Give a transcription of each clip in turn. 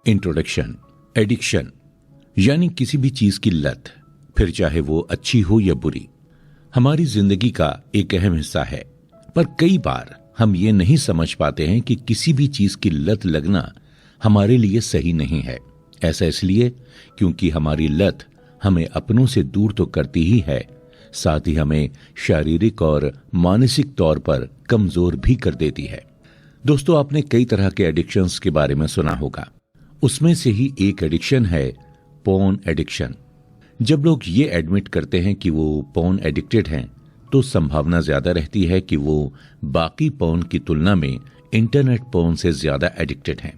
Introduction. Addiction यानी किसी भी चीज की लत, फिर चाहे वो अच्छी हो या बुरी, हमारी जिंदगी का एक अहम हिस्सा है। पर कई बार हम ये नहीं समझ पाते हैं कि किसी भी चीज की लत लगना हमारे लिए सही नहीं है। ऐसा इसलिए क्योंकि हमारी लत हमें अपनों से दूर तो करती ही है, साथ ही हमें शारीरिक और मानसिक तौर पर कमजोर भी कर देती है। दोस्तों, आपने कई तरह के एडिक्शंस के बारे में सुना होगा। उसमें से ही एक एडिक्शन है पोर्न एडिक्शन। जब लोग ये एडमिट करते हैं कि वो पोर्न एडिक्टेड हैं, तो संभावना ज्यादा रहती है कि वो बाकी पोर्न की तुलना में इंटरनेट पोर्न से ज्यादा एडिक्टेड हैं।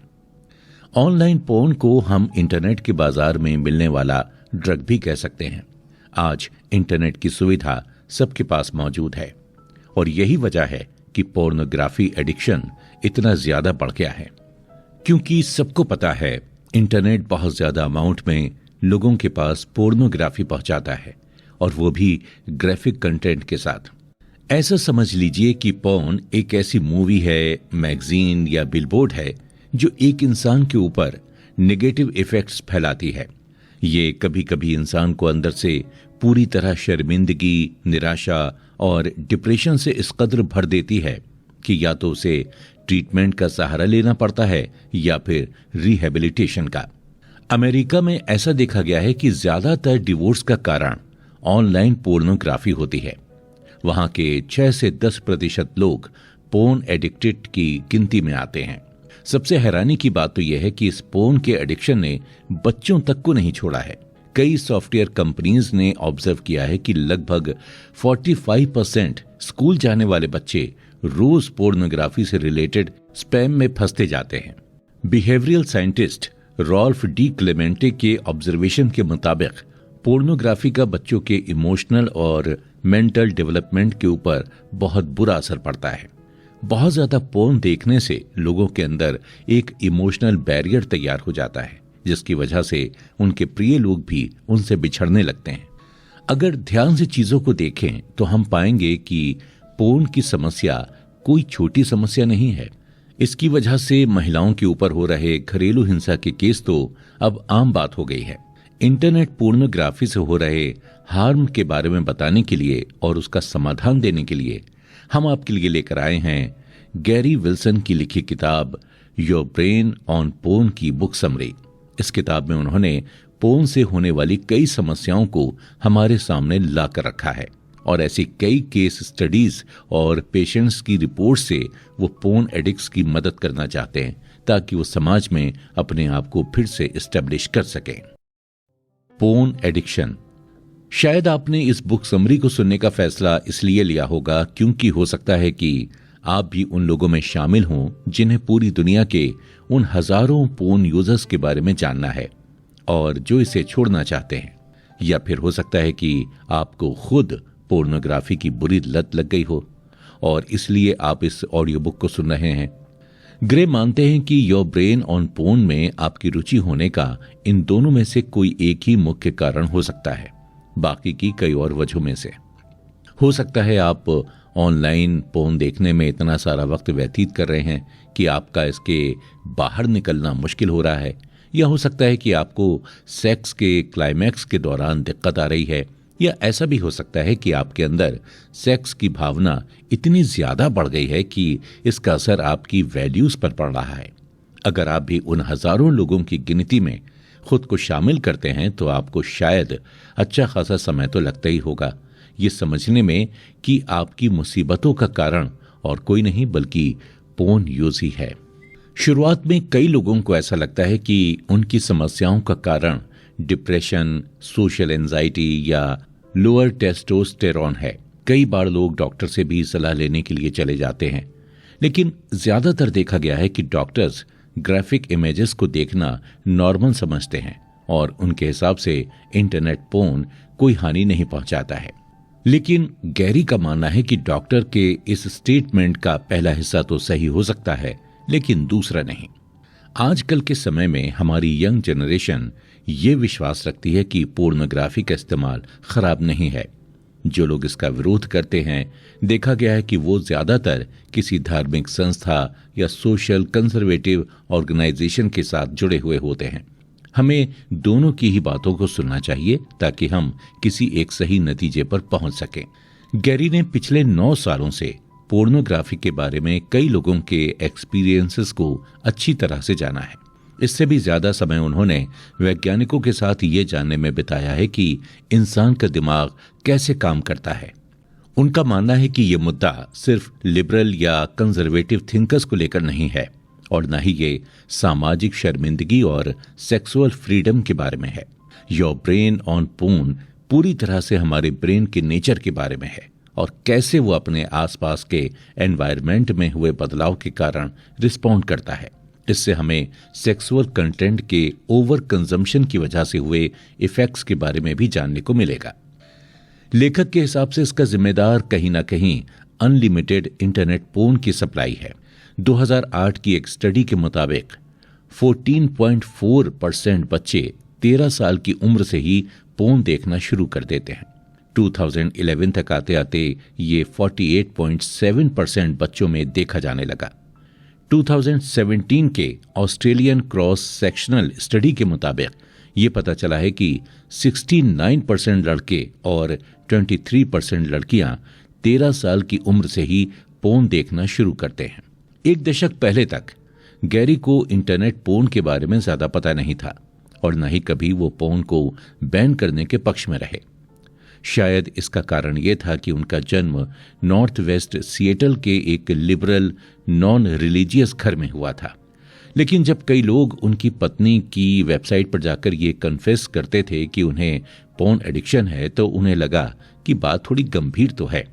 ऑनलाइन पोर्न को हम इंटरनेट के बाजार में मिलने वाला ड्रग भी कह सकते हैं। आज इंटरनेट की सुविधा सबके पास मौजूद है और यही वजह है कि पोर्नोग्राफी एडिक्शन इतना ज्यादा बढ़ गया है, क्योंकि सबको पता है इंटरनेट बहुत ज्यादा अमाउंट में लोगों के पास पोर्नोग्राफी पहुंचाता है, और वो भी ग्राफिक कंटेंट के साथ। ऐसा समझ लीजिए कि पोर्न एक ऐसी मूवी है, मैगजीन या बिलबोर्ड है जो एक इंसान के ऊपर नेगेटिव इफेक्ट्स फैलाती है। ये कभी कभी इंसान को अंदर से पूरी तरह शर्मिंदगी, निराशा और डिप्रेशन से इस कदर भर देती है कि या तो उसे ट्रीटमेंट का सहारा लेना पड़ता है या फिर रिहेबिलिटेशन का। अमेरिका में ऐसा देखा गया है कि ज्यादातर डिवोर्स का कारण ऑनलाइन पोर्नोग्राफी होती है। वहां के 6 से 10% लोग पोर्न एडिक्टेड की गिनती में आते हैं। सबसे हैरानी की बात तो यह है कि इस पोर्न के एडिक्शन ने बच्चों तक को नहीं छोड़ा है। कई सॉफ्टवेयर कंपनीज ने ऑब्जर्व किया है कि लगभग 45% स्कूल जाने वाले बच्चे रोज पोर्नोग्राफी से रिलेटेड स्पैम में फंसते जाते हैं। Behavioural scientist Rolf D Clemente के ऑब्जर्वेशन के मुताबिक पोर्नोग्राफी का बच्चों के इमोशनल और मेंटल डेवलपमेंट के ऊपर बहुत बुरा असर पड़ता है। बहुत ज्यादा पोर्न देखने से लोगों के अंदर एक इमोशनल बैरियर तैयार हो जाता है, जिसकी वजह से उनके प्रिय लोग भी उनसे बिछड़ने लगते हैं। अगर ध्यान से चीजों को देखें तो हम पाएंगे कि पोर्न की समस्या कोई छोटी समस्या नहीं है। इसकी वजह से महिलाओं के ऊपर हो रहे घरेलू हिंसा के केस तो अब आम बात हो गई है। इंटरनेट पोर्नोग्राफी से हो रहे हार्म के बारे में बताने के लिए और उसका समाधान देने के लिए हम आपके लिए लेकर आए हैं गैरी विल्सन की लिखी किताब योर ब्रेन ऑन पोर्न की बुक समरी। इस किताब में उन्होंने पोर्न से होने वाली कई समस्याओं को हमारे सामने ला कर रखा है, और ऐसी कई केस स्टडीज और पेशेंट्स की रिपोर्ट से वो पोर्न एडिक्ट्स की मदद करना चाहते हैं ताकि वो समाज में अपने आप को फिर से एस्टेब्लिश कर सकें। Porn addiction. शायद आपने इस बुक समरी को सुनने का फैसला इसलिए लिया होगा क्योंकि हो सकता है कि आप भी उन लोगों में शामिल हों जिन्हें पूरी दुनिया के उन हजारों पोर्न यूजर्स के बारे में जानना है और जो इसे छोड़ना चाहते हैं, या फिर हो सकता है कि आपको खुद पोर्नोग्राफी की बुरी लत लग गई हो और इसलिए आप इस ऑडियो बुक को सुन रहे हैं। ग्रे मानते हैं कि योर ब्रेन ऑन पोर्न में आपकी रुचि होने का इन दोनों में से कोई एक ही मुख्य कारण हो सकता है, बाकी की कई और वजहों में से। हो सकता है आप ऑनलाइन पोर्न देखने में इतना सारा वक्त व्यतीत कर रहे हैं कि आपका इसके बाहर निकलना मुश्किल हो रहा है, या हो सकता है कि आपको सेक्स के क्लाइमैक्स के दौरान दिक्कत आ रही है, या ऐसा भी हो सकता है कि आपके अंदर सेक्स की भावना इतनी ज्यादा बढ़ गई है कि इसका असर आपकी वैल्यूज पर पड़ रहा है। अगर आप भी उन हजारों लोगों की गिनती में खुद को शामिल करते हैं तो आपको शायद अच्छा खासा समय तो लगता ही होगा ये समझने में कि आपकी मुसीबतों का कारण और कोई नहीं बल्कि पोर्न यूज ही है। शुरुआत में कई लोगों को ऐसा लगता है कि उनकी समस्याओं का कारण डिप्रेशन, सोशल एंजाइटी या लोअर टेस्टोस्टेरोन है। कई बार लोग डॉक्टर से भी सलाह लेने के लिए चले जाते हैं, लेकिन ज्यादातर देखा गया है कि डॉक्टर्स ग्राफिक इमेजेस को देखना नॉर्मल समझते हैं और उनके हिसाब से इंटरनेट पोर्न कोई हानि नहीं पहुंचाता है। लेकिन गैरी का मानना है कि डॉक्टर के इस स्टेटमेंट का पहला हिस्सा तो सही हो सकता है, लेकिन दूसरा नहीं। आजकल के समय में हमारी यंग जनरेशन ये विश्वास रखती है कि पोर्नोग्राफी का इस्तेमाल खराब नहीं है। जो लोग इसका विरोध करते हैं, देखा गया है कि वो ज्यादातर किसी धार्मिक संस्था या सोशल कंजर्वेटिव ऑर्गेनाइजेशन के साथ जुड़े हुए होते हैं। हमें दोनों की ही बातों को सुनना चाहिए ताकि हम किसी एक सही नतीजे पर पहुंच सकें। गैरी ने पिछले 9 सालों से पोर्नोग्राफी के बारे में कई लोगों के एक्सपीरियंसेस को अच्छी तरह से जाना है। इससे भी ज्यादा समय उन्होंने वैज्ञानिकों के साथ ये जानने में बिताया है कि इंसान का दिमाग कैसे काम करता है। उनका मानना है कि ये मुद्दा सिर्फ लिबरल या कंजर्वेटिव थिंकर्स को लेकर नहीं है और न ही ये सामाजिक शर्मिंदगी और सेक्सुअल फ्रीडम के बारे में है। योर ब्रेन ऑन पोर्न पूरी तरह से हमारे ब्रेन के नेचर के बारे में है और कैसे वो अपने आसपास के एनवायरनमेंट में हुए बदलाव के कारण रिस्पॉन्ड करता है। इससे हमें सेक्सुअल कंटेंट के ओवर कंजम्पशन की वजह से हुए इफेक्ट्स के बारे में भी जानने को मिलेगा। लेखक के हिसाब से इसका जिम्मेदार कहीं ना कहीं अनलिमिटेड इंटरनेट पोर्न की सप्लाई है। 2008 की एक स्टडी के मुताबिक 14.4% बच्चे 13 साल की उम्र से ही पोर्न देखना शुरू कर देते हैं। 2011 तक आते आते ये 48.7% बच्चों में देखा जाने लगा। 2017 के ऑस्ट्रेलियन क्रॉस सेक्शनल स्टडी के मुताबिक ये पता चला है कि 69% लड़के और 23% लड़कियां 13 साल की उम्र से ही पोर्न देखना शुरू करते हैं। एक दशक पहले तक गैरी को इंटरनेट पोर्न के बारे में ज्यादा पता नहीं था और न ही कभी वो पोर्न को बैन करने के पक्ष में रहे। शायद इसका कारण यह था कि उनका जन्म नॉर्थ वेस्ट सिएटल के एक लिबरल नॉन रिलीजियस घर में हुआ था। लेकिन जब कई लोग उनकी पत्नी की वेबसाइट पर जाकर ये कन्फेस करते थे कि उन्हें पोर्न एडिक्शन है तो उन्हें लगा कि बात थोड़ी गंभीर तो है।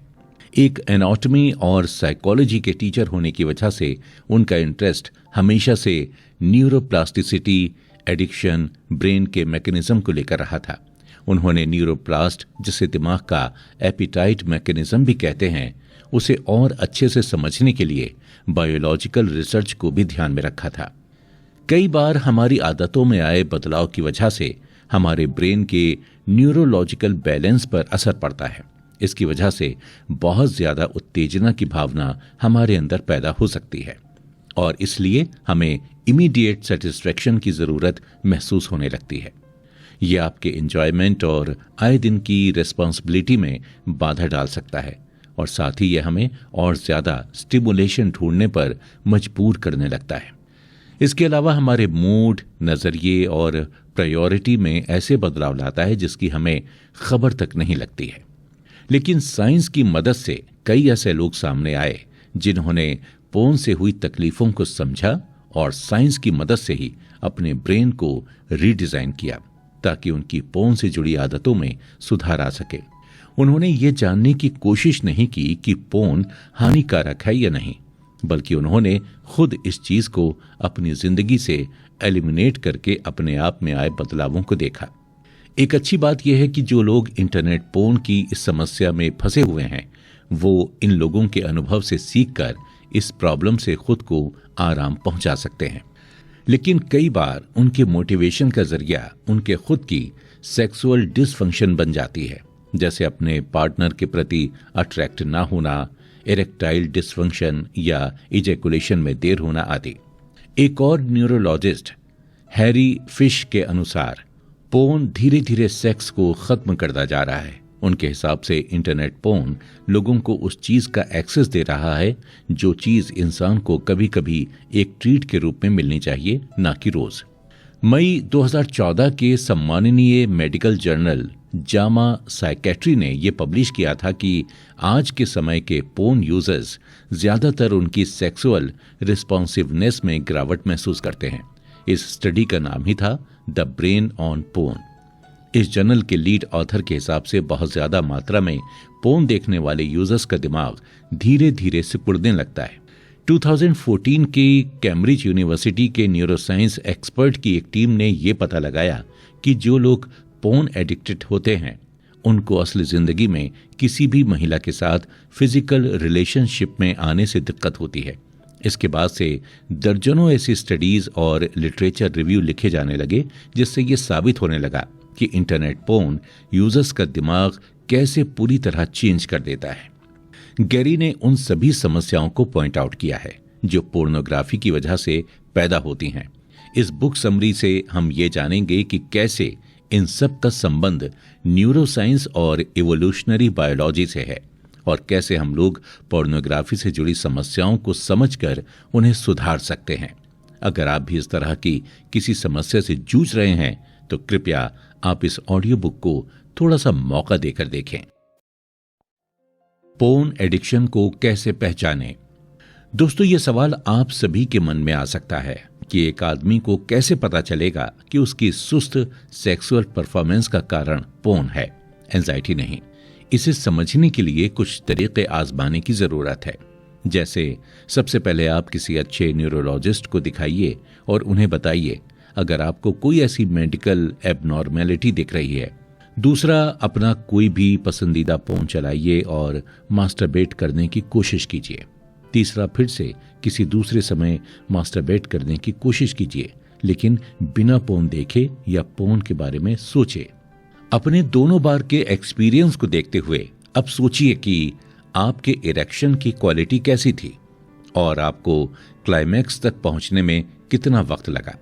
एक एनाटॉमी और साइकोलॉजी के टीचर होने की वजह से उनका इंटरेस्ट हमेशा से न्यूरोप्लास्टिसिटी, एडिक्शन, ब्रेन के मैकेनिज्म को लेकर रहा था। उन्होंने न्यूरोप्लास्ट, जिसे दिमाग का एपिटाइट मैकेनिज्म भी कहते हैं, उसे और अच्छे से समझने के लिए बायोलॉजिकल रिसर्च को भी ध्यान में रखा था। कई बार हमारी आदतों में आए बदलाव की वजह से हमारे ब्रेन के न्यूरोलॉजिकल बैलेंस पर असर पड़ता है। इसकी वजह से बहुत ज्यादा उत्तेजना की भावना हमारे अंदर पैदा हो सकती है और इसलिए हमें इमीडिएट सेटिस्फैक्शन की जरूरत महसूस होने लगती है। यह आपके एंजॉयमेंट और आए दिन की रिस्पॉन्सिबिलिटी में बाधा डाल सकता है और साथ ही यह हमें और ज्यादा स्टिमुलेशन ढूंढने पर मजबूर करने लगता है। इसके अलावा हमारे मूड, नजरिए और प्रायोरिटी में ऐसे बदलाव लाता है जिसकी हमें खबर तक नहीं लगती है। लेकिन साइंस की मदद से कई ऐसे लोग सामने आए जिन्होंने पोर्न से हुई तकलीफों को समझा और साइंस की मदद से ही अपने ब्रेन को रीडिजाइन किया ताकि उनकी पोर्न से जुड़ी आदतों में सुधार आ सके। उन्होंने ये जानने की कोशिश नहीं की कि पोर्न हानिकारक है या नहीं, बल्कि उन्होंने खुद इस चीज को अपनी जिंदगी से एलिमिनेट करके अपने आप में आए बदलावों को देखा। एक अच्छी बात यह है कि जो लोग इंटरनेट पोर्न की इस समस्या में फंसे हुए हैं वो इन लोगों के अनुभव से सीखकर इस प्रॉब्लम से खुद को आराम पहुंचा सकते हैं। लेकिन कई बार उनके मोटिवेशन का जरिया उनके खुद की सेक्सुअल डिसफंक्शन बन जाती है, जैसे अपने पार्टनर के प्रति अट्रैक्ट ना होना, इरेक्टाइल डिसफंक्शन या इजैकुलेशन में देर होना आदि। एक और न्यूरोलॉजिस्ट हैरी फिश के अनुसार पोर्न धीरे धीरे सेक्स को खत्म करता जा रहा है। उनके हिसाब से इंटरनेट पोर्न लोगों को उस चीज का एक्सेस दे रहा है जो चीज इंसान को कभी कभी एक ट्रीट के रूप में मिलनी चाहिए, ना कि रोज। मई 2014 के सम्माननीय मेडिकल जर्नल जामा साइकेट्री ने यह पब्लिश किया था कि आज के समय के पोर्न यूजर्स ज्यादातर उनकी सेक्सुअल रिस्पॉन्सिवनेस में गिरावट महसूस करते हैं। इस स्टडी का नाम ही था द ब्रेन ऑन पोर्न। इस जर्नल के लीड ऑथर के हिसाब से बहुत ज्यादा मात्रा में पोर्न देखने वाले यूजर्स का दिमाग धीरे धीरे सिकुड़ने लगता है। 2014 की कैम्ब्रिज यूनिवर्सिटी के न्यूरोसाइंस एक्सपर्ट की एक टीम ने यह पता लगाया कि जो लोग पोर्न एडिक्टेड होते हैं उनको असली जिंदगी में किसी भी महिला के साथ फिजिकल रिलेशनशिप में आने से दिक्कत होती है। इसके बाद से दर्जनों ऐसी स्टडीज और लिटरेचर रिव्यू लिखे जाने लगे जिससे ये साबित होने लगा कि इंटरनेट पोर्न यूजर्स का दिमाग कैसे पूरी तरह चेंज कर देता है। गैरी ने उन सभी समस्याओं को पॉइंट आउट किया है जो पोर्नोग्राफी की वजह से पैदा होती हैं। इस बुक समरी से हम ये जानेंगे कि कैसे इन सब का संबंध न्यूरोसाइंस और इवोल्यूशनरी बायोलॉजी से है और कैसे हम लोग पोर्नोग्राफी से जुड़ी समस्याओं को समझकर उन्हें सुधार सकते हैं। अगर आप भी इस तरह की किसी समस्या से जूझ रहे हैं तो कृपया आप इस ऑडियो बुक को थोड़ा सा मौका देकर देखें। पोर्न एडिक्शन को कैसे पहचानें? दोस्तों, ये सवाल आप सभी के मन में आ सकता है कि एक आदमी को कैसे पता चलेगा कि उसकी सुस्त सेक्सुअल परफॉर्मेंस का कारण पोर्न है, एंजाइटी नहीं। इसे समझने के लिए कुछ तरीके आजमाने की जरूरत है। जैसे सबसे पहले आप किसी अच्छे न्यूरोलॉजिस्ट को दिखाइए और उन्हें बताइए अगर आपको कोई ऐसी मेडिकल एबनॉर्मेलिटी दिख रही है। दूसरा, अपना कोई भी पसंदीदा पोर्न चलाइए और मास्टरबेट करने की कोशिश कीजिए। तीसरा, फिर से किसी दूसरे समय मास्टरबेट करने की कोशिश कीजिए, लेकिन बिना पोर्न देखे या पोर्न के बारे में सोचे। अपने दोनों बार के एक्सपीरियंस को देखते हुए अब सोचिए कि आपके इरेक्शन की क्वालिटी कैसी थी और आपको क्लाइमैक्स तक पहुंचने में कितना वक्त लगा।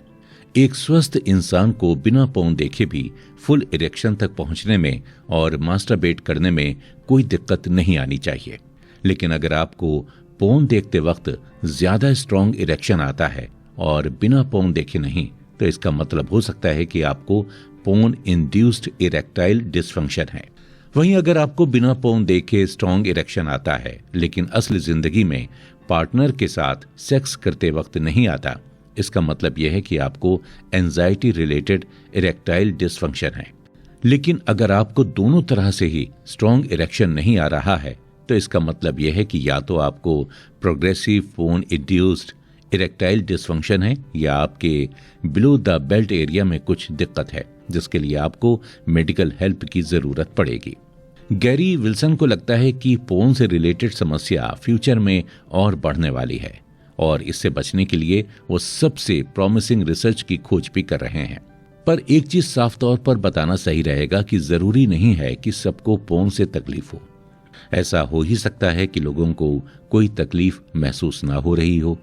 एक स्वस्थ इंसान को बिना पोर्न देखे भी फुल इरेक्शन तक पहुंचने में और मास्टरबेट करने में कोई दिक्कत नहीं आनी चाहिए। लेकिन अगर आपको पोर्न देखते वक्त ज्यादा स्ट्रॉन्ग इरेक्शन आता है और बिना पोर्न देखे नहीं, तो इसका मतलब हो सकता है कि आपको पोर्न इंड्यूस्ड इरेक्टाइल डिसफंक्शन है। वहीं अगर आपको बिना पोर्न देखे स्ट्रॉन्ग इरेक्शन आता है लेकिन असली जिंदगी में पार्टनर के साथ सेक्स करते वक्त नहीं आता, इसका मतलब यह है कि आपको एंजाइटी रिलेटेड इरेक्टाइल डिसफंक्शन है। लेकिन अगर आपको दोनों तरह से ही स्ट्रॉन्ग इरेक्शन नहीं आ रहा है, तो इसका मतलब यह है कि या तो आपको progressive porn induced erectile dysfunction है या आपके बिलो द बेल्ट एरिया में कुछ दिक्कत है जिसके लिए आपको मेडिकल हेल्प की जरूरत पड़ेगी। गैरी विल्सन को लगता है कि पोर्न से रिलेटेड समस्या फ्यूचर में और बढ़ने वाली है और इससे बचने के लिए वो सबसे प्रॉमिसिंग रिसर्च की खोज भी कर रहे हैं। पर एक चीज साफ तौर पर बताना सही रहेगा कि जरूरी नहीं है कि सबको पोर्न से तकलीफ हो। ऐसा हो ही सकता है कि लोगों को कोई तकलीफ महसूस ना हो रही हो।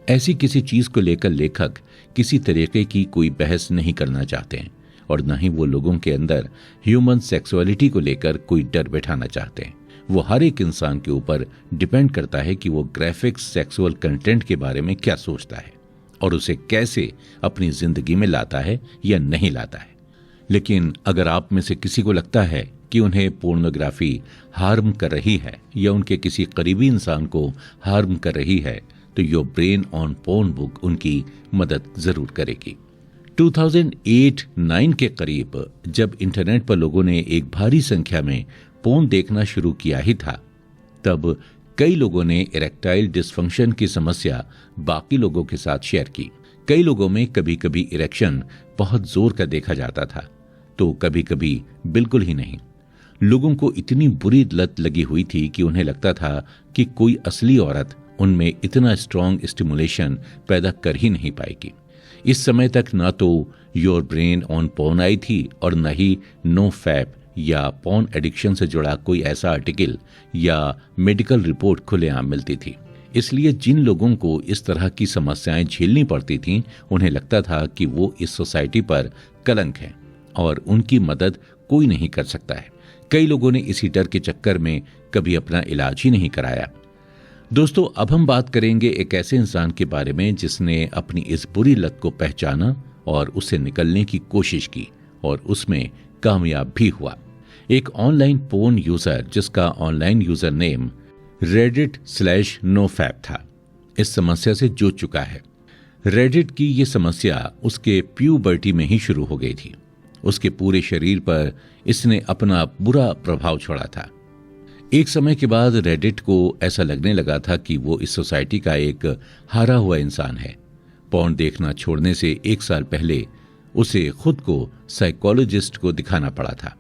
ऐसी किसी चीज को लेकर लेखक किसी तरीके की कोई बहस नहीं करना चाहते हैं और न ही वो लोगों के अंदर ह्यूमन सेक्सुअलिटी को लेकर कोई डर बैठाना चाहते हैं। वो हर एक इंसान के ऊपर डिपेंड करता है कि वो ग्राफिक सेक्सुअल कंटेंट के बारे में क्या सोचता है और उसे कैसे अपनी जिंदगी में लाता है या नहीं लाता है। लेकिन अगर आप में से किसी को लगता है कि उन्हें पोर्नोग्राफी हार्म कर रही है या उनके किसी करीबी इंसान को हार्म कर रही है, तो your brain on porn book उनकी मदद जरूर करेगी। 2008-9 के करीब जब इंटरनेट पर लोगों ने एक भारी संख्या में पोर्न देखना शुरू किया ही था, तब कई लोगों ने इरेक्टाइल डिसफंक्शन की समस्या बाकी लोगों के साथ शेयर की। कई लोगों में कभी कभी इरेक्शन बहुत जोर का देखा जाता था तो कभी कभी बिल्कुल ही नहीं। लोगों को इतनी बुरी लत लगी हुई थी कि उन्हें लगता था कि कोई असली औरत उनमें इतना स्ट्रॉन्ग स्टिमुलेशन पैदा कर ही नहीं पाएगी। इस समय तक ना तो योर ब्रेन ऑन पोर्न आई थी और न ही नो फैप या पोर्न एडिक्शन से जुड़ा कोई ऐसा आर्टिकल या मेडिकल रिपोर्ट खुलेआम मिलती थी। इसलिए जिन लोगों को इस तरह की समस्याएं झेलनी पड़ती थीं, उन्हें लगता था कि वो इस सोसाइटी पर कलंक है और उनकी मदद कोई नहीं कर सकता है। कई लोगों ने इसी डर के चक्कर में कभी अपना इलाज ही नहीं कराया। दोस्तों, अब हम बात करेंगे एक ऐसे इंसान के बारे में जिसने अपनी इस बुरी लत को पहचाना और उससे निकलने की कोशिश की और उसमें कामयाब भी हुआ। एक ऑनलाइन पोर्न यूजर जिसका ऑनलाइन यूजर नेम reddit/nofap था, इस समस्या से जूझ चुका है। रेडिट की ये समस्या उसके प्यूबर्टी में ही शुरू हो गई थी। उसके पूरे शरीर पर इसने अपना बुरा प्रभाव छोड़ा था। एक समय के बाद रेडिट को ऐसा लगने लगा था कि वो इस सोसाइटी का एक हारा हुआ इंसान है। पोर्न देखना छोड़ने से 1 साल पहले उसे खुद को साइकोलॉजिस्ट को दिखाना पड़ा था,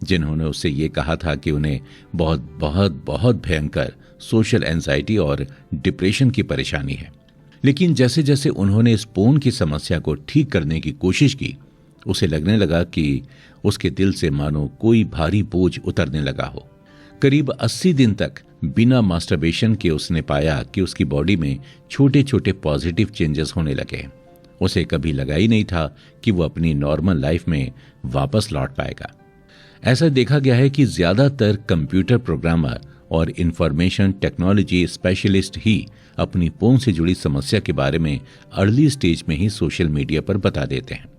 जिन्होंने उससे ये कहा था कि उन्हें बहुत बहुत बहुत भयंकर सोशल एंजाइटी और डिप्रेशन की परेशानी है। लेकिन जैसे जैसे उन्होंने इस पोर्न की समस्या को ठीक करने की कोशिश की, उसे लगने लगा कि उसके दिल से मानो कोई भारी बोझ उतरने लगा हो। करीब 80 दिन तक बिना मास्टरबेशन के उसने पाया कि उसकी बॉडी में छोटे छोटे पॉजिटिव चेंजेस होने लगे। उसे कभी लगा ही नहीं था कि वो अपनी नॉर्मल लाइफ में वापस लौट पाएगा। ऐसा देखा गया है कि ज्यादातर कंप्यूटर प्रोग्रामर और इंफॉर्मेशन टेक्नोलॉजी स्पेशलिस्ट ही अपनी पोर्न से जुड़ी समस्या के बारे में अर्ली स्टेज में ही सोशल मीडिया पर बता देते हैं।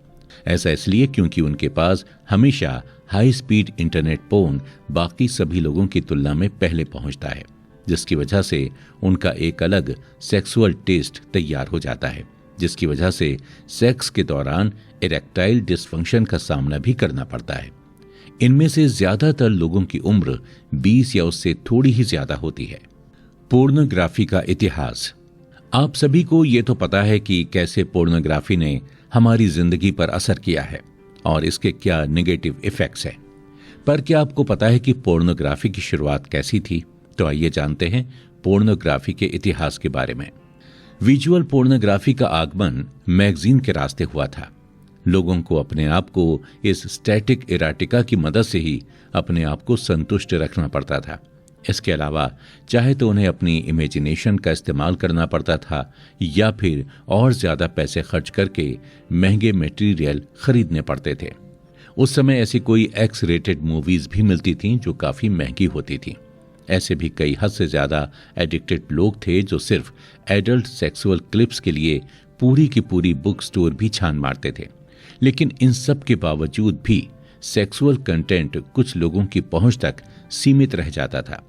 ऐसा इसलिए क्योंकि उनके पास हमेशा हाई स्पीड इंटरनेट पोर्न बाकी सभी लोगों की तुलना में पहले पहुंचता है, जिसकी वजह से उनका एक अलग सेक्सुअल टेस्ट तैयार हो जाता है, जिसकी वजह से सेक्स के दौरान इरेक्टाइल डिसफंक्शन का सामना भी करना पड़ता है। इनमें से ज्यादातर लोगों की उम्र 20 या उससे थोड़ी ही ज्यादा होती है। पोर्नोग्राफी का इतिहास। आप सभी को ये तो पता है कि कैसे पोर्नोग्राफी ने हमारी जिंदगी पर असर किया है और इसके क्या नेगेटिव इफेक्ट्स हैं। पर क्या आपको पता है कि पोर्नोग्राफी की शुरुआत कैसी थी? तो आइए जानते हैं पोर्नोग्राफी के इतिहास के बारे में। विजुअल पोर्नोग्राफी का आगमन मैगजीन के रास्ते हुआ था। लोगों को अपने आप को इस स्टैटिक इराटिका की मदद से ही अपने आप को संतुष्ट रखना पड़ता था। इसके अलावा चाहे तो उन्हें अपनी इमेजिनेशन का इस्तेमाल करना पड़ता था या फिर और ज्यादा पैसे खर्च करके महंगे मटेरियल खरीदने पड़ते थे। उस समय ऐसी कोई एक्स रेटेड मूवीज भी मिलती थीं जो काफी महंगी होती थीं। ऐसे भी कई हद से ज्यादा एडिक्टेड लोग थे जो सिर्फ एडल्ट सेक्सुअल क्लिप्स के लिए पूरी की पूरी बुक स्टोर भी छान मारते थे। लेकिन इन सब के बावजूद भी सेक्सुअल कंटेंट कुछ लोगों की पहुंच तक सीमित रह जाता था।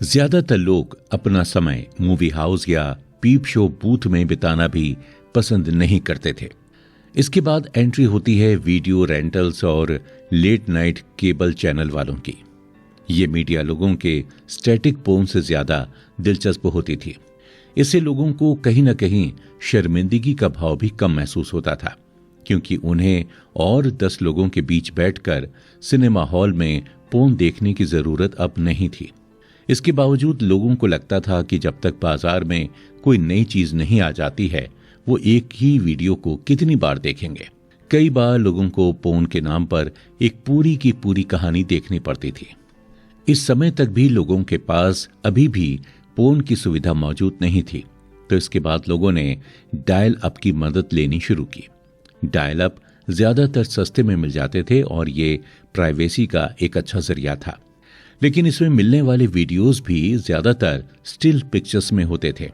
ज्यादातर लोग अपना समय मूवी हाउस या पीप शो बूथ में बिताना भी पसंद नहीं करते थे। इसके बाद एंट्री होती है वीडियो रेंटल्स और लेट नाइट केबल चैनल वालों की। ये मीडिया लोगों के स्टैटिक पोर्न से ज्यादा दिलचस्प होती थी। इससे लोगों को कहीं न कहीं शर्मिंदगी का भाव भी कम महसूस होता था, क्योंकि उन्हें और 10 लोगों के बीच बैठकर सिनेमा हॉल में पोर्न देखने की जरूरत अब नहीं थी। इसके बावजूद लोगों को लगता था कि जब तक बाजार में कोई नई चीज नहीं आ जाती है, वो एक ही वीडियो को कितनी बार देखेंगे। कई बार लोगों को पोर्न के नाम पर एक पूरी की पूरी कहानी देखनी पड़ती थी। इस समय तक भी लोगों के पास अभी भी पोर्न की सुविधा मौजूद नहीं थी, तो इसके बाद लोगों ने डायल अप की मदद लेनी शुरू की। डायल अप ज्यादातर सस्ते में मिल जाते थे और ये प्राइवेसी का एक अच्छा जरिया था, लेकिन इसमें मिलने वाले वीडियोस भी ज्यादातर स्टिल पिक्चर्स में होते थे।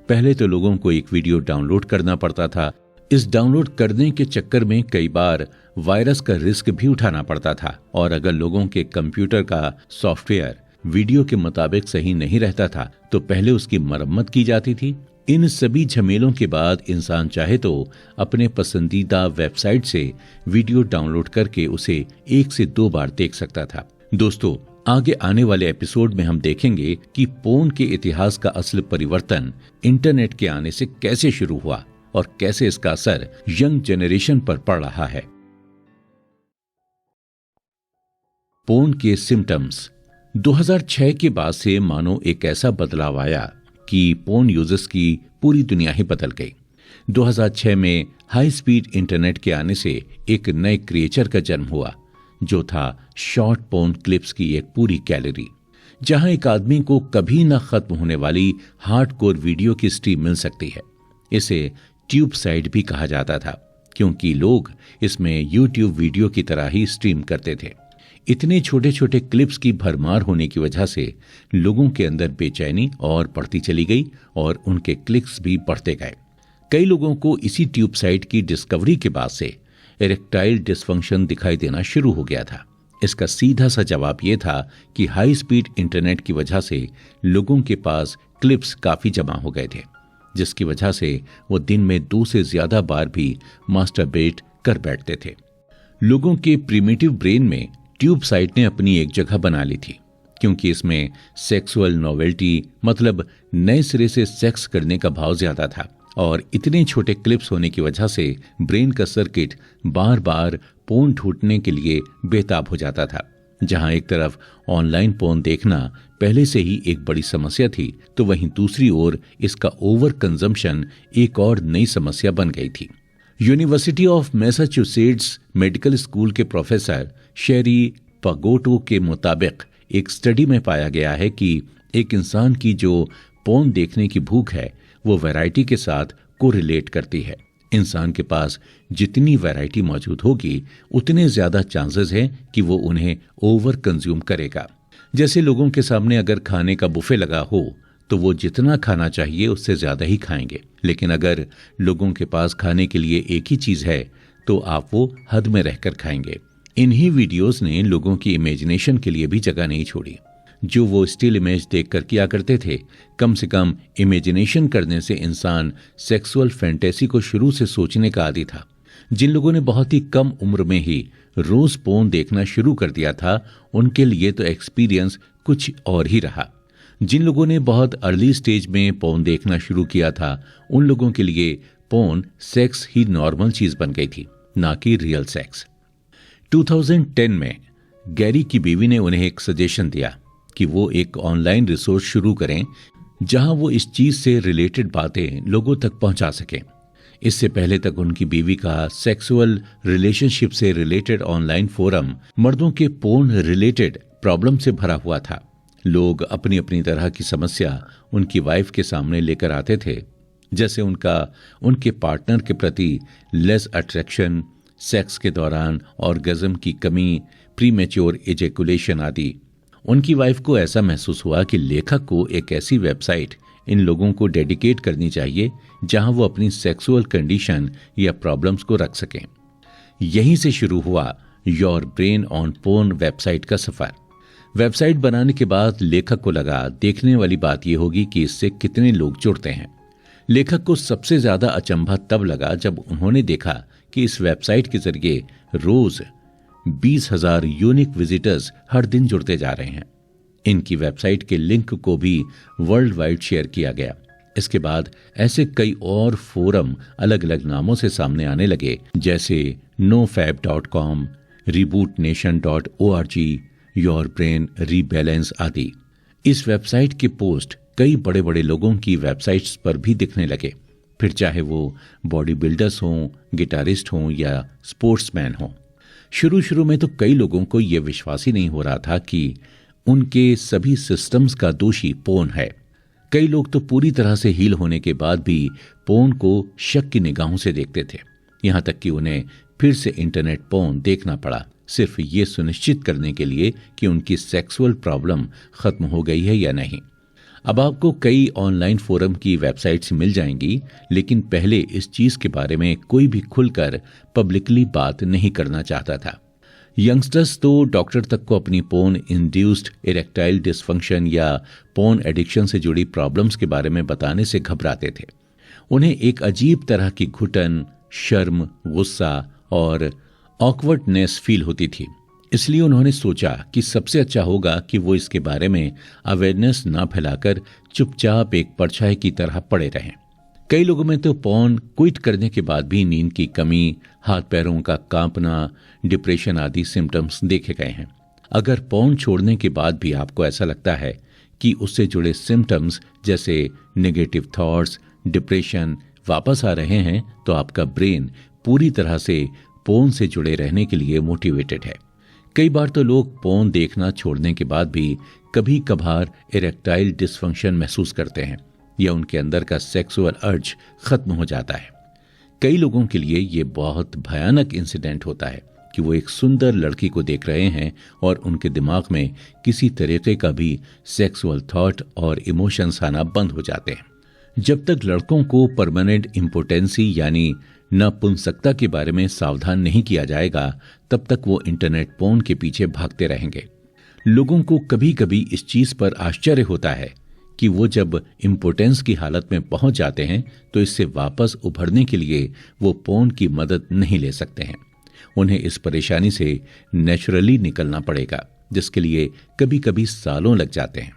पहले तो लोगों को एक वीडियो डाउनलोड करना पड़ता था। इस डाउनलोड करने के चक्कर में कई बार वायरस का रिस्क भी उठाना पड़ता था, और अगर लोगों के कंप्यूटर का सॉफ्टवेयर वीडियो के मुताबिक सही नहीं रहता था तो पहले उसकी मरम्मत की जाती थी। इन सभी झमेलों के बाद इंसान चाहे तो अपने पसंदीदा वेबसाइट से वीडियो डाउनलोड करके उसे 1 से 2 बार देख सकता था। दोस्तों, आगे आने वाले एपिसोड में हम देखेंगे कि पोर्न के इतिहास का असल परिवर्तन इंटरनेट के आने से कैसे शुरू हुआ और कैसे इसका असर यंग जनरेशन पर पड़ रहा है। पोर्न के सिम्टम्स। 2006 के बाद से मानो एक ऐसा बदलाव आया कि पोर्न यूजर्स की पूरी दुनिया ही बदल गई। 2006 में हाई स्पीड इंटरनेट के आने से एक नए क्रिएचर का जन्म हुआ, जो था शॉर्ट पोर्न क्लिप्स की एक पूरी गैलरी, जहां एक आदमी को कभी न खत्म होने वाली हार्डकोर वीडियो की स्ट्रीम मिल सकती है। इसे ट्यूब साइट भी कहा जाता था, क्योंकि लोग इसमें यूट्यूब वीडियो की तरह ही स्ट्रीम करते थे। इतने छोटे छोटे क्लिप्स की भरमार होने की वजह से लोगों के अंदर बेचैनी और बढ़ती चली गई और उनके क्लिक्स भी बढ़ते गए। कई लोगों को इसी ट्यूब साइट की डिस्कवरी के बाद से इरेक्टाइल डिसफंक्शन दिखाई देना शुरू हो गया था। इसका सीधा सा जवाब यह था कि हाई स्पीड इंटरनेट की वजह से लोगों के पास क्लिप्स काफी जमा हो गए थे, जिसकी वजह से वो दिन में 2 से ज्यादा बार भी मास्टरबेट कर बैठते थे। लोगों के प्रिमिटिव ब्रेन में ट्यूब साइट ने अपनी एक जगह बना ली थी, क्योंकि इसमें सेक्सुअल नोवेल्टी मतलब नए सिरे से सेक्स करने का भाव ज्यादा था, और इतने छोटे क्लिप्स होने की वजह से ब्रेन का सर्किट बार बार पोर्न ढूंढने के लिए बेताब हो जाता था। जहां एक तरफ ऑनलाइन पोर्न देखना पहले से ही एक बड़ी समस्या थी, तो वहीं दूसरी ओर इसका ओवर कंजम्पशन एक और नई समस्या बन गई थी। University of Massachusetts medical school के प्रोफेसर शेरी पगोटो के मुताबिक एक स्टडी में पाया गया है कि एक इंसान की जो पोर्न देखने की भूख है वो वैरायटी के साथ कोरिलेट करती है। इंसान के पास जितनी वैरायटी मौजूद होगी उतने ज्यादा चांसेस हैं कि वो उन्हें ओवर कंज्यूम करेगा। जैसे लोगों के सामने अगर खाने का बुफे लगा हो तो वो जितना खाना चाहिए उससे ज्यादा ही खाएंगे, लेकिन अगर लोगों के पास खाने के लिए एक ही चीज है तो आप वो हद में रहकर खाएंगे। इन्हीं वीडियोस ने लोगों की इमेजिनेशन के लिए भी जगह नहीं छोड़ी। जो वो स्टिल इमेज देखकर किया करते थे, कम से कम इमेजिनेशन करने से इंसान सेक्सुअल फैंटेसी को शुरू से सोचने का आदी था। जिन लोगों ने बहुत ही कम उम्र में ही रोज पोर्न देखना शुरू कर दिया था, उनके लिए तो एक्सपीरियंस कुछ और ही रहा। जिन लोगों ने बहुत अर्ली स्टेज में पोर्न देखना शुरू किया था, उन लोगों के लिए पोर्न सेक्स ही नॉर्मल चीज बन गई थी, ना कि रियल सेक्स। 2010 में गैरी की बीवी ने उन्हें एक सजेशन दिया कि वो एक ऑनलाइन रिसोर्स शुरू करें जहां वो इस चीज से रिलेटेड बातें लोगों तक पहुंचा सकें। इससे पहले तक उनकी बीवी का सेक्सुअल रिलेशनशिप से रिलेटेड ऑनलाइन फोरम मर्दों के पोर्न रिलेटेड प्रॉब्लम से भरा हुआ था। लोग अपनी अपनी तरह की समस्या उनकी वाइफ के सामने लेकर आते थे, जैसे उनके पार्टनर के प्रति लेस अट्रैक्शन, सेक्स के दौरान ऑर्गेज्म की कमी, प्रीमेच्योर इजैकुलेशन आदि। उनकी वाइफ को ऐसा महसूस हुआ कि लेखक को एक ऐसी वेबसाइट इन लोगों को डेडिकेट करनी चाहिए जहां वो अपनी सेक्सुअल कंडीशन या प्रॉब्लम्स को रख सकें। यहीं से शुरू हुआ your brain on porn website का सफर। वेबसाइट बनाने के बाद लेखक को लगा देखने वाली बात यह होगी कि इससे कितने लोग जुड़ते हैं। लेखक को सबसे ज्यादा अचंभा तब लगा जब उन्होंने देखा कि इस वेबसाइट के जरिए रोज 20,000 यूनिक विजिटर्स हर दिन जुड़ते जा रहे हैं। इनकी वेबसाइट के लिंक को भी वर्ल्ड वाइड शेयर किया गया। इसके बाद ऐसे कई और फोरम अलग अलग नामों से सामने आने लगे, जैसे nofab.com, rebootnation.org, your brain rebalance आदि। इस वेबसाइट के पोस्ट कई बड़े बड़े लोगों की वेबसाइट्स पर भी दिखने लगे, फिर चाहे वो बॉडी बिल्डर्स हों, गिटारिस्ट हों या स्पोर्ट्समैन हों। शुरू में तो कई लोगों को यह विश्वास ही नहीं हो रहा था कि उनके सभी सिस्टम्स का दोषी पोर्न है। कई लोग तो पूरी तरह से हील होने के बाद भी पोर्न को शक की निगाहों से देखते थे, यहां तक कि उन्हें फिर से इंटरनेट पोर्न देखना पड़ा, सिर्फ ये सुनिश्चित करने के लिए कि उनकी सेक्सुअल प्रॉब्लम खत्म हो गई है या नहीं। अब आपको कई ऑनलाइन फोरम की वेबसाइट्स मिल जाएंगी, लेकिन पहले इस चीज के बारे में कोई भी खुलकर पब्लिकली बात नहीं करना चाहता था। यंगस्टर्स तो डॉक्टर तक को अपनी पोर्न इंड्यूस्ड इरेक्टाइल डिसफंक्शन या पोर्न एडिक्शन से जुड़ी प्रॉब्लम्स के बारे में बताने से घबराते थे। उन्हें एक अजीब तरह की घुटन, शर्म, गुस्सा और ऑकवर्डनेस फील होती थी। इसलिए उन्होंने सोचा कि सबसे अच्छा होगा कि वो इसके बारे में अवेयरनेस ना फैलाकर चुपचाप एक परछाई की तरह पड़े रहें। कई लोगों में तो पोर्न क्विट करने के बाद भी नींद की कमी, हाथ पैरों का कांपना, डिप्रेशन आदि सिम्टम्स देखे गए हैं। अगर पोर्न छोड़ने के बाद भी आपको ऐसा लगता है कि उससे जुड़े सिम्टम्स जैसे नेगेटिव थॉट्स, डिप्रेशन वापस आ रहे हैं, तो आपका ब्रेन पूरी तरह से पोर्न से जुड़े रहने के लिए मोटिवेटेड है। कई बार तो लोग पोर्न देखना छोड़ने के बाद भी कभी कभार इरेक्टाइल डिसफंक्शन महसूस करते हैं या उनके अंदर का सेक्सुअल अर्ज खत्म हो जाता है। कई लोगों के लिए ये बहुत भयानक इंसिडेंट होता है कि वो एक सुंदर लड़की को देख रहे हैं और उनके दिमाग में किसी तरीके का भी सेक्सुअल थॉट और इमोशंस आना बंद हो जाते हैं। जब तक लड़कों को परमानेंट इम्पोटेंसी यानी नपुंसकता के बारे में सावधान नहीं किया जाएगा, तब तक वो इंटरनेट पोर्न के पीछे भागते रहेंगे। लोगों को कभी कभी इस चीज पर आश्चर्य होता है कि वो जब इम्पोटेंस की हालत में पहुंच जाते हैं तो इससे वापस उभरने के लिए वो पोर्न की मदद नहीं ले सकते हैं। उन्हें इस परेशानी से नेचुरली निकलना पड़ेगा, जिसके लिए कभी कभी सालों लग जाते हैं।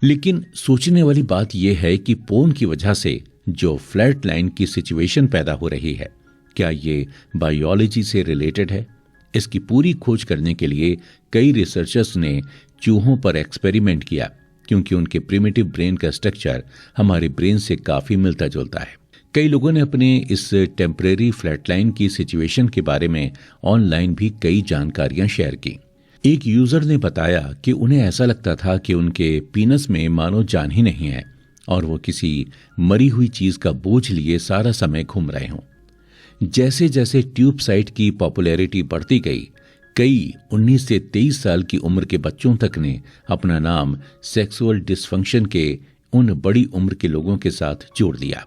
लेकिन सोचने वाली बात यह है कि पोर्न की वजह से जो फ्लैट लाइन की सिचुएशन पैदा हो रही है, क्या ये बायोलॉजी से रिलेटेड है? इसकी पूरी खोज करने के लिए कई रिसर्चर्स ने चूहों पर एक्सपेरिमेंट किया, क्योंकि उनके प्रिमिटिव ब्रेन का स्ट्रक्चर हमारे ब्रेन से काफी मिलता जुलता है। कई लोगों ने अपने इस टेम्परेरी फ्लैटलाइन की सिचुएशन के बारे में ऑनलाइन भी कई जानकारियां शेयर की। एक यूजर ने बताया कि उन्हें ऐसा लगता था कि उनके पीनस में मानो जान ही नहीं है और वो किसी मरी हुई चीज का बोझ लिए सारा समय घूम रहे हों। जैसे जैसे ट्यूब साइट की पॉपुलैरिटी बढ़ती गई, कई 19 से 23 साल की उम्र के बच्चों तक ने अपना नाम सेक्सुअल डिसफंक्शन के उन बड़ी उम्र के लोगों के साथ जोड़ दिया।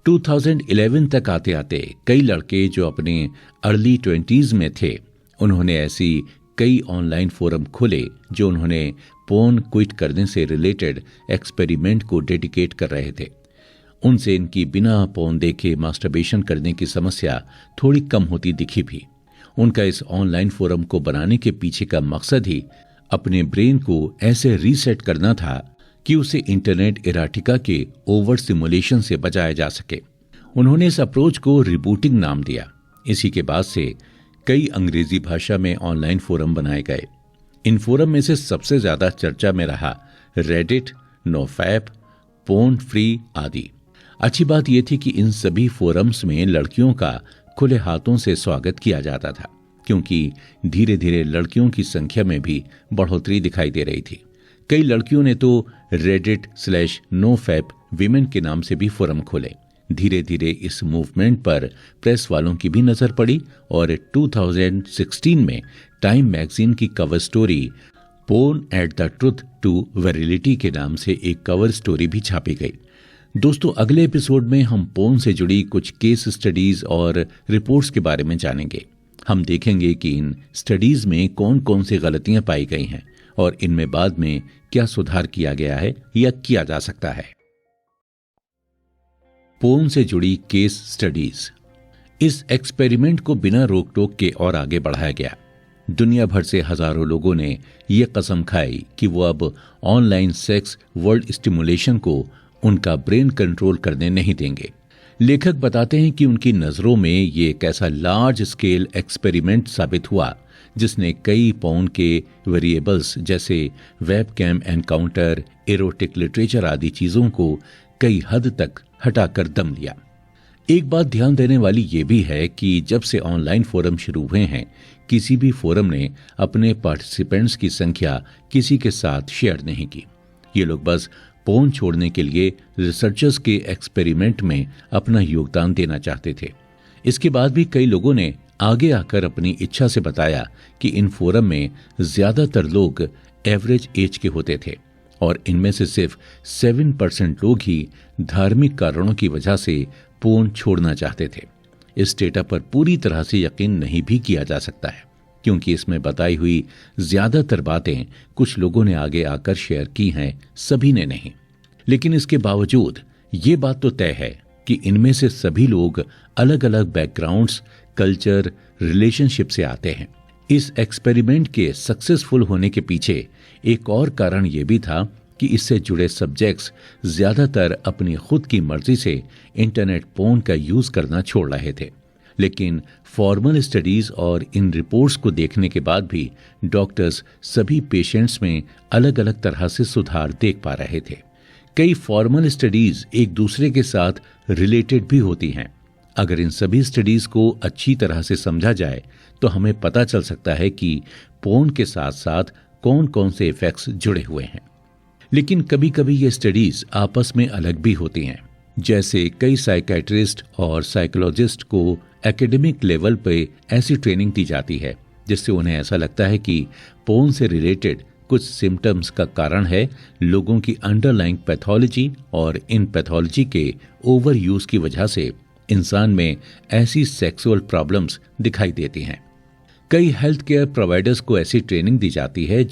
2011 तक आते आते कई लड़के जो अपने अर्ली 20s में थे, उन्होंने ऐसी कई ऑनलाइन फोरम खोले जो उन्होंने पोर्न क्विट करने से रिलेटेड एक्सपेरिमेंट को डेडिकेट कर रहे थे। उनसे इनकी बिना पोर्न देखे मास्टरबेशन करने की समस्या थोड़ी कम होती दिखी भी। उनका इस ऑनलाइन फोरम को बनाने के पीछे का मकसद ही अपने ब्रेन को ऐसे रीसेट करना था कि उसे इंटरनेट इराटिका के ओवर स्टिमुलेशन से बचाया जा सके। उन्होंने इस अप्रोच को रिबूटिंग नाम दिया। इसी के बाद से कई अंग्रेजी भाषा में ऑनलाइन फोरम बनाए गए। इन फोरम में से सबसे ज्यादा चर्चा में रहा रेडिट, नोफैप, पोर्न फ्री आदि। अच्छी बात यह थी कि इन सभी फोरम्स में लड़कियों का खुले हाथों से स्वागत किया जाता था, क्योंकि धीरे धीरे लड़कियों की संख्या में भी बढ़ोतरी दिखाई दे रही थी। कई लड़कियों ने तो reddit/nofap विमेन के नाम से भी फोरम खोले। धीरे धीरे इस मूवमेंट पर प्रेस वालों की भी नजर पड़ी और 2016 में टाइम मैगजीन की cover story porn and the threat to virility के नाम से एक कवर स्टोरी भी छापी गई। दोस्तों, अगले एपिसोड में हम पोर्न से जुड़ी कुछ केस स्टडीज और रिपोर्ट्स के बारे में जानेंगे। हम देखेंगे कि इन स्टडीज में कौन कौन सी गलतियां पाई गई हैं और इनमें बाद में क्या सुधार किया गया है या किया जा सकता है। पोर्न से जुड़ी केस स्टडीज। इस एक्सपेरिमेंट को बिना रोक टोक के और आगे बढ़ाया गया। दुनिया भर से हजारों लोगों ने यह कसम खाई कि वो अब ऑनलाइन सेक्स वर्ल्ड स्टिमुलेशन को उनका ब्रेन कंट्रोल करने नहीं देंगे। लेखक बताते हैं कि उनकी नजरों में ये एक ऐसा लार्ज स्केल एक्सपेरिमेंट साबित हुआ जिसने कई पोर्न के वेरिएबल्स जैसे वेबकैम एनकाउंटर, एरोटिक लिटरेचर आदि चीजों को कई हद तक हटाकर दम लिया। एक बात ध्यान देने वाली ये भी है कि जब से ऑनलाइन फोरम शुरू हुए हैं, किसी भी फोरम ने अपने पार्टिसिपेंट्स की संख्या किसी के साथ शेयर नहीं की। ये लोग बस पोर्न छोड़ने के लिए रिसर्चर्स के एक्सपेरिमेंट में अपना योगदान देना चाहते थे। इसके बाद भी कई लोगों ने आगे आकर अपनी इच्छा से बताया कि इन फोरम में ज्यादातर लोग एवरेज एज के होते थे और इनमें से सिर्फ 7% लोग ही धार्मिक कारणों की वजह से पोर्न छोड़ना चाहते थे। इस डेटा पर पूरी तरह से यकीन नहीं भी किया जा सकता है, क्योंकि इसमें बताई हुई ज्यादातर बातें कुछ लोगों ने आगे आकर शेयर की हैं, सभी ने नहीं। लेकिन इसके बावजूद ये बात तो तय है कि इनमें से सभी लोग अलग अलग बैकग्राउंड्स, कल्चर, रिलेशनशिप से आते हैं। इस एक्सपेरिमेंट के सक्सेसफुल होने के पीछे एक और कारण यह भी था कि इससे जुड़े सब्जेक्ट्स ज्यादातर अपनी खुद की मर्जी से इंटरनेट पोर्न का यूज करना छोड़ रहे थे। लेकिन फॉर्मल स्टडीज और इन रिपोर्ट्स को देखने के बाद भी डॉक्टर्स सभी पेशेंट्स में अलग अलग तरह से सुधार देख पा रहे थे। कई फॉर्मल स्टडीज एक दूसरे के साथ रिलेटेड भी होती हैं। अगर इन सभी स्टडीज को अच्छी तरह से समझा जाए तो हमें पता चल सकता है कि पोर्न के साथ साथ कौन कौन से इफेक्ट्स जुड़े हुए हैं। लेकिन कभी कभी ये स्टडीज आपस में अलग भी होती हैं। जैसे कई साइकियाट्रिस्ट और साइकोलॉजिस्ट को एकेडमिक लेवल पे ऐसी ट्रेनिंग दी जाती है जिससे उन्हें ऐसा लगता है कि पोर्न से रिलेटेड कुछ सिम्टम्स का कारण है लोगों की अंडरलाइंग पैथोलॉजी और इन पैथोलॉजी के ओवर यूज की वजह से इंसान में ऐसी सेक्सुअल प्रॉब्लम्स दिखाई देती हैं। कई हेल्थ केयर प्रोवाइडर्स को ऐसी ट्रेनिंग दी जाती है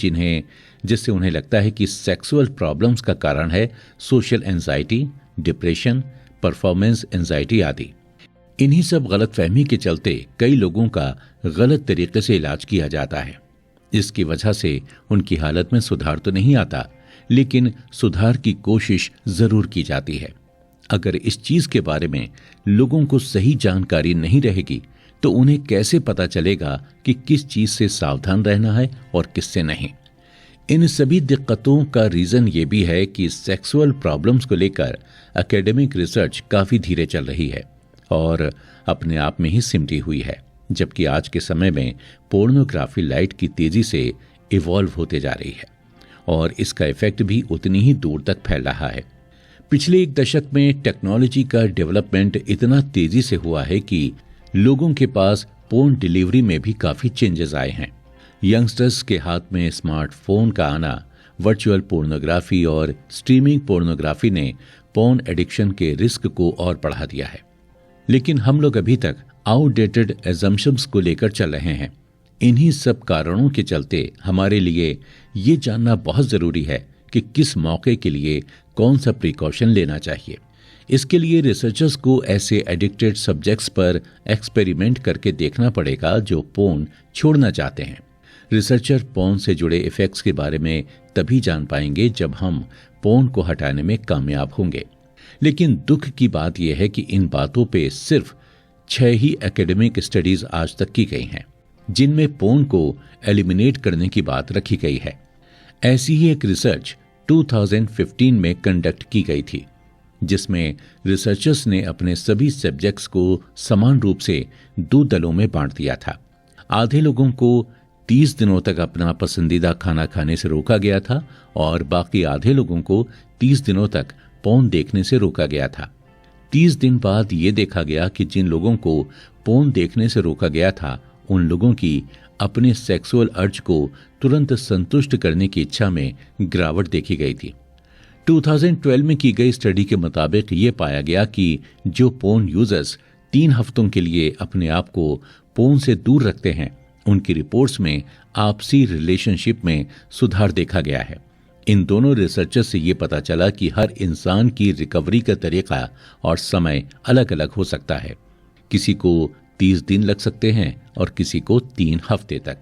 जिससे उन्हें लगता है कि सेक्सुअल प्रॉब्लम्स का कारण है social anxiety, depression, performance anxiety आदि। इन्हीं सब गलतफहमी के चलते कई लोगों का गलत तरीके से इलाज किया जाता है। इसकी वजह से उनकी हालत में सुधार तो नहीं आता, लेकिन सुधार की कोशिश जरूर की जाती है। अगर इस चीज के बारे में लोगों को सही जानकारी नहीं रहेगी तो उन्हें कैसे पता चलेगा कि किस चीज से सावधान रहना है और किससे नहीं। इन सभी दिक्कतों का रीजन ये भी है कि सेक्सुअल प्रॉब्लम्स को लेकर एकेडमिक रिसर्च काफी धीरे चल रही है और अपने आप में ही सिमटी हुई है, जबकि आज के समय में पोर्नोग्राफी लाइट की तेजी से इवॉल्व होते जा रही है और इसका इफेक्ट भी उतनी ही दूर तक फैल रहा है। पिछले एक दशक में टेक्नोलॉजी का डेवलपमेंट इतना तेजी से हुआ है कि लोगों के पास पोर्न डिलीवरी में भी काफी चेंजेस आए हैं। यंगस्टर्स के हाथ में स्मार्टफोन का आना, वर्चुअल पोर्नोग्राफी और स्ट्रीमिंग पोर्नोग्राफी ने पोर्न एडिक्शन के रिस्क को और बढ़ा दिया है। लेकिन हम लोग अभी तक आउटडेटेड एजम्पशंस को लेकर चल रहे हैं। इन्हीं सब कारणों के चलते हमारे लिए ये जानना बहुत जरूरी है कि किस मौके के लिए कौन सा प्रिकॉशन लेना चाहिए। इसके लिए रिसर्चर्स को ऐसे एडिक्टेड सब्जेक्ट्स पर एक्सपेरिमेंट करके देखना पड़ेगा जो पोर्न छोड़ना चाहते हैं। रिसर्चर पोर्न से जुड़े इफेक्ट्स के बारे में तभी जान पाएंगे जब हम पोर्न को हटाने में कामयाब होंगे। लेकिन दुख की बात यह है कि इन बातों पे सिर्फ 6 ही एकेडमिक स्टडीज आज तक की गई हैं, जिनमें पोर्न को एलिमिनेट करने की बात रखी गई है। ऐसी ही एक रिसर्च 2015 में कंडक्ट की गई थी, जिसमें रिसर्चर्स ने अपने सभी सब्जेक्ट्स को समान रूप से 2 दलों में बांट दिया था। आधे लोगों को 30 दिनों तक अपना पसंदीदा खाना खाने से रोका गया था और बाकी आधे लोगों को 30 दिनों तक पोर्न देखने से रोका गया था। 30 दिन बाद ये देखा गया कि जिन लोगों को पोर्न देखने से रोका गया था, उन लोगों की अपने सेक्सुअल अर्ज को तुरंत संतुष्ट करने की इच्छा में गिरावट देखी गई थी। 2012 में की गई स्टडी के मुताबिक ये पाया गया कि जो पोर्न यूजर्स 3 हफ्तों के लिए अपने आप को पोर्न से दूर रखते हैं, उनकी रिपोर्ट्स में आपसी रिलेशनशिप में सुधार देखा गया है। इन दोनों रिसर्चर्स से ये पता चला कि हर इंसान की रिकवरी का तरीका और समय अलग अलग हो सकता है। किसी को 30 दिन लग सकते हैं और किसी को 3 हफ्ते तक।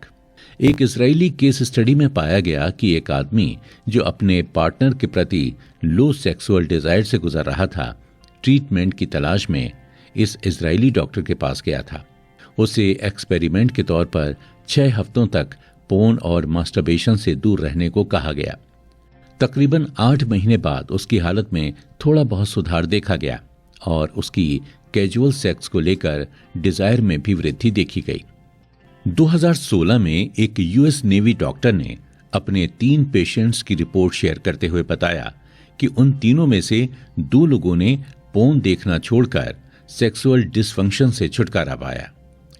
एक इजरायली केस स्टडी में पाया गया कि एक आदमी जो अपने पार्टनर के प्रति लो सेक्सुअल डिजायर से गुजर रहा था, ट्रीटमेंट की तलाश में इस इजरायली डॉक्टर के पास गया था। उसे एक्सपेरिमेंट के तौर पर 6 हफ्तों तक पोर्न और मास्टरबेशन से दूर रहने को कहा गया। तकरीबन 8 महीने बाद उसकी हालत में थोड़ा बहुत सुधार देखा गया और उसकी कैजुअल सेक्स को लेकर डिजायर में भी वृद्धि देखी गई। 2016 में एक यूएस नेवी डॉक्टर ने अपने 3 पेशेंट्स की रिपोर्ट शेयर करते हुए बताया कि उन तीनों में से 2 लोगों ने पोर्न देखना छोड़कर सेक्सुअल डिसफंक्शन से छुटकारा पाया,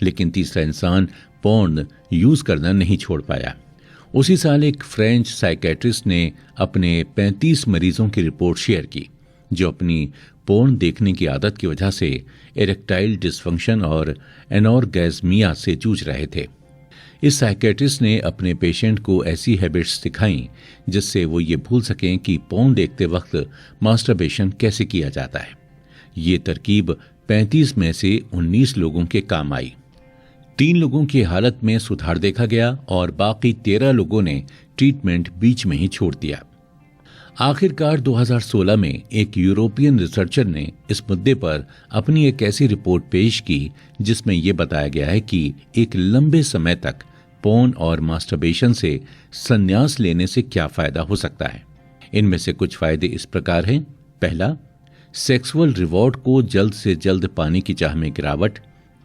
लेकिन तीसरा इंसान पोर्न यूज करना नहीं छोड़ पाया। उसी साल एक फ्रेंच साइकेट्रिस्ट ने अपने 35 मरीजों की रिपोर्ट शेयर की जो अपनी पोर्न देखने की आदत की वजह से इरेक्टाइल डिसफंक्शन और एनॉर्गेज्मिया से जूझ रहे थे। इस साइकेट्रिस्ट ने अपने पेशेंट को ऐसी हैबिट्स सिखाई जिससे वो ये भूल सकें कि पोर्न देखते वक्त मास्टरबेशन कैसे किया जाता है। ये तरकीब 35 में से 19 लोगों के काम आई। 3 लोगों की हालत में सुधार देखा गया और बाकी 13 लोगों ने ट्रीटमेंट बीच में ही छोड़ दिया। आखिरकार 2016 में एक यूरोपियन रिसर्चर ने इस मुद्दे पर अपनी एक ऐसी रिपोर्ट पेश की जिसमें यह बताया गया है कि एक लंबे समय तक पोर्न और मास्टरबेशन से संन्यास लेने से क्या फायदा हो सकता है। इनमें से कुछ फायदे इस प्रकार हैं। पहला, सेक्सुअल रिवॉर्ड को जल्द से जल्द पाने की चाह में गिरावट।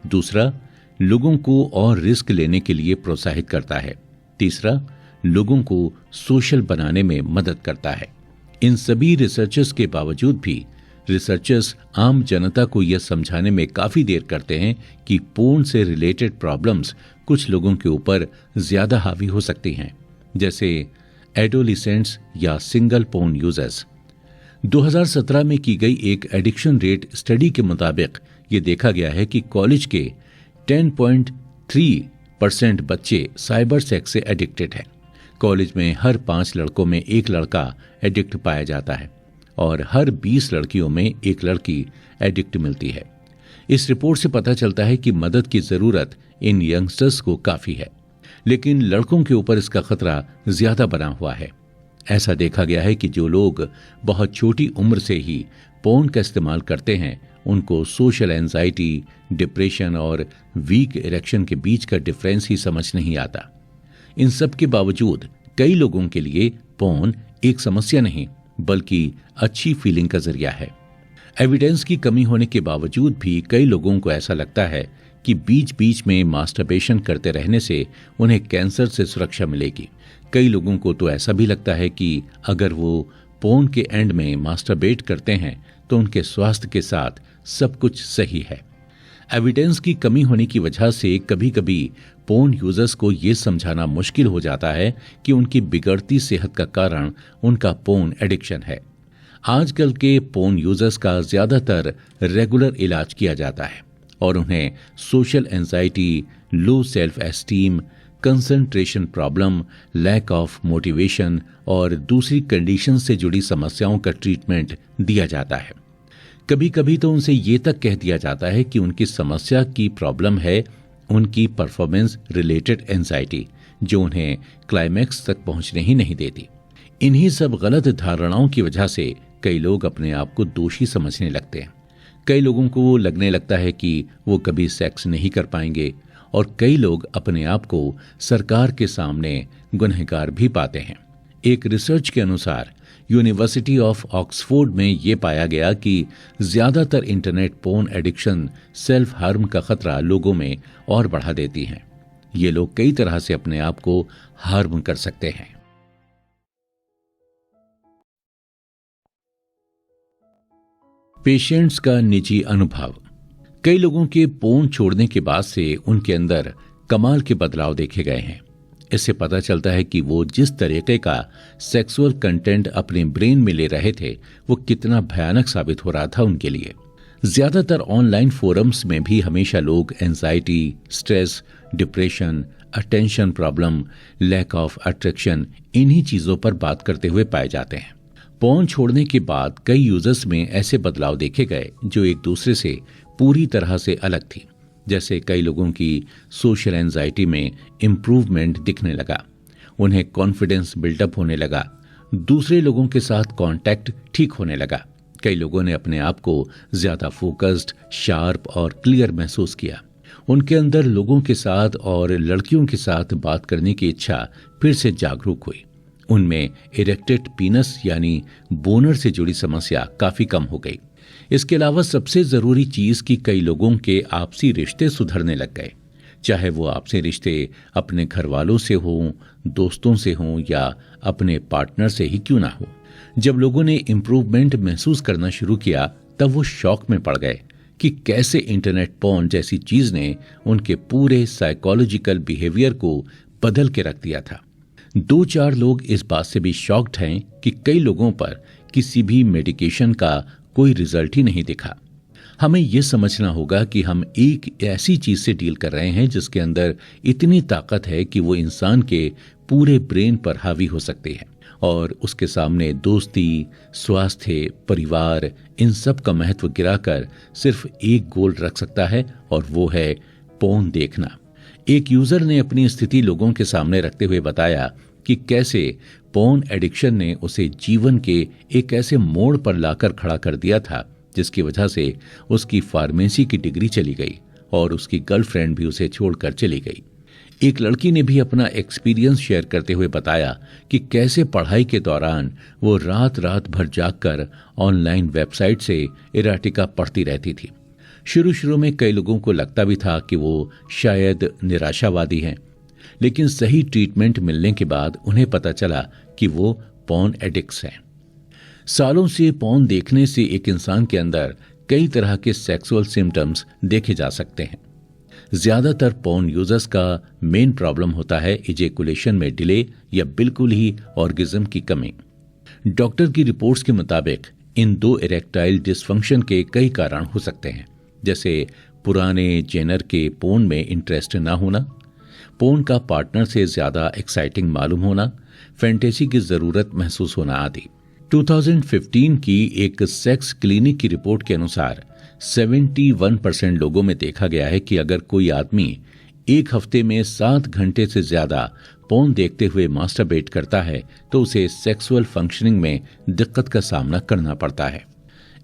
दूसरा, लोगों को और रिस्क लेने के लिए प्रोत्साहित करता है। तीसरा, लोगों को सोशल बनाने में मदद करता है। इन सभी रिसर्चर्स के बावजूद भी रिसर्चर्स आम जनता को यह समझाने में काफी देर करते हैं कि पोर्न से रिलेटेड प्रॉब्लम्स कुछ लोगों के ऊपर ज्यादा हावी हो सकती हैं, जैसे एडोलिसेंट्स या सिंगल पोर्न यूजर्स। 2017 में की गई एक एडिक्शन रेट स्टडी के मुताबिक ये देखा गया है कि कॉलेज के 10.3% बच्चे साइबर सेक्स से एडिक्टेड हैं। कॉलेज में हर 5 लड़कों में 1 लड़का एडिक्ट पाया जाता है और हर 20 लड़कियों में 1 लड़की एडिक्ट मिलती है। इस रिपोर्ट से पता चलता है कि मदद की जरूरत इन यंगस्टर्स को काफी है, लेकिन लड़कों के ऊपर इसका खतरा ज्यादा बना हुआ है। ऐसा देखा गया है कि जो लोग बहुत छोटी उम्र से ही पोर्न का इस्तेमाल करते हैं, उनको सोशल एंजाइटी, डिप्रेशन और वीक इरेक्शन के बीच का डिफरेंस ही समझ नहीं आता। इन सब के बावजूद कई लोगों के लिए पोर्न एक समस्या नहीं बल्कि अच्छी फीलिंग का जरिया है। एविडेंस की कमी होने के बावजूद भी कई लोगों को ऐसा लगता है कि बीच बीच में मास्टरबेशन करते रहने से उन्हें कैंसर से सुरक्षा मिलेगी। कई लोगों को तो ऐसा भी लगता है कि अगर वो पोर्न के एंड में मास्टरबेट करते हैं तो उनके स्वास्थ्य के साथ सब कुछ सही है। एविडेंस की कमी होने की वजह से कभी कभी पोर्न यूजर्स को ये समझाना मुश्किल हो जाता है कि उनकी बिगड़ती सेहत का कारण उनका पोर्न एडिक्शन है। आजकल के पोर्न यूजर्स का ज्यादातर रेगुलर इलाज किया जाता है और उन्हें social anxiety, low self esteem, concentration problem, lack of motivation और दूसरी कंडीशन से जुड़ी समस्याओं का ट्रीटमेंट दिया जाता है। कभी कभी तो उनसे ये तक कह दिया जाता है कि उनकी समस्या की प्रॉब्लम है उनकी परफॉर्मेंस रिलेटेड एंजाइटी, जो उन्हें क्लाइमैक्स तक पहुंचने ही नहीं देती। इन्हीं सब गलत धारणाओं की वजह से कई लोग अपने आप को दोषी समझने लगते हैं। कई लोगों को लगने लगता है कि वो कभी सेक्स नहीं कर पाएंगे और कई लोग अपने आप को सरकार के सामने गुनहगार भी पाते हैं। एक रिसर्च के अनुसार यूनिवर्सिटी ऑफ ऑक्सफोर्ड में ये पाया गया कि ज्यादातर internet porn addiction self harm का खतरा लोगों में और बढ़ा देती हैं। ये लोग कई तरह से अपने आप को हार्म कर सकते हैं। पेशेंट्स का निजी अनुभव। कई लोगों के पोर्न छोड़ने के बाद से उनके अंदर कमाल के बदलाव देखे गए हैं। इससे पता चलता है कि वो जिस तरीके का सेक्सुअल कंटेंट अपने ब्रेन में ले रहे थे वो कितना भयानक साबित हो रहा था उनके लिए। ज्यादातर ऑनलाइन फोरम्स में भी हमेशा लोग anxiety, stress, depression, attention problem, lack of attraction, इन्हीं चीजों पर बात करते हुए पाए जाते हैं। पोर्न छोड़ने के बाद कई यूजर्स में ऐसे बदलाव देखे गए जो एक दूसरे से पूरी तरह से अलग थी। जैसे कई लोगों की सोशल एंजाइटी में इम्प्रूवमेंट दिखने लगा, उन्हें कॉन्फिडेंस बिल्डअप होने लगा, दूसरे लोगों के साथ कांटेक्ट ठीक होने लगा। कई लोगों ने अपने आप को ज्यादा फोकस्ड, शार्प और क्लियर महसूस किया। उनके अंदर लोगों के साथ और लड़कियों के साथ बात करने की इच्छा फिर से जागरूक हुई। उनमें इरेक्टेड पीनस यानी बोनर से जुड़ी समस्या काफी कम हो गई। इसके अलावा सबसे जरूरी चीज कि कई लोगों के आपसी रिश्ते सुधरने लग गए, चाहे वो आपसी रिश्ते अपने घर वालों से हों, दोस्तों से हों या अपने पार्टनर से ही क्यों ना हो। जब लोगों ने इम्प्रूवमेंट महसूस करना शुरू किया तब वो शॉक में पड़ गए कि कैसे इंटरनेट पोर्न जैसी चीज ने उनके पूरे साइकोलॉजिकल बिहेवियर को बदल के रख दिया था। 2-4 लोग इस बात से भी शॉक्ड हैं कि कई लोगों पर किसी भी मेडिकेशन का कोई रिजल्ट ही नहीं दिखा। हमें यह समझना होगा कि हम एक ऐसी चीज से डील कर रहे हैं जिसके अंदर इतनी ताकत है कि वो इंसान के पूरे ब्रेन पर हावी हो सकती है और उसके सामने दोस्ती, स्वास्थ्य, परिवार, इन सब का महत्व गिराकर सिर्फ एक गोल रख सकता है और वो है पोर्न देखना। एक यूजर ने अपनी स्थिति लोगों के सामने रखते हुए बताया कि कैसे पोर्न एडिक्शन ने उसे जीवन के एक ऐसे मोड़ पर लाकर खड़ा कर दिया था जिसकी वजह से उसकी फार्मेसी की डिग्री चली गई और उसकी गर्लफ्रेंड भी उसे छोड़कर चली गई। एक लड़की ने भी अपना एक्सपीरियंस शेयर करते हुए बताया कि कैसे पढ़ाई के दौरान वो रात रात भर जागकर ऑनलाइन वेबसाइट से इराटिका पढ़ती रहती थी। शुरू में कई लोगों को लगता भी था कि वो शायद निराशावादी हैं, लेकिन सही ट्रीटमेंट मिलने के बाद उन्हें पता चला कि वो पोर्न एडिक्ट्स हैं। सालों से पोर्न देखने से एक इंसान के अंदर कई तरह के सेक्सुअल सिम्टम्स देखे जा सकते हैं। ज्यादातर पोर्न यूजर्स का मेन प्रॉब्लम होता है इजैकुलेशन में डिले या बिल्कुल ही ऑर्गेज्म की कमी। डॉक्टर की रिपोर्ट्स के मुताबिक इन 2 इरेक्टाइल डिसफंक्शन के कई कारण हो सकते हैं, जैसे पुराने जेनर के पोर्न में इंटरेस्ट ना होना, पोर्न का पार्टनर से ज्यादा एक्साइटिंग मालूम होना, फैंटेसी की जरूरत महसूस होना आदि। 2015 की एक सेक्स क्लिनिक की रिपोर्ट के अनुसार 71% लोगों में देखा गया है कि अगर कोई आदमी एक हफ्ते में 7 घंटे से ज्यादा पोर्न देखते हुए मास्टरबेट करता है तो उसे सेक्सुअल फंक्शनिंग में दिक्कत का सामना करना पड़ता है।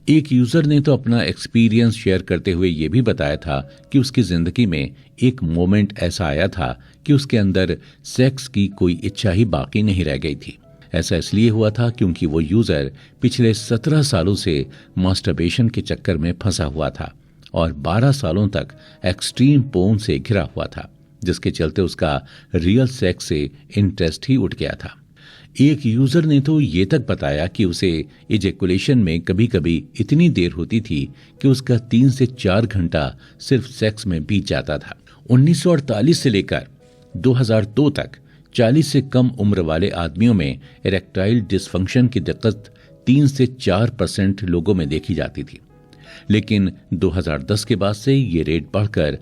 एक यूजर ने तो अपना एक्सपीरियंस शेयर करते हुए यह भी बताया था कि उसकी जिंदगी में एक मोमेंट ऐसा आया था कि उसके अंदर सेक्स की कोई इच्छा ही बाकी नहीं रह गई थी। ऐसा इसलिए हुआ था क्योंकि वो यूजर पिछले 17 सालों से मास्टरबेशन के चक्कर में फंसा हुआ था और 12 सालों तक एक्सट्रीम पोर्न से घिरा हुआ था, जिसके चलते उसका रियल सेक्स से इंटरेस्ट ही उठ गया था। एक यूजर ने तो ये तक बताया कि उसे इजेकुलेशन में कभी कभी इतनी देर होती थी कि उसका 3 से 4 घंटा सिर्फ सेक्स में बीत जाता था। 1948 से लेकर 2002 तक 40 से कम उम्र वाले आदमियों में इरेक्टाइल डिसफंक्शन की दिक्कत 3 से 4% लोगों में देखी जाती थी, लेकिन 2010 के बाद से ये रेट बढ़कर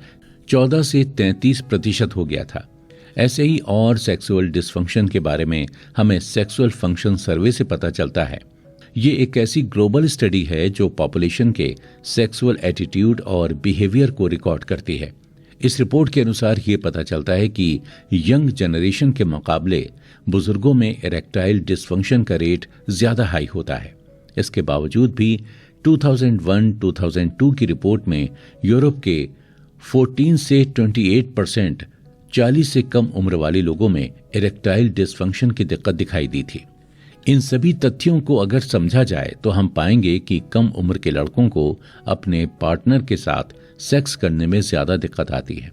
14 से 33% हो गया था। ऐसे ही और सेक्सुअल डिसफंक्शन के बारे में हमें सेक्सुअल फंक्शन सर्वे से पता चलता है। ये एक ऐसी ग्लोबल स्टडी है जो पॉपुलेशन के सेक्सुअल एटीट्यूड और बिहेवियर को रिकॉर्ड करती है। इस रिपोर्ट के अनुसार ये पता चलता है कि यंग जनरेशन के मुकाबले बुजुर्गों में इरेक्टाइल डिसफंक्शन का रेट ज्यादा हाई होता है। इसके बावजूद भी 2001-2002 की रिपोर्ट में यूरोप के 14 से 28% 40 से कम उम्र वाले लोगों में इरेक्टाइल डिसफंक्शन की दिक्कत दिखाई दी थी। इन सभी तथ्यों को अगर समझा जाए तो हम पाएंगे कि कम उम्र के लड़कों को अपने पार्टनर के साथ सेक्स करने में ज्यादा दिक्कत आती है।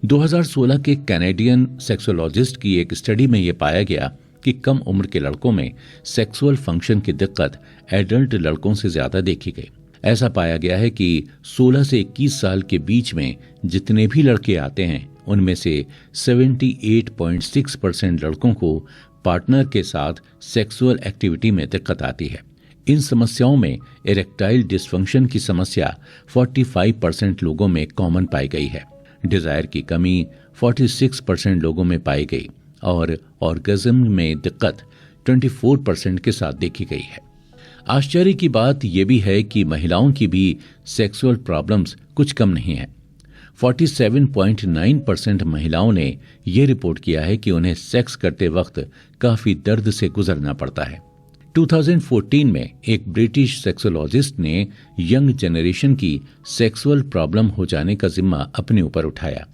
2016 के कैनेडियन सेक्सोलॉजिस्ट की एक स्टडी में यह पाया गया कि कम उम्र के लड़कों में सेक्सुअल फंक्शन की दिक्कत एडल्ट लड़कों से ज्यादा देखी गई। ऐसा पाया गया है कि 16 से 21 साल के बीच में जितने भी लड़के आते हैं उनमें से 78.6% लड़कों को पार्टनर के साथ सेक्सुअल एक्टिविटी में दिक्कत आती है। इन समस्याओं में इरेक्टाइल डिसफंक्शन की समस्या 45% लोगों में कॉमन पाई गई है। डिजायर की कमी 46% लोगों में पाई गई और ऑर्गेज्म में दिक्कत 24% के साथ देखी गई है। आश्चर्य की बात यह भी है कि महिलाओं की भी सेक्सुअल प्रॉब्लम्स कुछ कम नहीं है। 47.9% महिलाओं ने यह रिपोर्ट किया है कि उन्हें सेक्स करते वक्त काफी दर्द से गुजरना पड़ता है। 2014 में एक ब्रिटिश सेक्सोलॉजिस्ट ने यंग जनरेशन की सेक्सुअल प्रॉब्लम हो जाने का जिम्मा अपने ऊपर उठाया,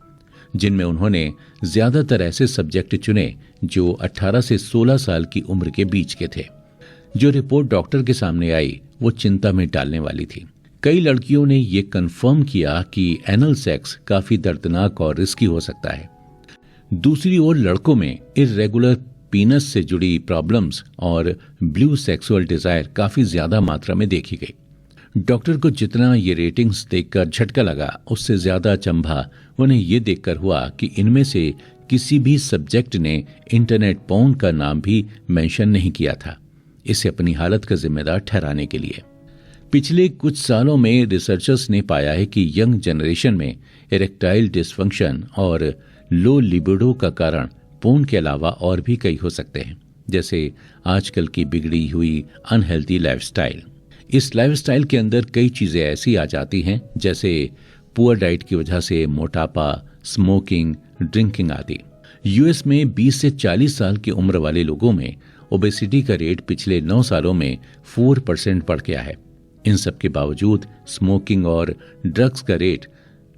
जिनमें उन्होंने ज्यादातर ऐसे सब्जेक्ट चुने जो 18 से 16 साल की उम्र के बीच के थे। जो रिपोर्ट डॉक्टर के सामने आई वो चिंता में डालने वाली थी। कई लड़कियों ने ये कंफर्म किया कि एनल सेक्स काफी दर्दनाक और रिस्की हो सकता है। दूसरी ओर लड़कों में इर्रेगुलर पीनस से जुड़ी प्रॉब्लम्स और ब्लू सेक्सुअल डिजायर काफी ज्यादा मात्रा में देखी गई। डॉक्टर को जितना ये रेटिंग्स देखकर झटका लगा, उससे ज्यादा अचंभा उन्हें ये देखकर हुआ कि इनमें से किसी भी सब्जेक्ट ने इंटरनेट पोर्न का नाम भी मेंशन नहीं किया था, इसे अपनी हालत का जिम्मेदार ठहराने के लिए। पिछले कुछ सालों में रिसर्चर्स ने पाया है कि यंग जनरेशन में इरेक्टाइल डिसफंक्शन और लो लिबिडो का कारण पोर्न के अलावा और भी कई हो सकते हैं, जैसे आजकल की बिगड़ी हुई अनहेल्दी लाइफस्टाइल। इस लाइफस्टाइल के अंदर कई चीजें ऐसी आ जाती हैं जैसे पुअर डाइट की वजह से मोटापा, स्मोकिंग, ड्रिंकिंग आदि। यूएस में 20 से 40 साल की उम्र वाले लोगों में ओबेसिटी का रेट पिछले 9 सालों में 4% बढ़ गया है। इन सब के बावजूद स्मोकिंग और ड्रग्स का रेट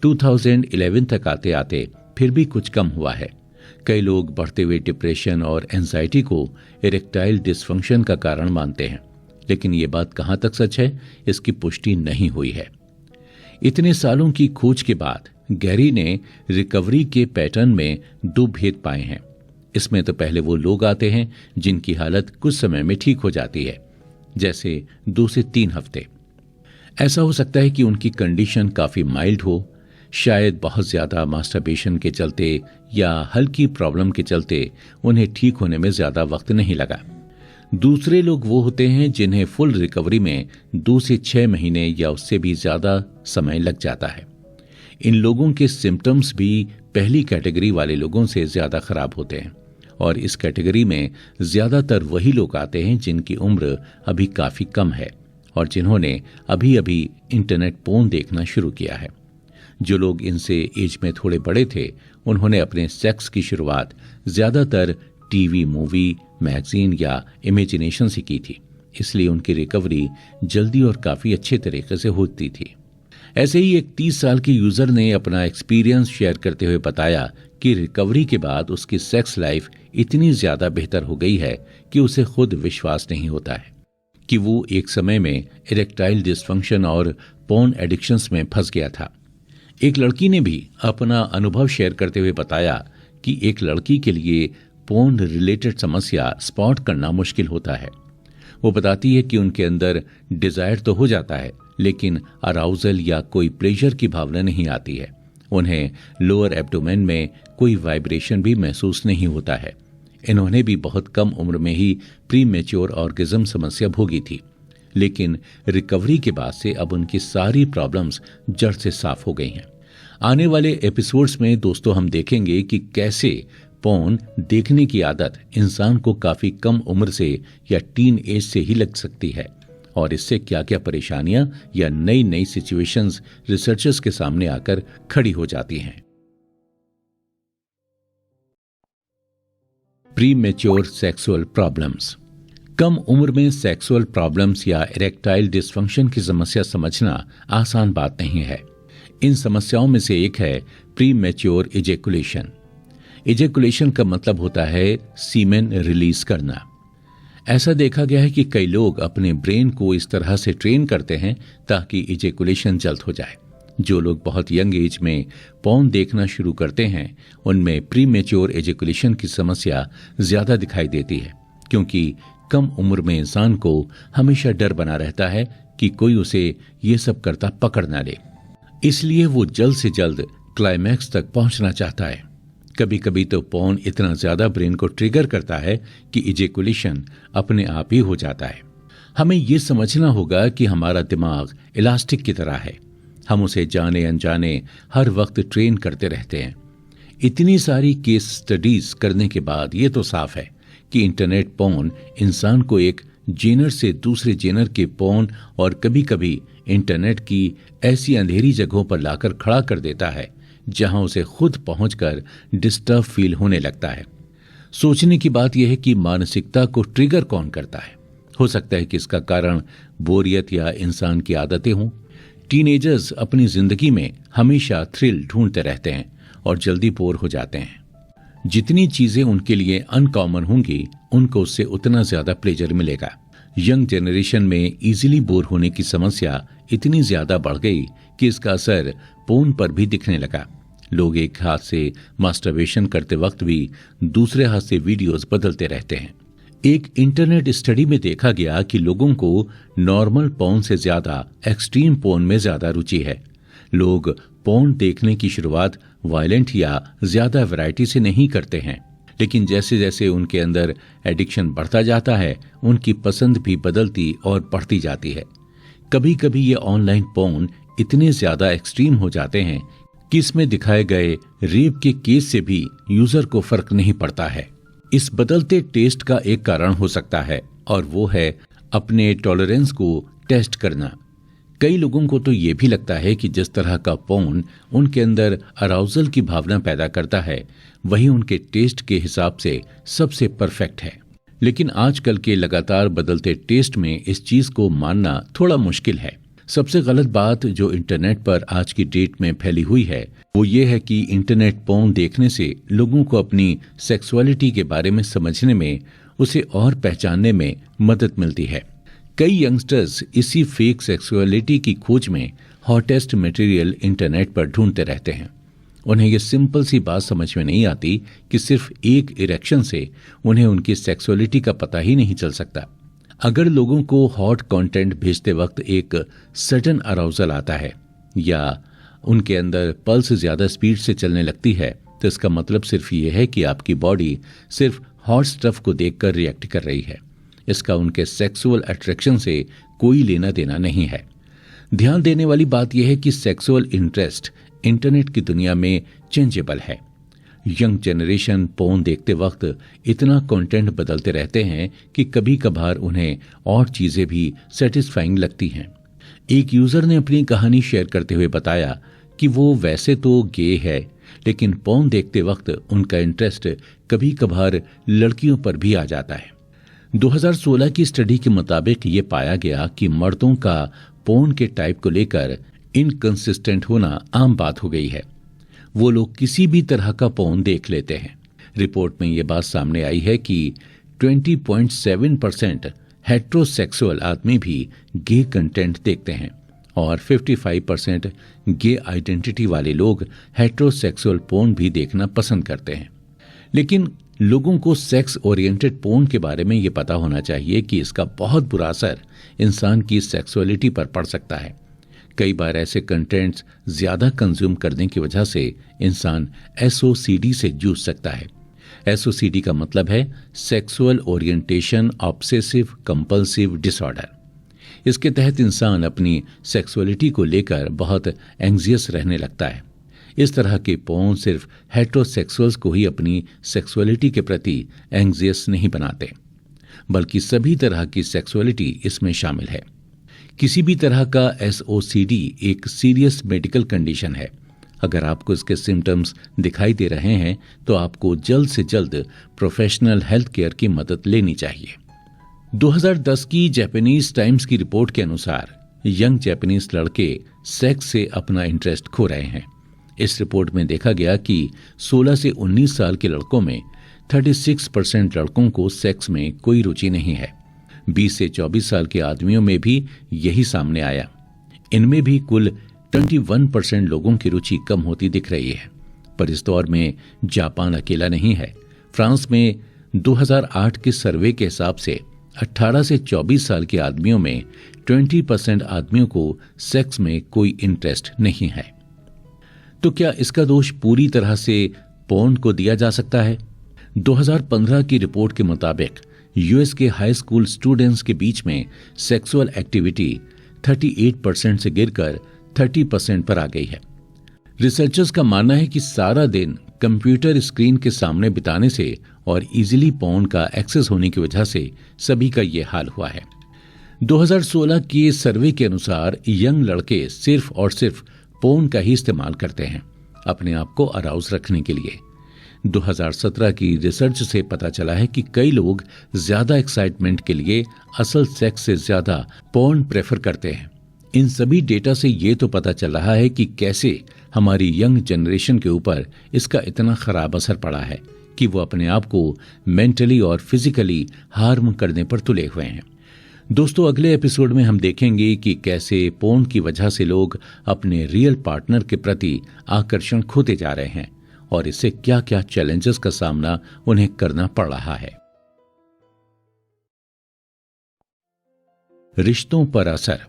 2011 तक आते आते फिर भी कुछ कम हुआ है। कई लोग बढ़ते हुए डिप्रेशन और एंजाइटी को इरेक्टाइल डिसफंक्शन का कारण मानते हैं, लेकिन ये बात कहां तक सच है, इसकी पुष्टि नहीं हुई है। इतने सालों की खोज के बाद गैरी ने रिकवरी के पैटर्न में 2 भेद पाए हैं। इसमें तो पहले वो लोग आते हैं जिनकी हालत कुछ समय में ठीक हो जाती है, जैसे 2 से 3 हफ्ते। ऐसा हो सकता है कि उनकी कंडीशन काफी माइल्ड हो, शायद बहुत ज्यादा मास्टरबेशन के चलते या हल्की प्रॉब्लम के चलते उन्हें ठीक होने में ज्यादा वक्त नहीं लगा। दूसरे लोग वो होते हैं जिन्हें फुल रिकवरी में 2 से 6 महीने या उससे भी ज्यादा समय लग जाता है। इन लोगों के सिम्टम्स भी पहली कैटेगरी वाले लोगों से ज्यादा खराब होते हैं और इस कैटेगरी में ज्यादातर वही लोग आते हैं जिनकी उम्र अभी काफी कम है और जिन्होंने अभी अभी इंटरनेट पोर्न देखना शुरू किया है। जो लोग इनसे एज में थोड़े बड़े थे उन्होंने अपने सेक्स की शुरुआत ज्यादातर टीवी, मूवी, मैगजीन या इमेजिनेशन से की थी, इसलिए उनकी रिकवरी जल्दी और काफी अच्छे तरीके से होती थी। ऐसे ही एक 30 साल के यूजर ने अपना एक्सपीरियंस शेयर करते हुए बताया कि रिकवरी के बाद उसकी सेक्स लाइफ इतनी ज्यादा बेहतर हो गई है कि उसे खुद विश्वास नहीं होता है कि वो एक समय में इरेक्टाइल डिसफंक्शन और पोर्न एडिक्शंस में फंस गया था। एक लड़की ने भी अपना अनुभव शेयर करते हुए बताया कि एक लड़की के लिए पोर्न रिलेटेड समस्या स्पॉट करना मुश्किल होता है। वो बताती है कि उनके अंदर डिजायर तो हो जाता है, लेकिन अराउजल या कोई प्लेजर की भावना नहीं आती है। उन्हें लोअर एब्डोमेन में कोई वाइब्रेशन भी महसूस नहीं होता है। इन्होंने भी बहुत कम उम्र में ही प्री मैच्योर ऑर्गेज्म समस्या भोगी थी, लेकिन रिकवरी के बाद से अब उनकी सारी प्रॉब्लम्स जड़ से साफ हो गई हैं। आने वाले एपिसोड्स में दोस्तों हम देखेंगे कि कैसे पोर्न देखने की आदत इंसान को काफी कम उम्र से या टीन एज से ही लग सकती है और इससे क्या क्या परेशानियां या नई नई सिचुएशंस रिसर्चर्स के सामने आकर खड़ी हो जाती हैं। Premature sexual problems. कम उम्र में सेक्सुअल प्रॉब्लम्स या इरेक्टाइल डिसफंक्शन की समस्या समझना आसान बात नहीं है। इन समस्याओं में से एक है प्री मैच्योर इजैकुलेशन। इजैकुलेशन का मतलब होता है सीमेन रिलीज करना। ऐसा देखा गया है कि कई लोग अपने ब्रेन को इस तरह से ट्रेन करते हैं ताकि इजैकुलेशन जल्द हो जाए। जो लोग बहुत यंग एज में पोर्न देखना शुरू करते हैं उनमें प्री मैच्योर इजैकुलेशन की समस्या ज्यादा दिखाई देती है, क्योंकि कम उम्र में इंसान को हमेशा डर बना रहता है कि कोई उसे ये सब करता पकड़ ना ले, इसलिए वो जल्द से जल्द क्लाइमैक्स तक पहुंचना चाहता है। कभी कभी तो पोर्न इतना ज्यादा ब्रेन को ट्रिगर करता है कि इजैकुलेशन अपने आप ही हो जाता है। हमें ये समझना होगा कि हमारा दिमाग इलास्टिक की तरह है, हम उसे जाने अनजाने हर वक्त ट्रेन करते रहते हैं। इतनी सारी केस स्टडीज करने के बाद ये तो साफ है कि इंटरनेट पोर्न इंसान को एक जेनर से दूसरे जेनर के पोर्न और कभी कभी इंटरनेट की ऐसी अंधेरी जगहों पर लाकर खड़ा कर देता है जहां उसे खुद पहुंचकर डिस्टर्ब फील होने लगता है। सोचने की बात यह है कि मानसिकता को ट्रिगर कौन करता है। हो सकता है कि इसका कारण बोरियत या इंसान की आदतें हों। टीनेजर्स अपनी जिंदगी में हमेशा थ्रिल ढूंढते रहते हैं और जल्दी बोर हो जाते हैं। जितनी चीजें उनके लिए अनकॉमन होंगी उनको उससे उतना ज्यादा प्लेजर मिलेगा। यंग जनरेशन में इजीली बोर होने की समस्या इतनी ज्यादा बढ़ गई कि इसका असर पोर्न पर भी दिखने लगा। लोग एक हाथ से मास्टरबेशन करते वक्त भी दूसरे हाथ से वीडियोस बदलते रहते हैं। एक इंटरनेट स्टडी में देखा गया कि लोगों को नॉर्मल पोर्न से ज्यादा एक्सट्रीम पोर्न में ज्यादा रुचि है। लोग पोर्न देखने की शुरुआत वायलेंट या ज्यादा वैरायटी से नहीं करते हैं, लेकिन जैसे जैसे उनके अंदर एडिक्शन बढ़ता जाता है उनकी पसंद भी बदलती और बढ़ती जाती है। कभी कभी ये ऑनलाइन पोर्न इतने ज्यादा एक्सट्रीम हो जाते हैं कि इसमें दिखाए गए रेप के केस से भी यूजर को फर्क नहीं पड़ता है। इस बदलते टेस्ट का एक कारण हो सकता है और वो है अपने टॉलरेंस को टेस्ट करना। कई लोगों को तो ये भी लगता है कि जिस तरह का पोर्न उनके अंदर अराउजल की भावना पैदा करता है वही उनके टेस्ट के हिसाब से सबसे परफेक्ट है। लेकिन आजकल के लगातार बदलते टेस्ट में इस चीज को मानना थोड़ा मुश्किल है। सबसे गलत बात जो इंटरनेट पर आज की डेट में फैली हुई है वो ये है कि इंटरनेट पोर्न देखने से लोगों को अपनी सेक्सुअलिटी के बारे में समझने में, उसे और पहचानने में मदद मिलती है। कई यंगस्टर्स इसी फेक सेक्सुअलिटी की खोज में हॉटेस्ट मटेरियल इंटरनेट पर ढूंढते रहते हैं। उन्हें ये सिंपल सी बात समझ में नहीं आती कि सिर्फ एक इरेक्शन से उन्हें उनकी सेक्सुअलिटी का पता ही नहीं चल सकता। अगर लोगों को हॉट कंटेंट भेजते वक्त एक सडन अराउजल आता है या उनके अंदर पल्स ज्यादा स्पीड से चलने लगती है तो इसका मतलब सिर्फ ये है कि आपकी बॉडी सिर्फ हॉट स्टफ को देखकर रिएक्ट कर रही है। इसका उनके सेक्सुअल अट्रैक्शन से कोई लेना देना नहीं है। ध्यान देने वाली बात यह है कि सेक्सुअल इंटरेस्ट इंटरनेट की दुनिया में चेंजेबल है। यंग जनरेशन पोर्न देखते वक्त इतना कंटेंट बदलते रहते हैं कि कभी कभार उन्हें और चीजें भी सेटिस्फाइंग लगती हैं। एक यूजर ने अपनी कहानी शेयर करते हुए बताया कि वो वैसे तो गे है, लेकिन पोर्न देखते वक्त उनका इंटरेस्ट कभी कभार लड़कियों पर भी आ जाता है। 2016 की स्टडी के मुताबिक ये पाया गया कि मर्दों का पोर्न के टाइप को लेकर इनकंसिस्टेंट होना आम बात हो गई है। वो लोग किसी भी तरह का पोर्न देख लेते हैं। रिपोर्ट में ये बात सामने आई है कि 20.7% हेट्रोसेक्सुअल आदमी भी गे कंटेंट देखते हैं और 55% गे आइडेंटिटी वाले लोग हेट्रोसेक्सुअल पोर्न भी देखना पसंद करते हैं। लेकिन लोगों को सेक्स ओरिएंटेड पोर्न के बारे में ये पता होना चाहिए कि इसका बहुत बुरा असर इंसान की सेक्सुअलिटी पर पड़ सकता है। कई बार ऐसे कंटेंट्स ज्यादा कंज्यूम करने की वजह से इंसान एसओसीडी से जूझ सकता है। एसओसीडी का मतलब है sexual orientation obsessive compulsive disorder. इसके तहत इंसान अपनी सेक्सुअलिटी को लेकर बहुत एंग्जियस रहने लगता है। इस तरह के पोर्न सिर्फ हेट्रोसेक्सुअल्स को ही अपनी सेक्सुअलिटी के प्रति एंग्जियस नहीं बनाते, बल्कि सभी तरह की सेक्सुअलिटी इसमें शामिल है। किसी भी तरह का एसओसीडी एक सीरियस मेडिकल कंडीशन है। अगर आपको इसके सिम्टम्स दिखाई दे रहे हैं तो आपको जल्द से जल्द प्रोफेशनल हेल्थ केयर की मदद लेनी चाहिए। 2010 की जापानीज टाइम्स की रिपोर्ट के अनुसार यंग जापानीज लड़के सेक्स से अपना इंटरेस्ट खो रहे हैं। इस रिपोर्ट में देखा गया कि 16 से 19 साल के लड़कों में 36% लड़कों को सेक्स में कोई रुचि नहीं है। 20 से 24 साल के आदमियों में भी यही सामने आया। इनमें भी कुल 21% लोगों की रुचि कम होती दिख रही है। पर इस दौर में जापान अकेला नहीं है। फ्रांस में 2008 के सर्वे के हिसाब से 18 से 24 साल के आदमियों में 20% आदमियों को सेक्स में कोई इंटरेस्ट नहीं है। तो क्या इसका दोष पूरी तरह से पोर्न को दिया जा सकता है? 2015 की रिपोर्ट के मुताबिक यूएस के हाई स्कूल स्टूडेंट्स के बीच में सेक्सुअल एक्टिविटी 38% से गिरकर 30% पर आ गई है। रिसर्चर्स का मानना है कि सारा दिन कंप्यूटर स्क्रीन के सामने बिताने से और इजीली पोर्न का एक्सेस होने की वजह से सभी का ये हाल हुआ है। 2016 के सर्वे के अनुसार यंग लड़के सिर्फ और सिर्फ पोर्न का ही इस्तेमाल करते हैं अपने आप को अराउज रखने के लिए। 2017 की रिसर्च से पता चला है कि कई लोग ज्यादा एक्साइटमेंट के लिए असल सेक्स से ज्यादा पोर्न प्रेफर करते हैं। इन सभी डेटा से ये तो पता चल रहा है कि कैसे हमारी यंग जनरेशन के ऊपर इसका इतना खराब असर पड़ा है कि वो अपने आप को मेंटली और फिजिकली हार्म करने पर तुले हुए हैं। दोस्तों, अगले एपिसोड में हम देखेंगे कि कैसे पोर्न की वजह से लोग अपने रियल पार्टनर के प्रति आकर्षण खोते जा रहे हैं और इससे क्या क्या चैलेंजेस का सामना उन्हें करना पड़ रहा है। रिश्तों पर असर।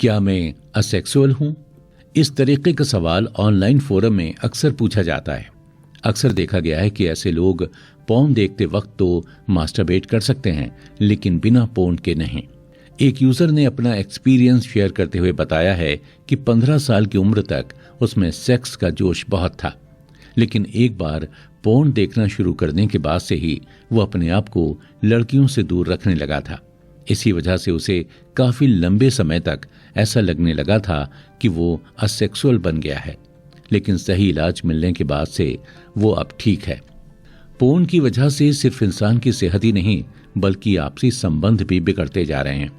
क्या मैं असेक्सुअल हूं? इस तरीके का सवाल ऑनलाइन फोरम में अक्सर पूछा जाता है। अक्सर देखा गया है कि ऐसे लोग पोर्न देखते वक्त तो मास्टरबेट कर सकते हैं, लेकिन बिना पोर्न के नहीं। एक यूजर ने अपना एक्सपीरियंस शेयर करते हुए बताया है कि 15 साल की उम्र तक उसमें सेक्स का जोश बहुत था, लेकिन एक बार पोर्न देखना शुरू करने के बाद से ही वो अपने आप को लड़कियों से दूर रखने लगा था। इसी वजह से उसे काफी लंबे समय तक ऐसा लगने लगा था कि वो असेक्सुअल बन गया है, लेकिन सही इलाज मिलने के बाद से वो अब ठीक है। पोर्न की वजह से सिर्फ इंसान की सेहत ही नहीं बल्कि आपसी संबंध भी बिगड़ते जा रहे हैं।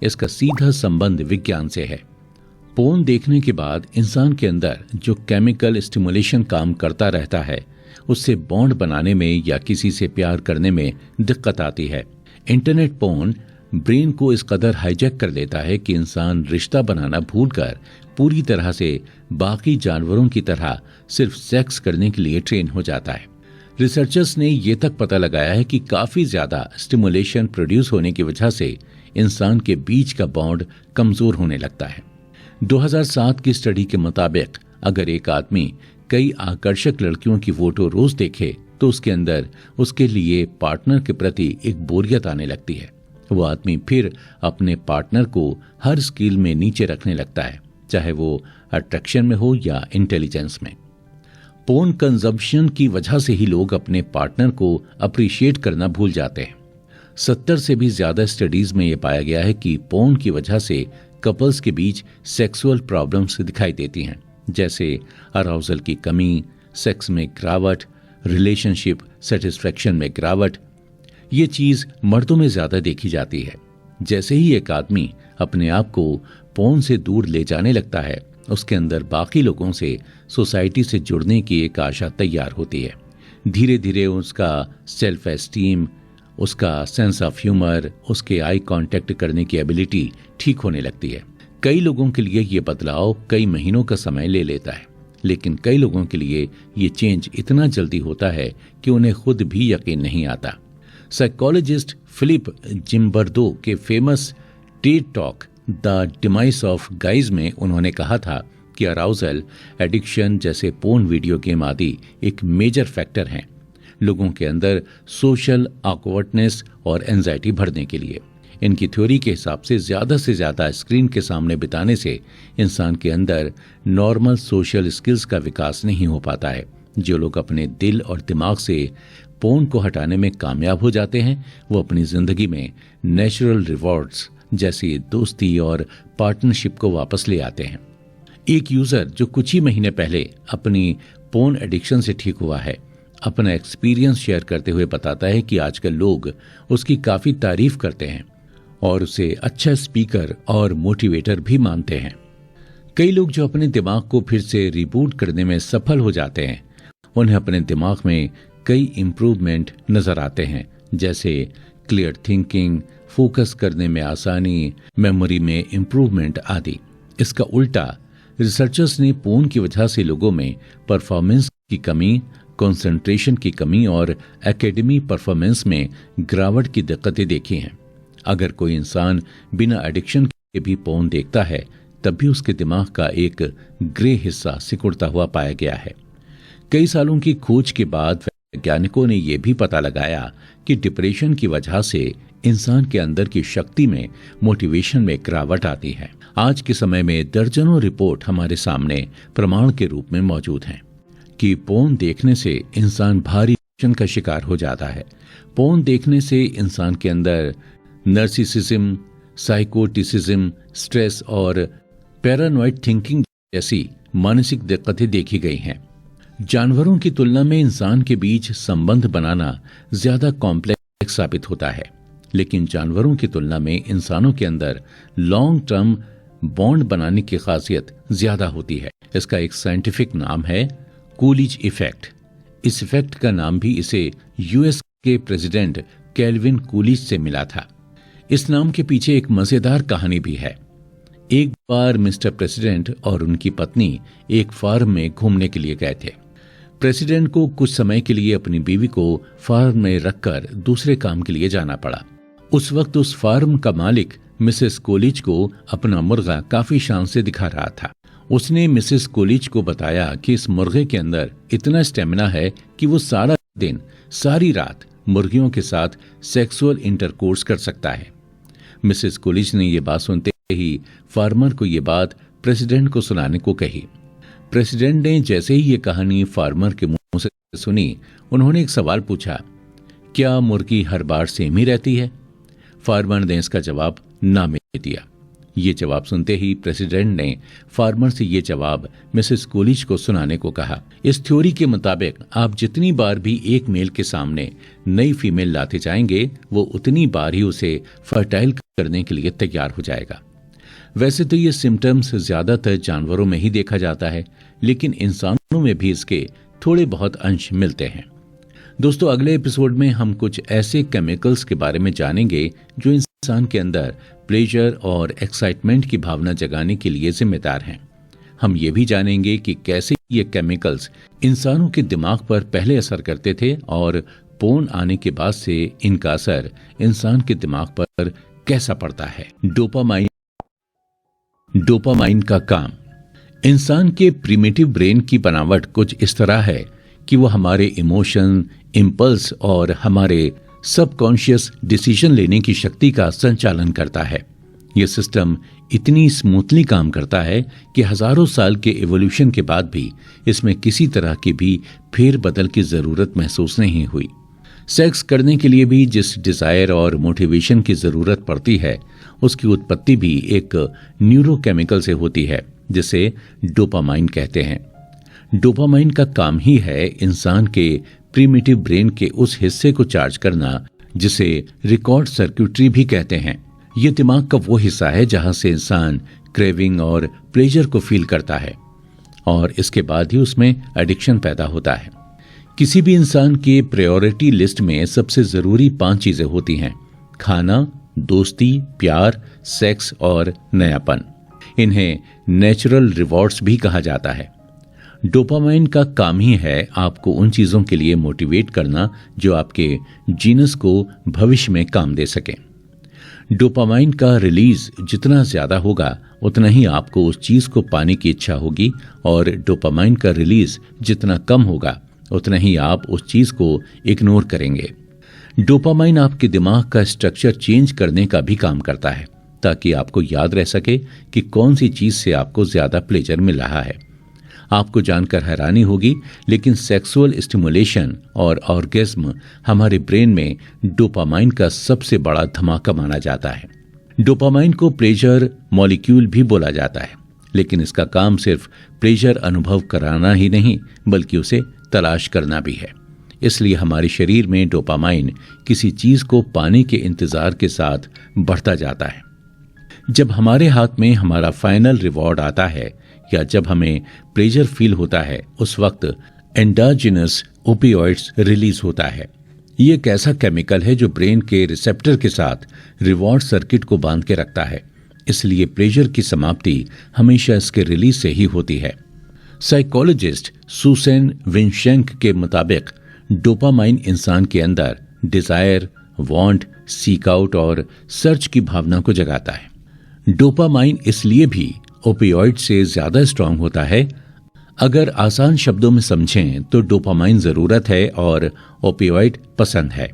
इसका सीधा संबंध विज्ञान से है। पोर्न देखने के बाद इंसान के अंदर जो केमिकल स्टिमुलेशन काम करता रहता है, उससे बॉन्ड बनाने में या किसी से प्यार करने में दिक्कत आती है। इंटरनेट पोर्न ब्रेन को इस कदर हाईजैक कर लेता है कि इंसान रिश्ता बनाना भूलकर पूरी तरह से बाकी जानवरों की तरह सिर्फ सेक्स करने के लिए ट्रेन हो जाता है। रिसर्चर्स ने ये तक पता लगाया है कि काफी ज्यादा स्टिमुलेशन प्रोड्यूस होने की वजह से इंसान के बीच का बॉन्ड कमजोर होने लगता है। 2007 की स्टडी के मुताबिक अगर एक आदमी कई आकर्षक लड़कियों की फोटो रोज देखे तो उसके अंदर उसके लिए पार्टनर के प्रति एक बोरियत आने लगती है। वो आदमी फिर अपने पार्टनर को हर स्किल में नीचे रखने लगता है, चाहे वो अट्रैक्शन में हो या इंटेलिजेंस में। पोर्न कंजम्पशन की वजह से ही लोग अपने पार्टनर को अप्रिशिएट करना भूल जाते हैं। 70 से भी ज्यादा स्टडीज में यह पाया गया है कि पोर्न की वजह से कपल्स के बीच सेक्सुअल प्रॉब्लम्स दिखाई देती हैं, जैसे अराउजल की कमी, सेक्स में गिरावट, रिलेशनशिप सेटिस्फेक्शन में गिरावट। ये चीज मर्दों में ज्यादा देखी जाती है। जैसे ही एक आदमी अपने आप को पोर्न से दूर ले जाने लगता है, उसके अंदर बाकी लोगों से, सोसाइटी से जुड़ने की एक आशा तैयार होती है। धीरे धीरे उसका सेल्फ एस्टीम, उसका सेंस ऑफ ह्यूमर, उसके आई कांटेक्ट करने की एबिलिटी ठीक होने लगती है। कई लोगों के लिए ये बदलाव कई महीनों का समय ले लेता है, लेकिन कई लोगों के लिए ये चेंज इतना जल्दी होता है कि उन्हें खुद भी यकीन नहीं आता। साइकोलॉजिस्ट फिलिप जिम्बर्दो के famous Ted talk the demise of guys में उन्होंने कहा था कि अराउजल, एडिक्शन जैसे पोर्न, वीडियो गेम आदि एक मेजर फैक्टर हैं लोगों के अंदर सोशल ऑकवर्डनेस और एंजाइटी भरने के लिए। इनकी थ्योरी के हिसाब से ज्यादा स्क्रीन के सामने बिताने से इंसान के अंदर नॉर्मल सोशल स्किल्स का विकास नहीं हो पाता है। जो लोग अपने दिल और दिमाग से पोर्न को हटाने में कामयाब हो जाते हैं, वो अपनी जिंदगी में नेचुरल रिवॉर्ड्स जैसी दोस्ती और पार्टनरशिप को वापस ले आते हैं। एक यूजर जो कुछ ही महीने पहले अपनी पोर्न एडिक्शन से ठीक हुआ है, अपना एक्सपीरियंस शेयर करते हुए बताता है कि आजकल लोग उसकी काफी तारीफ करते हैं और उसे अच्छा स्पीकर और मोटिवेटर भी मानते हैं। कई लोग जो अपने दिमाग को फिर से रिबूट करने में सफल हो जाते हैं, उन्हें अपने दिमाग में कई इंप्रूवमेंट नजर आते हैं, जैसे क्लियर थिंकिंग, फोकस करने में आसानी, मेमोरी में इंप्रूवमेंट आदि। इसका उल्टा रिसर्चर्स ने पोर्न की वजह से लोगों में परफॉर्मेंस की कमी, कंसंट्रेशन की कमी और एकेडमी परफॉर्मेंस में गिरावट की दिक्कतें देखी हैं। अगर कोई इंसान बिना एडिक्शन के भी पोर्न देखता है, तब भी उसके दिमाग का एक ग्रे हिस्सा सिकुड़ता हुआ पाया गया है। कई सालों की खोज के बाद वैज्ञानिकों ने यह भी पता लगाया कि डिप्रेशन की वजह से इंसान के अंदर की शक्ति में, मोटिवेशन में गिरावट आती है। आज के समय में दर्जनों रिपोर्ट हमारे सामने प्रमाण के रूप में मौजूद हैं कि पोर्न देखने से इंसान भारी डिप्रेशन का शिकार हो जाता है। पोर्न देखने से इंसान के अंदर नर्सिसिज्म, साइकोटिसिज्म, स्ट्रेस और पैरानॉइड थिंकिंग जैसी मानसिक दिक्कतें देखी गई हैं। जानवरों की तुलना में इंसान के बीच संबंध बनाना ज्यादा कॉम्प्लेक्स साबित होता है, लेकिन जानवरों की तुलना में इंसानों के अंदर लॉन्ग टर्म बॉन्ड बनाने की खासियत ज्यादा होती है। इसका एक साइंटिफिक नाम है कूलिज इफेक्ट। इस इफेक्ट का नाम भी इसे यूएस के प्रेसिडेंट कैल्विन कूलिज से मिला था। इस नाम के पीछे एक मजेदार कहानी भी है। एक बार मिस्टर प्रेसिडेंट और उनकी पत्नी एक फार्म में घूमने के लिए गए थे। प्रेसिडेंट को कुछ समय के लिए अपनी बीवी को फार्म में रखकर दूसरे काम के लिए जाना पड़ा। उस वक्त उस फार्म का मालिक मिसेस कोलिज को अपना मुर्गा काफी शान से दिखा रहा था। उसने मिसेस कोलिज को बताया कि इस मुर्गे के अंदर इतना स्टेमिना है कि वो सारा दिन, सारी रात मुर्गियों के साथ सेक्सुअल इंटरकोर्स कर सकता है। मिसेस कोलिज ने ये बात सुनते ही फार्मर को ये बात प्रेसिडेंट को सुनाने को कही। प्रेसिडेंट ने जैसे ही ये कहानी फार्मर के मुंह से सुनी, उन्होंने एक सवाल पूछा, क्या मुर्गी हर बार सेम ही रहती है? फार्मर ने इसका जवाब ना में दिया। ये जवाब सुनते ही प्रेसिडेंट ने फार्मर से ये जवाब मिसेस कोलिज को सुनाने को कहा। इस थ्योरी के मुताबिक आप जितनी बार भी एक मेल के सामने नई फीमेल लाते जाएंगे, वो उतनी बार ही उसे फर्टाइल करने के लिए तैयार हो जाएगा। वैसे तो ये सिम्टम्स ज्यादातर जानवरों में ही देखा जाता है, लेकिन इंसानों में भी इसके थोड़े बहुत अंश मिलते हैं। दोस्तों, अगले एपिसोड में हम कुछ ऐसे केमिकल्स के बारे में जानेंगे जो इंसान के अंदर प्लेजर और एक्साइटमेंट की भावना जगाने के लिए जिम्मेदार हैं। हम ये भी जानेंगे कि कैसे ये केमिकल्स इंसानों के दिमाग पर पहले असर करते थे और पोर्न आने के बाद से इनका असर इंसान के दिमाग पर कैसा पड़ता है। डोपामाइन का काम। इंसान के प्रिमिटिव ब्रेन की बनावट कुछ इस तरह है कि वो हमारे इमोशन, इम्पल्स और हमारे सबकॉन्शियस डिसीजन लेने की शक्ति का संचालन करता है। यह सिस्टम इतनी स्मूथली काम करता है कि हजारों साल के इवोल्यूशन के बाद भी इसमें किसी तरह की भी फेरबदल की जरूरत महसूस नहीं हुई। सेक्स करने के लिए भी जिस डिजायर और मोटिवेशन की जरूरत पड़ती है, उसकी उत्पत्ति भी एक न्यूरोकेमिकल से होती है, जिसे डोपामाइन कहते हैं। डोपामाइन का काम ही है इंसान के प्रिमिटिव ब्रेन के उस हिस्से को चार्ज करना जिसे रिकॉर्ड सर्किटरी भी कहते हैं। ये दिमाग का वो हिस्सा है जहां से इंसान क्रेविंग और प्लेजर को फील करता है और इसके बाद ही उसमें एडिक्शन पैदा होता है। किसी भी इंसान के प्रायोरिटी लिस्ट में सबसे जरूरी 5 चीजें होती हैं: खाना, दोस्ती, प्यार, सेक्स और नयापन। इन्हें नेचुरल रिवॉर्ड्स भी कहा जाता है। डोपामाइन का काम ही है आपको उन चीजों के लिए मोटिवेट करना जो आपके जीनस को भविष्य में काम दे सके। डोपामाइन का रिलीज जितना ज्यादा होगा उतना ही आपको उस चीज को पाने की इच्छा होगी और डोपामाइन का रिलीज जितना कम होगा उतना ही आप उस चीज को इग्नोर करेंगे। डोपामाइन आपके दिमाग का स्ट्रक्चर चेंज करने का भी काम करता है ताकि आपको याद रह सके कि कौन सी चीज से आपको ज्यादा प्लेजर मिल रहा है। आपको जानकर हैरानी होगी, लेकिन सेक्सुअल स्टिमुलेशन और ऑर्गेज्म हमारे ब्रेन में डोपामाइन का सबसे बड़ा धमाका माना जाता है। डोपामाइन को प्लेजर मॉलिक्यूल भी बोला जाता है, लेकिन इसका काम सिर्फ प्लेजर अनुभव कराना ही नहीं बल्कि उसे तलाश करना भी है। इसलिए हमारे शरीर में डोपामाइन किसी चीज को पाने के इंतजार के साथ बढ़ता जाता है। जब हमारे हाथ में हमारा फाइनल रिवॉर्ड आता है या जब हमें प्लेजर फील होता है, उस वक्त एंडोजिनस ओपियोइड्स रिलीज होता है। ये एक ऐसा केमिकल है जो ब्रेन के रिसेप्टर के साथ रिवॉर्ड सर्किट को बांध के रखता है। इसलिए प्लेजर की समाप्ति हमेशा इसके रिलीज से ही होती है। साइकोलॉजिस्ट सुसेन विंशेंक के मुताबिक डोपामाइन इंसान के अंदर डिजायर, वांट, सीक आउट और सर्च की भावना को जगाता है। डोपामाइन इसलिए भी ओपियोइड से ज्यादा स्ट्रांग होता है। अगर आसान शब्दों में समझें तो डोपामाइन जरूरत है और ओपियोइड पसंद है।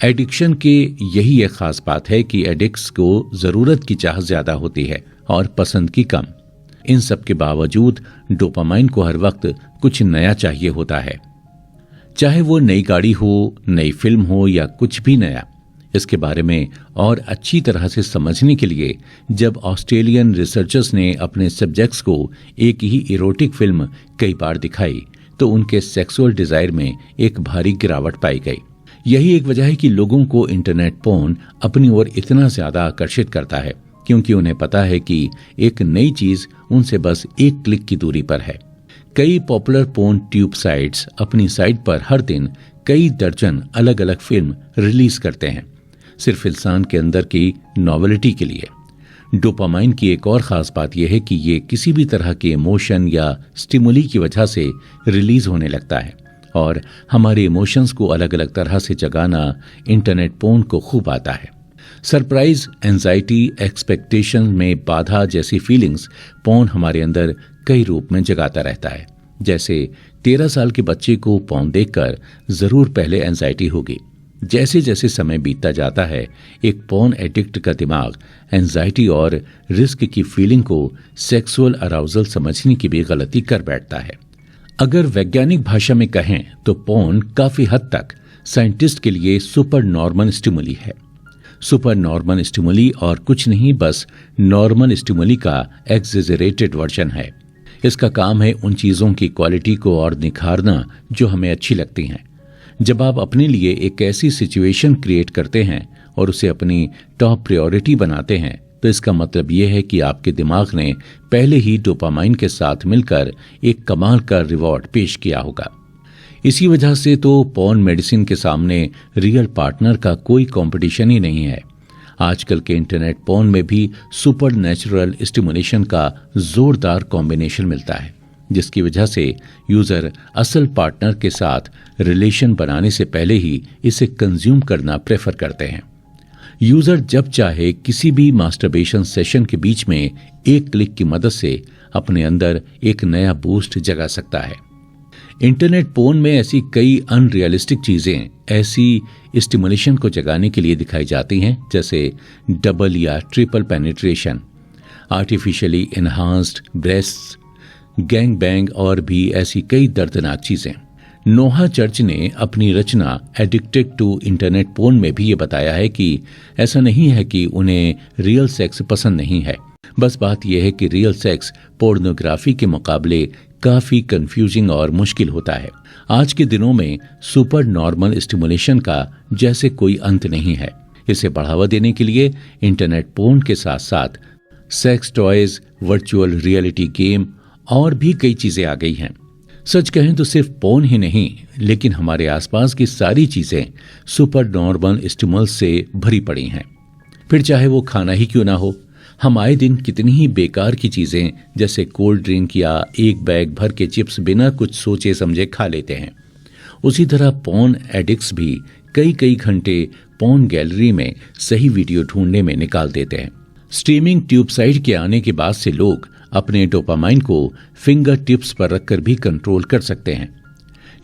एडिक्शन के यही एक खास बात है कि एडिक्ट्स को जरूरत की चाह ज्यादा होती है और पसंद की कम। इन सब के बावजूद डोपामाइन को हर वक्त कुछ नया चाहिए होता है, चाहे वो नई गाड़ी हो, नई फिल्म हो या कुछ भी नया। इसके बारे में और अच्छी तरह से समझने के लिए जब ऑस्ट्रेलियन रिसर्चर्स ने अपने सब्जेक्ट्स को एक ही इरोटिक फिल्म कई बार दिखाई तो उनके सेक्सुअल डिजायर में एक भारी गिरावट पाई गई। यही एक वजह है कि लोगों को इंटरनेट पोर्न अपनी ओर इतना ज्यादा आकर्षित करता है, क्योंकि उन्हें पता है कि एक नई चीज उनसे बस एक क्लिक की दूरी पर है। कई पॉपुलर पोर्न ट्यूब साइट्स अपनी साइट पर हर दिन कई दर्जन अलग अलग फिल्म रिलीज करते हैं, सिर्फ इंसान के अंदर की नॉवेलिटी के लिए। डोपामाइन की एक और खास बात यह है कि ये किसी भी तरह के इमोशन या स्टिमुली की वजह से रिलीज होने लगता है और हमारे इमोशंस को अलग अलग तरह से जगाना इंटरनेट पोर्न को खूब आता है। सरप्राइज, एंजाइटी, एक्सपेक्टेशन में बाधा जैसी फीलिंग्स पोर्न हमारे अंदर कई रूप में जगाता रहता है। जैसे 13 साल के बच्चे को पोर्न देखकर जरूर पहले एंजाइटी होगी। जैसे जैसे समय बीतता जाता है, एक पोर्न एडिक्ट का दिमाग एंजाइटी और रिस्क की फीलिंग को सेक्सुअल अराउजल समझने की भी गलती कर बैठता है। अगर वैज्ञानिक भाषा में कहें तो पोर्न काफी हद तक साइंटिस्ट के लिए सुपर नॉर्मल स्टिमुली है। सुपर नॉर्मल स्टिमुली और कुछ नहीं, बस नॉर्मल स्टिमुली का एक्सेजरेटेड वर्जन है। इसका काम है उन चीजों की क्वालिटी को और निखारना जो हमें अच्छी लगती हैं। जब आप अपने लिए एक ऐसी सिचुएशन क्रिएट करते हैं और उसे अपनी टॉप प्रायोरिटी बनाते हैं तो इसका मतलब यह है कि आपके दिमाग ने पहले ही डोपामाइन के साथ मिलकर एक कमाल का रिवॉर्ड पेश किया होगा। इसी वजह से तो पोर्न मेडिसिन के सामने रियल पार्टनर का कोई कंपटीशन ही नहीं है। आजकल के इंटरनेट पोर्न में भी सुपर नेचुरल स्टिमुलेशन का जोरदार कॉम्बिनेशन मिलता है, जिसकी वजह से यूजर असल पार्टनर के साथ रिलेशन बनाने से पहले ही इसे कंज्यूम करना प्रेफर करते हैं। यूजर जब चाहे किसी भी मास्टरबेशन सेशन के बीच में एक क्लिक की मदद से अपने अंदर एक नया बूस्ट जगा सकता है। इंटरनेट पोर्न में ऐसी कई अनरियलिस्टिक चीजें ऐसी स्टिमुलेशन को जगाने के लिए दिखाई जाती हैं, जैसे डबल या triple penetration, artificially enhanced breasts, gang bang और भी ऐसी कई दर्दनाक चीजें। नोहा चर्च ने अपनी रचना एडिक्टेड टू इंटरनेट पोर्न में भी ये बताया है कि ऐसा नहीं है कि उन्हें रियल सेक्स पसंद नहीं है, बस बात यह है कि रियल सेक्स पोर्नोग्राफी के मुकाबले काफी कंफ्यूजिंग और मुश्किल होता है। आज के दिनों में सुपर नॉर्मल स्टिमुलेशन का जैसे कोई अंत नहीं है। इसे बढ़ावा देने के लिए इंटरनेट पोर्न के साथ साथ sex toys, virtual reality game और भी कई चीजें आ गई हैं। सच कहें तो सिर्फ पोर्न ही नहीं, लेकिन हमारे आसपास की सारी चीजें सुपर नॉर्मल स्टिमुलस से भरी पड़ी हैं। फिर चाहे वो खाना ही क्यों ना हो, हम आए दिन कितनी ही बेकार की चीजें जैसे कोल्ड ड्रिंक या एक बैग भर के चिप्स बिना कुछ सोचे समझे खा लेते हैं। उसी तरह पोर्न एडिक्ट्स भी कई कई घंटे पोर्न गैलरी में सही वीडियो ढूंढने में निकाल देते हैं। स्ट्रीमिंग ट्यूब साइट के आने के बाद से लोग अपने डोपामाइन को फिंगर टिप्स पर रखकर भी कंट्रोल कर सकते हैं।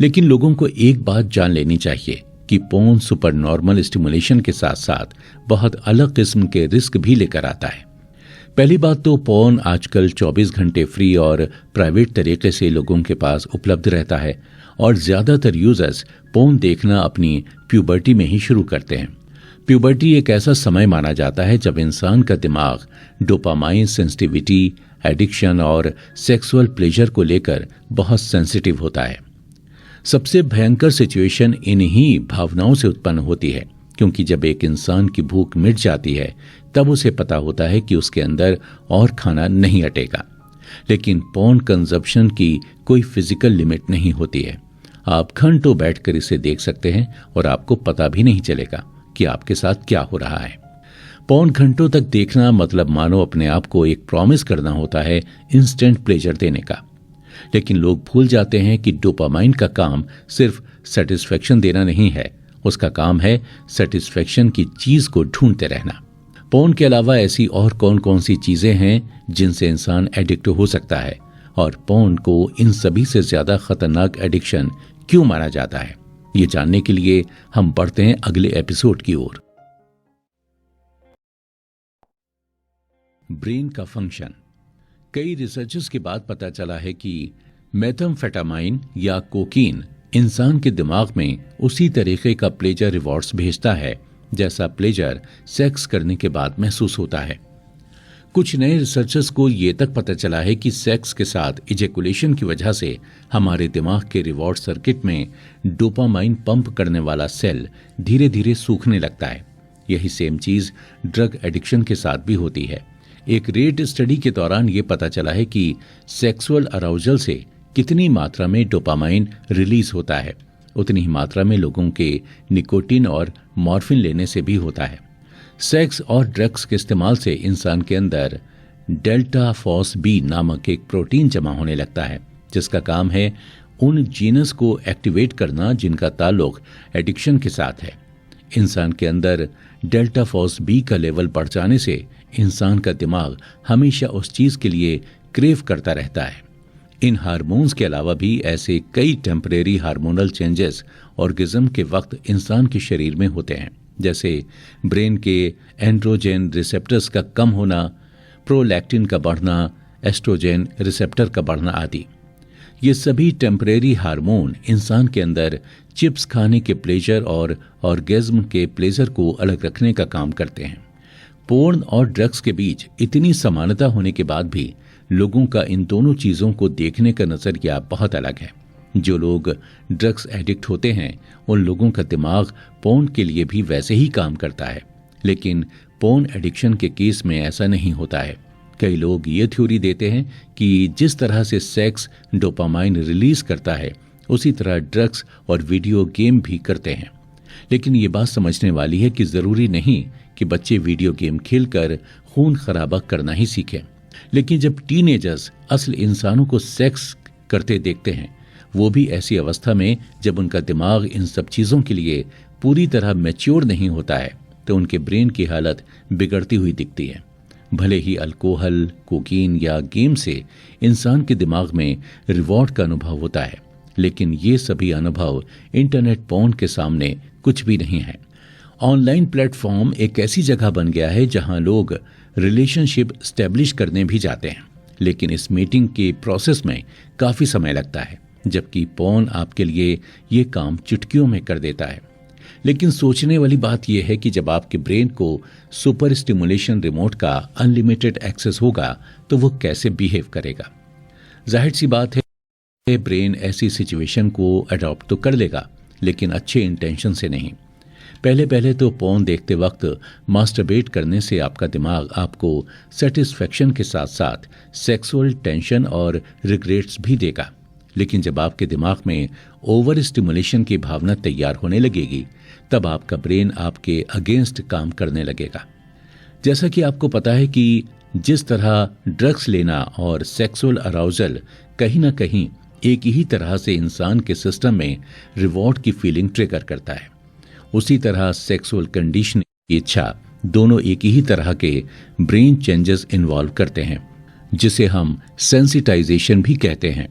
लेकिन लोगों को एक बात जान लेनी चाहिए कि पोर्न सुपर नॉर्मल स्टिमुलेशन के साथ साथ बहुत अलग किस्म के रिस्क भी लेकर आता है। पहली बात तो पोर्न आजकल 24 घंटे फ्री और प्राइवेट तरीके से लोगों के पास उपलब्ध रहता है और ज्यादातर यूजर्स पोर्न देखना अपनी प्यूबर्टी में ही शुरू करते हैं। प्यूबर्टी एक ऐसा समय माना जाता है जब इंसान का दिमाग डोपामाइन सेंसिटिविटी, एडिक्शन और सेक्सुअल प्लेजर को लेकर बहुत सेंसिटिव होता है। सबसे भयंकर सिचुएशन इन्हीं भावनाओं से उत्पन्न होती है, क्योंकि जब एक इंसान की भूख मिट जाती है तब उसे पता होता है कि उसके अंदर और खाना नहीं अटेगा। लेकिन पोर्न कंजप्शन की कोई फिजिकल लिमिट नहीं होती है। आप घंटों बैठकर इसे देख सकते हैं और आपको पता भी नहीं चलेगा कि आपके साथ क्या हो रहा है। पोर्न घंटों तक देखना मतलब मानो अपने आप को एक प्रॉमिस करना होता है इंस्टेंट प्लेजर देने का। लेकिन लोग भूल जाते हैं कि डोपामाइन का काम सिर्फ सेटिस्फेक्शन देना नहीं है, उसका काम है सेटिस्फेक्शन की चीज को ढूंढते रहना। पोर्न के अलावा ऐसी और कौन कौन सी चीजें हैं जिनसे इंसान एडिक्ट हो सकता है, और पोर्न को इन सभी से ज्यादा खतरनाक एडिक्शन क्यों माना जाता है, ये जानने के लिए हम बढ़ते हैं अगले एपिसोड की ओर। ब्रेन का फंक्शन। कई रिसर्चेस के बाद पता चला है कि मेथाम्फेटामाइन या कोकीन इंसान के दिमाग में उसी तरीके का प्लेजर रिवॉर्ड्स भेजता है जैसा प्लेजर सेक्स करने के बाद महसूस होता है। कुछ नए रिसर्चर्स को ये तक पता चला है कि सेक्स के साथ इजेकुलेशन की वजह से हमारे दिमाग के रिवॉर्ड सर्किट में डोपामाइन पंप करने वाला सेल धीरे धीरे सूखने लगता है। यही सेम चीज ड्रग एडिक्शन के साथ भी होती है। एक रेट स्टडी के दौरान ये पता चला है कि सेक्सुअल अराउजल से कितनी मात्रा में डोपामाइन रिलीज होता है, उतनी ही मात्रा में लोगों के निकोटीन और मॉर्फिन लेने से भी होता है। सेक्स और ड्रग्स के इस्तेमाल से इंसान के अंदर डेल्टा फॉस बी नामक एक प्रोटीन जमा होने लगता है, जिसका काम है उन जीनस को एक्टिवेट करना जिनका ताल्लुक एडिक्शन के साथ है। इंसान के अंदर डेल्टा फॉस बी का लेवल बढ़ जाने से इंसान का दिमाग हमेशा उस चीज के लिए क्रेव करता रहता है। इन हार्मोन्स के अलावा भी ऐसे कई टेम्परेरी हार्मोनल चेंजेस ऑर्गेज्म के वक्त इंसान के शरीर में होते हैं, जैसे ब्रेन के एंड्रोजन रिसेप्टर्स का कम होना, प्रोलैक्टिन का बढ़ना, एस्ट्रोजन रिसेप्टर का बढ़ना आदि। ये सभी टेम्परेरी हार्मोन इंसान के अंदर चिप्स खाने के प्लेजर और ऑर्गेज्म के प्लेजर को अलग रखने का काम करते हैं। पोर्न और ड्रग्स के बीच इतनी समानता होने के बाद भी लोगों का इन दोनों चीजों को देखने का नजरिया बहुत अलग है। जो लोग ड्रग्स एडिक्ट होते हैं उन लोगों का दिमाग पोर्न के लिए भी वैसे ही काम करता है, लेकिन पोर्न एडिक्शन के केस में ऐसा नहीं होता है। कई लोग ये थ्योरी देते हैं कि जिस तरह से सेक्स डोपामाइन रिलीज करता है उसी तरह ड्रग्स और वीडियो गेम भी करते हैं। लेकिन ये बात समझने वाली है कि जरूरी नहीं कि बच्चे वीडियो गेम खेलकर खून खराबा करना ही सीखें। लेकिन जब टीनेजर्स असल इंसानों को सेक्स करते देखते हैं, वो भी ऐसी अवस्था में जब उनका दिमाग इन सब चीजों के लिए पूरी तरह मैच्योर नहीं होता है, तो उनके ब्रेन की हालत बिगड़ती हुई दिखती है। भले ही अल्कोहल, कोकीन या गेम से इंसान के दिमाग में रिवॉर्ड का अनुभव होता है, लेकिन ये सभी अनुभव इंटरनेट पोर्न के सामने कुछ भी नहीं है। ऑनलाइन प्लेटफॉर्म एक ऐसी जगह बन गया है जहां लोग रिलेशनशिप स्टैब्लिश करने भी जाते हैं, लेकिन इस मीटिंग के प्रोसेस में काफी समय लगता है, जबकि पोर्न आपके लिए ये काम चुटकियों में कर देता है। लेकिन सोचने वाली बात यह है कि जब आपके ब्रेन को सुपर स्टिमुलेशन रिमोट का अनलिमिटेड एक्सेस होगा तो वो कैसे बिहेव करेगा। जाहिर सी बात है ब्रेन ऐसी सिचुएशन को अडॉप्ट तो कर लेगा, लेकिन अच्छे इंटेंशन से नहीं। पहले पहले तो पोर्न देखते वक्त मास्टरबेट करने से आपका दिमाग आपको सेटिस्फेक्शन के साथ साथ सेक्सुअल टेंशन और रिग्रेट्स भी देगा, लेकिन जब आपके दिमाग में ओवर स्टिमुलेशन की भावना तैयार होने लगेगी तब आपका ब्रेन आपके अगेंस्ट काम करने लगेगा। जैसा कि आपको पता है कि जिस तरह ड्रग्स लेना और सेक्सुअल अराउजल कहीं ना कहीं एक ही तरह से इंसान के सिस्टम में रिवॉर्ड की फीलिंग ट्रिगर करता है, उसी तरह सेक्सुअल कंडीशनिंग की इच्छा दोनों एक ही तरह के ब्रेन चेंजेस इन्वॉल्व करते हैं, जिसे हम सेंसिटाइजेशन भी कहते हैं।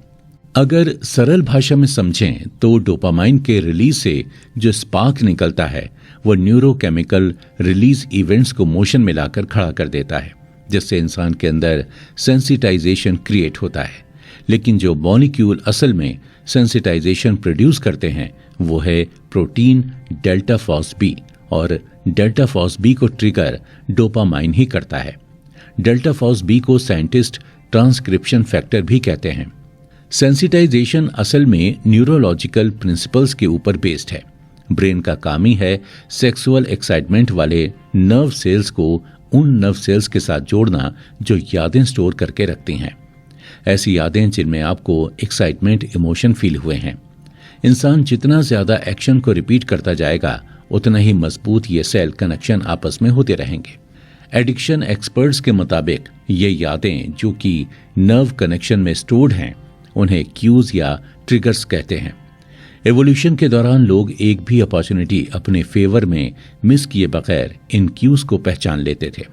अगर सरल भाषा में समझें तो डोपामाइन के रिलीज से जो स्पार्क निकलता है वो न्यूरोकेमिकल रिलीज इवेंट्स को मोशन में लाकर खड़ा कर देता है, जिससे इंसान के अंदर सेंसिटाइजेशन क्रिएट होता है। लेकिन जो मॉलिक्यूल असल में सेंसिटाइजेशन प्रोड्यूस करते हैं वो है प्रोटीन डेल्टा फॉस बी, और डेल्टा फॉस बी को ट्रिगर डोपामाइन ही करता है। डेल्टा फॉस बी को साइंटिस्ट ट्रांसक्रिप्शन फैक्टर भी कहते हैं। सेंसिटाइजेशन असल में न्यूरोलॉजिकल प्रिंसिपल्स के ऊपर बेस्ड है। ब्रेन का काम ही है सेक्सुअल एक्साइटमेंट वाले नर्व सेल्स को उन नर्व सेल्स के साथ जोड़ना जो यादें स्टोर करके रखती हैं। ऐसी यादें जिनमें आपको एक्साइटमेंट इमोशन फील हुए हैं। इंसान जितना ज्यादा एक्शन को रिपीट करता जाएगा उतना ही मजबूत ये सेल कनेक्शन आपस में होते रहेंगे। एडिक्शन एक्सपर्ट्स के मुताबिक ये यादें जो कि नर्व कनेक्शन में स्टोर्ड हैं उन्हें क्यूज या ट्रिगर्स कहते हैं। एवोल्यूशन के दौरान लोग एक भी अपॉर्चुनिटी अपने फेवर में मिस किए बगैर इन क्यूज को पहचान लेते थे।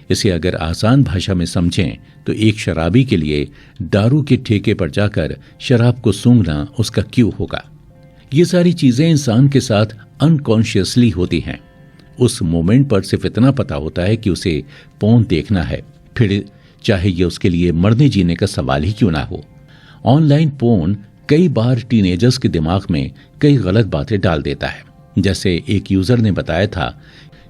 इसे अगर आसान भाषा में समझें तो एक शराबी के लिए दारू के ठेके पर जाकर शराब को सूंघना उसका क्यू होगा। ये सारी चीजें इंसान के साथ अनकॉन्शियसली होती हैं। उस मोमेंट पर सिर्फ इतना पता होता है कि उसे पोर्न देखना है, फिर चाहे ये उसके लिए मरने जीने का सवाल ही क्यों ना हो। ऑनलाइन पोर्न कई बार टीनेजर्स के दिमाग में कई गलत बातें डाल देता है। जैसे एक यूजर ने बताया था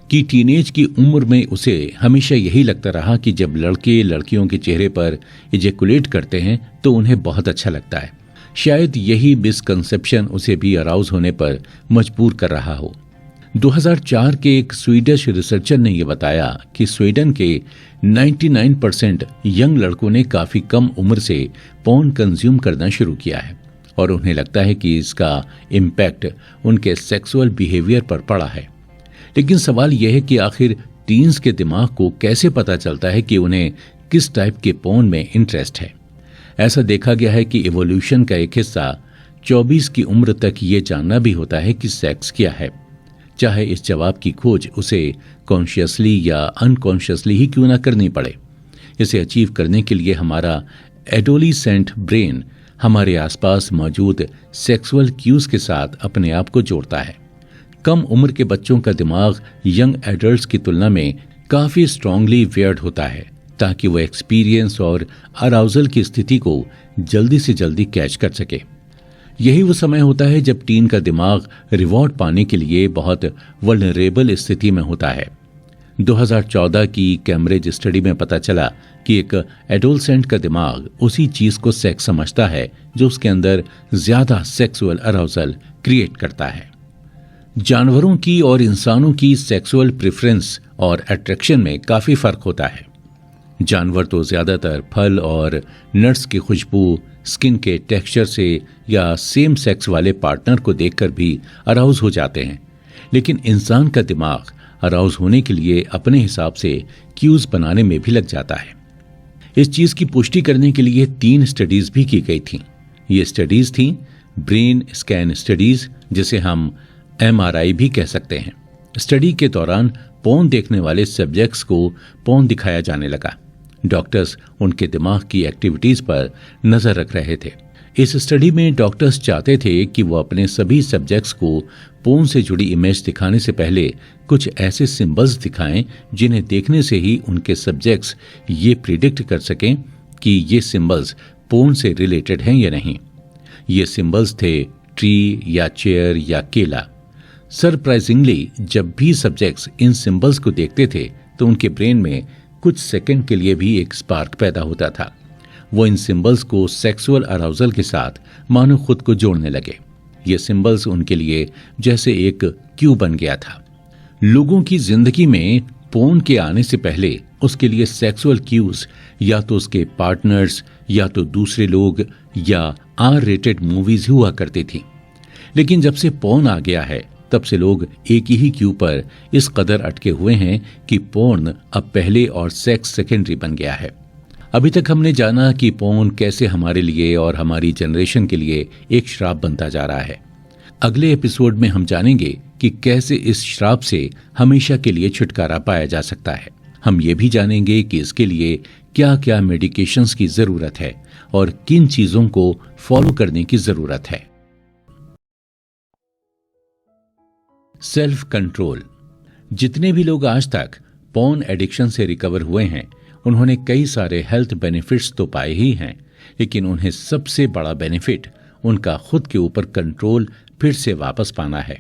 कि टीनेज की उम्र में उसे हमेशा यही लगता रहा कि जब लड़के लड़कियों के चेहरे पर इजेकुलेट करते हैं तो उन्हें बहुत अच्छा लगता है। शायद यही मिसकंसेप्शन उसे भी अराउज होने पर मजबूर कर रहा हो। 2004 के एक स्वीडिश रिसर्चर ने यह बताया कि स्वीडन के 99% यंग लड़कों ने काफी कम उम्र से पोर्न कंज्यूम करना शुरू किया है और उन्हें लगता है कि इसका इम्पैक्ट उनके सेक्सुअल बिहेवियर पर पड़ा है। लेकिन सवाल यह है कि आखिर टीन्स के दिमाग को कैसे पता चलता है कि उन्हें किस टाइप के पोर्न में इंटरेस्ट है। ऐसा देखा गया है कि इवोल्यूशन का एक हिस्सा 24 की उम्र तक ये जानना भी होता है कि सेक्स क्या है, चाहे इस जवाब की खोज उसे कॉन्शियसली या अनकॉन्शियसली ही क्यों ना करनी पड़े। इसे अचीव करने के लिए हमारा एडोलिसेंट ब्रेन हमारे आसपास मौजूद सेक्सुअल क्यूज के साथ अपने आप को जोड़ता है। कम उम्र के बच्चों का दिमाग यंग एडल्ट्स की तुलना में काफी स्ट्रांगली वेयर्ड होता है ताकि वो एक्सपीरियंस और अराउजल की स्थिति को जल्दी से जल्दी कैच कर सके। यही वो समय होता है जब टीन का दिमाग रिवॉर्ड पाने के लिए बहुत वल्नरेबल स्थिति में होता है। 2014 की कैम्ब्रिज स्टडी में पता चला कि एक एडोलसेंट का दिमाग उसी चीज को सेक्स समझता है जो उसके अंदर ज्यादा सेक्सुअल अराउजल क्रिएट करता है। जानवरों की और इंसानों की सेक्सुअल प्रेफरेंस और अट्रैक्शन में काफी फर्क होता है। जानवर तो ज्यादातर फल और नट्स की खुशबू, स्किन के टेक्सचर से या सेम सेक्स वाले पार्टनर को देखकर भी अराउज हो जाते हैं, लेकिन इंसान का दिमाग अराउज होने के लिए अपने हिसाब से क्यूज बनाने में भी लग जाता है। इस चीज की पुष्टि करने के लिए 3 स्टडीज भी की गई थीं। ये स्टडीज थीं ब्रेन स्कैन स्टडीज, जिसे हम MRI भी कह सकते हैं। स्टडी के दौरान पोर्न देखने वाले सब्जेक्ट्स को पोर्न दिखाया जाने लगा। डॉक्टर्स उनके दिमाग की एक्टिविटीज पर नजर रख रहे थे। इस स्टडी में डॉक्टर्स चाहते थे कि वो अपने सभी सब्जेक्ट्स को पोर्न से जुड़ी इमेज दिखाने से पहले कुछ ऐसे सिंबल्स दिखाएं जिन्हें देखने से ही उनके सब्जेक्ट्स ये प्रिडिक्ट कर सकें कि ये सिंबल्स पोर्न से रिलेटेड हैं या नहीं। ये सिंबल्स थे ट्री या चेयर या केला। सरप्राइजिंगली जब भी सब्जेक्ट्स इन सिंबल्स को देखते थे तो उनके ब्रेन में कुछ सेकंड के लिए भी एक स्पार्क पैदा होता था। वो इन सिंबल्स को सेक्सुअल अराउजल के साथ मानो खुद को जोड़ने लगे। ये सिंबल्स उनके लिए जैसे एक क्यू बन गया था। लोगों की जिंदगी में पोर्न के आने से पहले उसके लिए सेक्सुअल क्यूज या तो उसके पार्टनर्स या तो दूसरे लोग या R-रेटेड मूवीज हुआ करती थी। लेकिन जब से पोर्न आ गया है तब से लोग एक ही क्यू पर इस कदर अटके हुए हैं कि पोर्न अब पहले और सेक्स सेकेंडरी बन गया है। अभी तक हमने जाना कि पोर्न कैसे हमारे लिए और हमारी जनरेशन के लिए एक श्राप बनता जा रहा है। अगले एपिसोड में हम जानेंगे कि कैसे इस श्राप से हमेशा के लिए छुटकारा पाया जा सकता है। हम ये भी जानेंगे कि इसके लिए क्या क्या मेडिकेशंस की जरूरत है और किन चीजों को फॉलो करने की जरूरत है। Self control. जितने भी लोग आज तक पोर्न एडिक्शन से रिकवर हुए हैं उन्होंने कई सारे हेल्थ बेनिफिट्स तो पाए ही हैं, लेकिन उन्हें सबसे बड़ा बेनिफिट उनका खुद के ऊपर कंट्रोल फिर से वापस पाना है।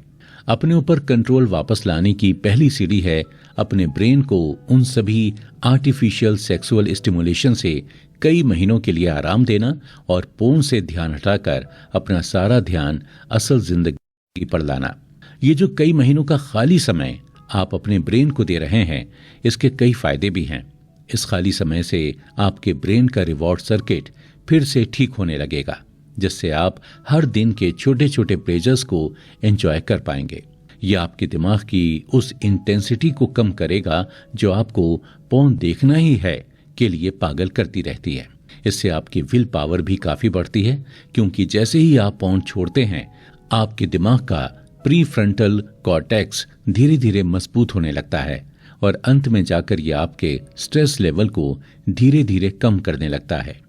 अपने ऊपर कंट्रोल वापस लाने की पहली सीढ़ी है अपने ब्रेन को उन सभी आर्टिफिशियल सेक्सुअल स्टिमुलेशन से कई महीनों के लिए आराम देना और पोर्न से ध्यान हटाकर अपना सारा ध्यान असल जिंदगी पर लाना। ये जो कई महीनों का खाली समय आप अपने ब्रेन को दे रहे हैं, इसके कई फायदे भी हैं। इस खाली समय से आपके ब्रेन का रिवॉर्ड सर्किट फिर से ठीक होने लगेगा, जिससे आप हर दिन के छोटे छोटे प्लेजर्स को एंजॉय कर पाएंगे। यह आपके दिमाग की उस इंटेंसिटी को कम करेगा जो आपको पोर्न देखना ही है के लिए पागल करती रहती है। इससे आपकी विल पावर भी काफी बढ़ती है, क्योंकि जैसे ही आप पोर्न छोड़ते हैं आपके दिमाग का प्री फ्रंटल कॉर्टेक्स धीरे धीरे मजबूत होने लगता है और अंत में जाकर ये आपके स्ट्रेस लेवल को धीरे धीरे कम करने लगता है।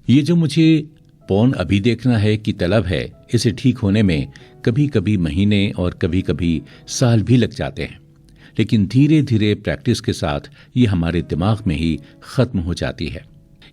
ये जो मुझे पोर्न अभी देखना है कि तलब है, इसे ठीक होने में कभी कभी महीने और कभी कभी साल भी लग जाते हैं, लेकिन धीरे धीरे प्रैक्टिस के साथ ये हमारे दिमाग में ही खत्म हो जाती है।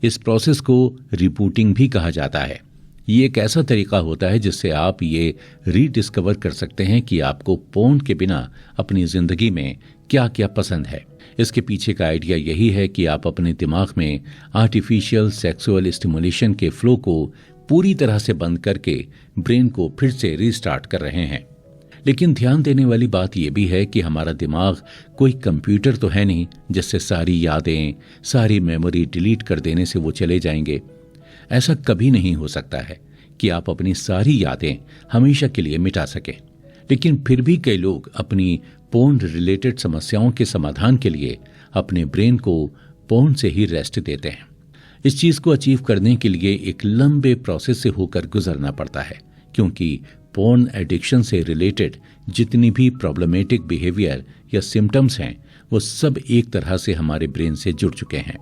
इस प्रोसेस को रिबूटिंग भी कहा जाता है। ये एक ऐसा तरीका होता है जिससे आप ये रीडिस्कवर कर सकते हैं कि आपको पोर्न के बिना अपनी जिंदगी में क्या क्या पसंद है। इसके पीछे का आइडिया यही है कि आप अपने दिमाग में आर्टिफिशियल सेक्सुअल स्टिमुलेशन के फ्लो को पूरी तरह से बंद करके ब्रेन को फिर से रीस्टार्ट कर रहे हैं। लेकिन ध्यान देने वाली बात यह भी है कि हमारा दिमाग कोई कंप्यूटर तो है नहीं जिससे सारी यादें, सारी मेमोरी डिलीट कर देने से वो चले जाएंगे। ऐसा कभी नहीं हो सकता है कि आप अपनी सारी यादें हमेशा के लिए मिटा सकें। लेकिन फिर भी कई लोग अपनी पोर्न रिलेटेड समस्याओं के समाधान के लिए अपने ब्रेन को पोर्न से ही रेस्ट देते हैं। इस चीज को अचीव करने के लिए एक लंबे प्रोसेस से होकर गुजरना पड़ता है, क्योंकि पोर्न एडिक्शन से रिलेटेड जितनी भी प्रॉब्लमेटिक बिहेवियर या सिम्टम्स हैं वो सब एक तरह से हमारे ब्रेन से जुड़ चुके हैं।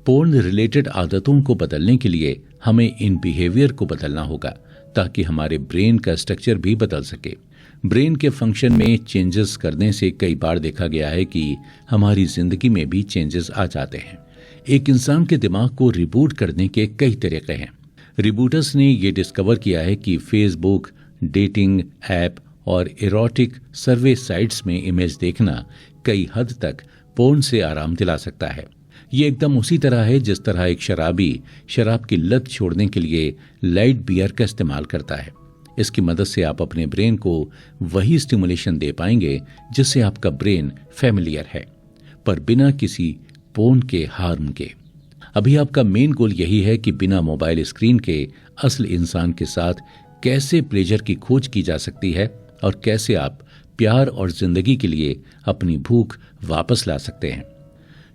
पोर्न रिलेटेड आदतों को बदलने के लिए हमें इन बिहेवियर को बदलना होगा ताकि हमारे ब्रेन का स्ट्रक्चर भी बदल सके। ब्रेन के फंक्शन में चेंजेस करने से कई बार देखा गया है कि हमारी जिंदगी में भी चेंजेस आ जाते हैं। एक इंसान के दिमाग को रिबूट करने के कई तरीके हैं। रिबूटर्स ने ये डिस्कवर किया है कि फेसबुक, डेटिंग ऐप और इरोटिक सर्वे साइट्स में इमेज देखना कई हद तक पोर्न से आराम दिला सकता है। ये एकदम उसी तरह है जिस तरह एक शराबी शराब की लत छोड़ने के लिए लाइट बियर का इस्तेमाल करता है। इसकी मदद से आप अपने ब्रेन को वही स्टिमुलेशन दे पाएंगे जिससे आपका ब्रेन फैमिलियर है, पर बिना किसी पोर्न के हार्म के। अभी आपका मेन गोल यही है कि बिना मोबाइल स्क्रीन के असल इंसान के साथ कैसे प्लेजर की खोज की जा सकती है और कैसे आप प्यार और जिंदगी के लिए अपनी भूख वापस ला सकते हैं।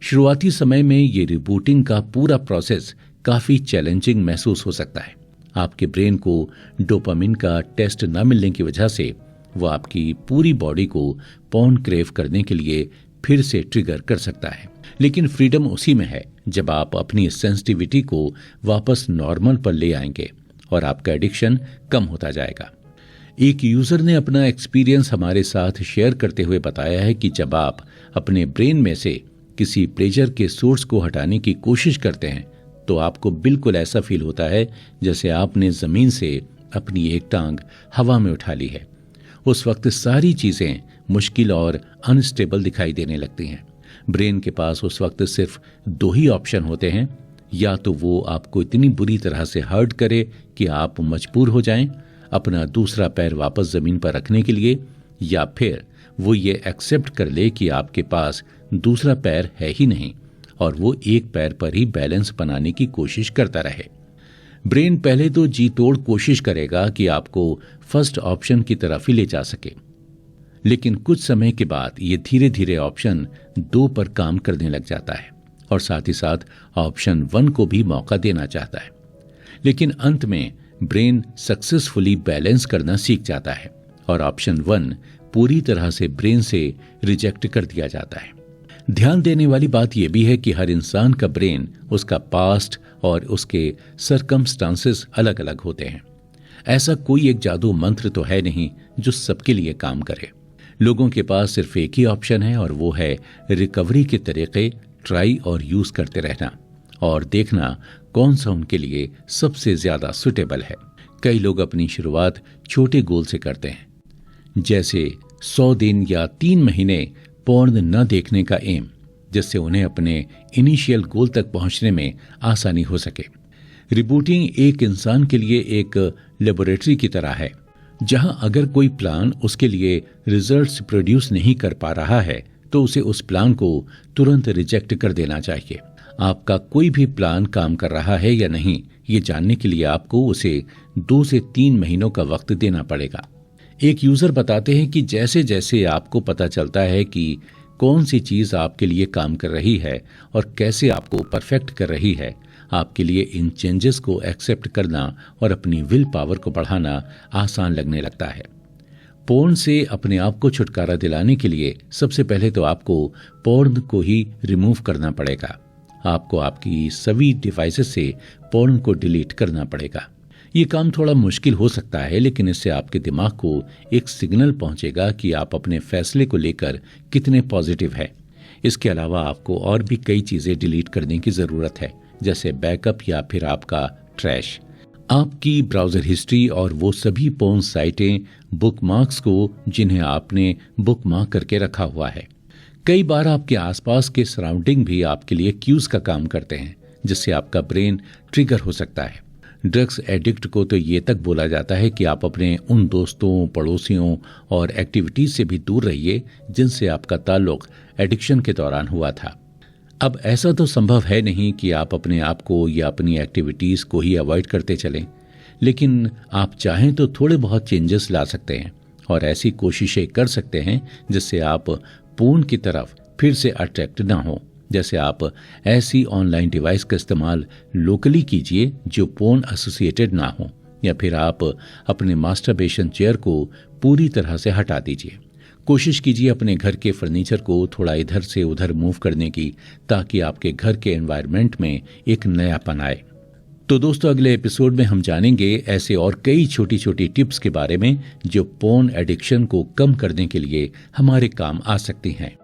शुरुआती समय में ये रिबूटिंग का पूरा प्रोसेस काफी चैलेंजिंग महसूस हो सकता है। आपके ब्रेन को डोपामिन का टेस्ट न मिलने की वजह से वो आपकी पूरी बॉडी को पोर्न क्रेव करने के लिए फिर से ट्रिगर कर सकता है। लेकिन फ्रीडम उसी में है जब आप अपनी सेंसिटिविटी को वापस नॉर्मल पर ले आएंगे और आपका एडिक्शन कम होता जाएगा। एक यूजर ने अपना एक्सपीरियंस हमारे साथ शेयर करते हुए बताया है कि जब आप अपने ब्रेन में से किसी प्लेजर के सोर्स को हटाने की कोशिश करते हैं तो आपको बिल्कुल ऐसा फील होता है जैसे आपने जमीन से अपनी एक टांग हवा में उठा ली है। उस वक्त सारी चीजें मुश्किल और अनस्टेबल दिखाई देने लगती हैं। ब्रेन के पास उस वक्त सिर्फ दो ही ऑप्शन होते हैं, या तो वो आपको इतनी बुरी तरह से हर्ट करे कि आप मजबूर हो जाएं, अपना दूसरा पैर वापस जमीन पर रखने के लिए, या फिर वो ये एक्सेप्ट कर ले कि आपके पास दूसरा पैर है ही नहीं और वो एक पैर पर ही बैलेंस बनाने की कोशिश करता रहे। ब्रेन पहले तो जी तोड़ कोशिश करेगा कि आपको फर्स्ट ऑप्शन की तरफ ही ले जा सके, लेकिन कुछ समय के बाद ये धीरे धीरे ऑप्शन 2 पर काम करने लग जाता है और साथ ही साथ ऑप्शन 1 को भी मौका देना चाहता है। लेकिन अंत में ब्रेन सक्सेसफुली बैलेंस करना सीख जाता है और ऑप्शन 1 पूरी तरह से ब्रेन से रिजेक्ट कर दिया जाता है। ध्यान देने वाली बात यह भी है कि हर इंसान का ब्रेन, उसका पास्ट और उसके सरकमस्टांसेस अलग अलग होते हैं। ऐसा कोई एक जादू मंत्र तो है नहीं जो सबके लिए काम करे। लोगों के पास सिर्फ एक ही ऑप्शन है और वो है रिकवरी के तरीके ट्राई और यूज करते रहना और देखना कौन सा उनके लिए सबसे ज्यादा सुटेबल है। कई लोग अपनी शुरुआत छोटे गोल से करते हैं, जैसे 100 दिन या 3 महीने पोर्न न देखने का एम, जिससे उन्हें अपने इनिशियल गोल तक पहुंचने में आसानी हो सके। रिबूटिंग एक इंसान के लिए एक लेबोरेटरी की तरह है, जहां अगर कोई प्लान उसके लिए रिजल्ट्स प्रोड्यूस नहीं कर पा रहा है तो उसे उस प्लान को तुरंत रिजेक्ट कर देना चाहिए। आपका कोई भी प्लान काम कर रहा है या नहीं, ये जानने के लिए आपको उसे 2 से 3 महीनों का वक्त देना पड़ेगा। एक यूजर बताते हैं कि जैसे जैसे आपको पता चलता है कि कौन सी चीज आपके लिए काम कर रही है और कैसे आपको परफेक्ट कर रही है, आपके लिए इन चेंजेस को एक्सेप्ट करना और अपनी विल पावर को बढ़ाना आसान लगने लगता है। पोर्न से अपने आप को छुटकारा दिलाने के लिए सबसे पहले तो आपको पोर्न को ही रिमूव करना पड़ेगा। आपको आपकी सभी डिवाइसेस से पोर्न को डिलीट करना पड़ेगा। ये काम थोड़ा मुश्किल हो सकता है, लेकिन इससे आपके दिमाग को एक सिग्नल पहुंचेगा कि आप अपने फैसले को लेकर कितने पॉजिटिव हैं। इसके अलावा आपको और भी कई चीजें डिलीट करने की जरूरत है, जैसे बैकअप या फिर आपका ट्रैश, आपकी ब्राउजर हिस्ट्री और वो सभी पोर्न साइटें, बुकमार्क्स को जिन्हें आपने बुकमार्क करके रखा हुआ है। कई बार आपके आसपास के सराउंडिंग भी आपके लिए क्यूज का काम करते हैं, जिससे आपका ब्रेन ट्रिगर हो सकता है। ड्रग्स एडिक्ट को तो ये तक बोला जाता है कि आप अपने उन दोस्तों, पड़ोसियों और एक्टिविटीज से भी दूर रहिए जिनसे आपका ताल्लुक एडिक्शन के दौरान हुआ था। अब ऐसा तो संभव है नहीं कि आप अपने आप को या अपनी एक्टिविटीज को ही अवॉइड करते चलें, लेकिन आप चाहें तो थोड़े बहुत चेंजेस ला सकते हैं और ऐसी कोशिशें कर सकते हैं जिससे आप पोर्न की तरफ फिर से अट्रैक्ट ना हो। जैसे आप ऐसी ऑनलाइन डिवाइस का इस्तेमाल लोकली कीजिए जो पोर्न एसोसिएटेड ना हो, या फिर आप अपने मास्टरबेशन चेयर को पूरी तरह से हटा दीजिए। कोशिश कीजिए अपने घर के फर्नीचर को थोड़ा इधर से उधर मूव करने की, ताकि आपके घर के एनवायरनमेंट में एक नयापन आए। तो दोस्तों, अगले एपिसोड में हम जानेंगे ऐसे और कई छोटी छोटी टिप्स के बारे में जो पोर्न एडिक्शन को कम करने के लिए हमारे काम आ सकती हैं।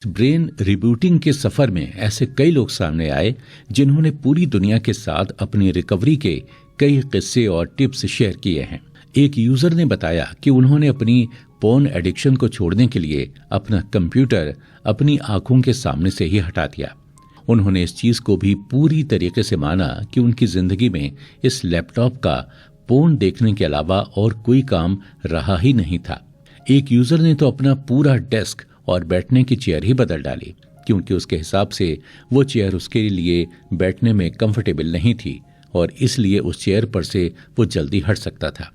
ब्रेन रिबूटिंग के सफर में ऐसे कई लोग सामने आए जिन्होंने पूरी दुनिया के साथ अपनी रिकवरी के कई किस्से और टिप्स शेयर किए हैं। एक यूजर ने बताया कि उन्होंने अपनी पोर्न एडिक्शन को छोड़ने के लिए अपना कंप्यूटर अपनी आंखों के सामने से ही हटा दिया। उन्होंने इस चीज को भी पूरी तरीके से माना कि उनकी जिंदगी में इस लैपटॉप का पोर्न देखने के अलावा और कोई काम रहा ही नहीं था। एक यूजर ने तो अपना पूरा डेस्क और बैठने की चेयर ही बदल डाली, क्योंकि उसके हिसाब से वो चेयर उसके लिए बैठने में कंफर्टेबल नहीं थी और इसलिए उस चेयर पर से वो जल्दी हट सकता था।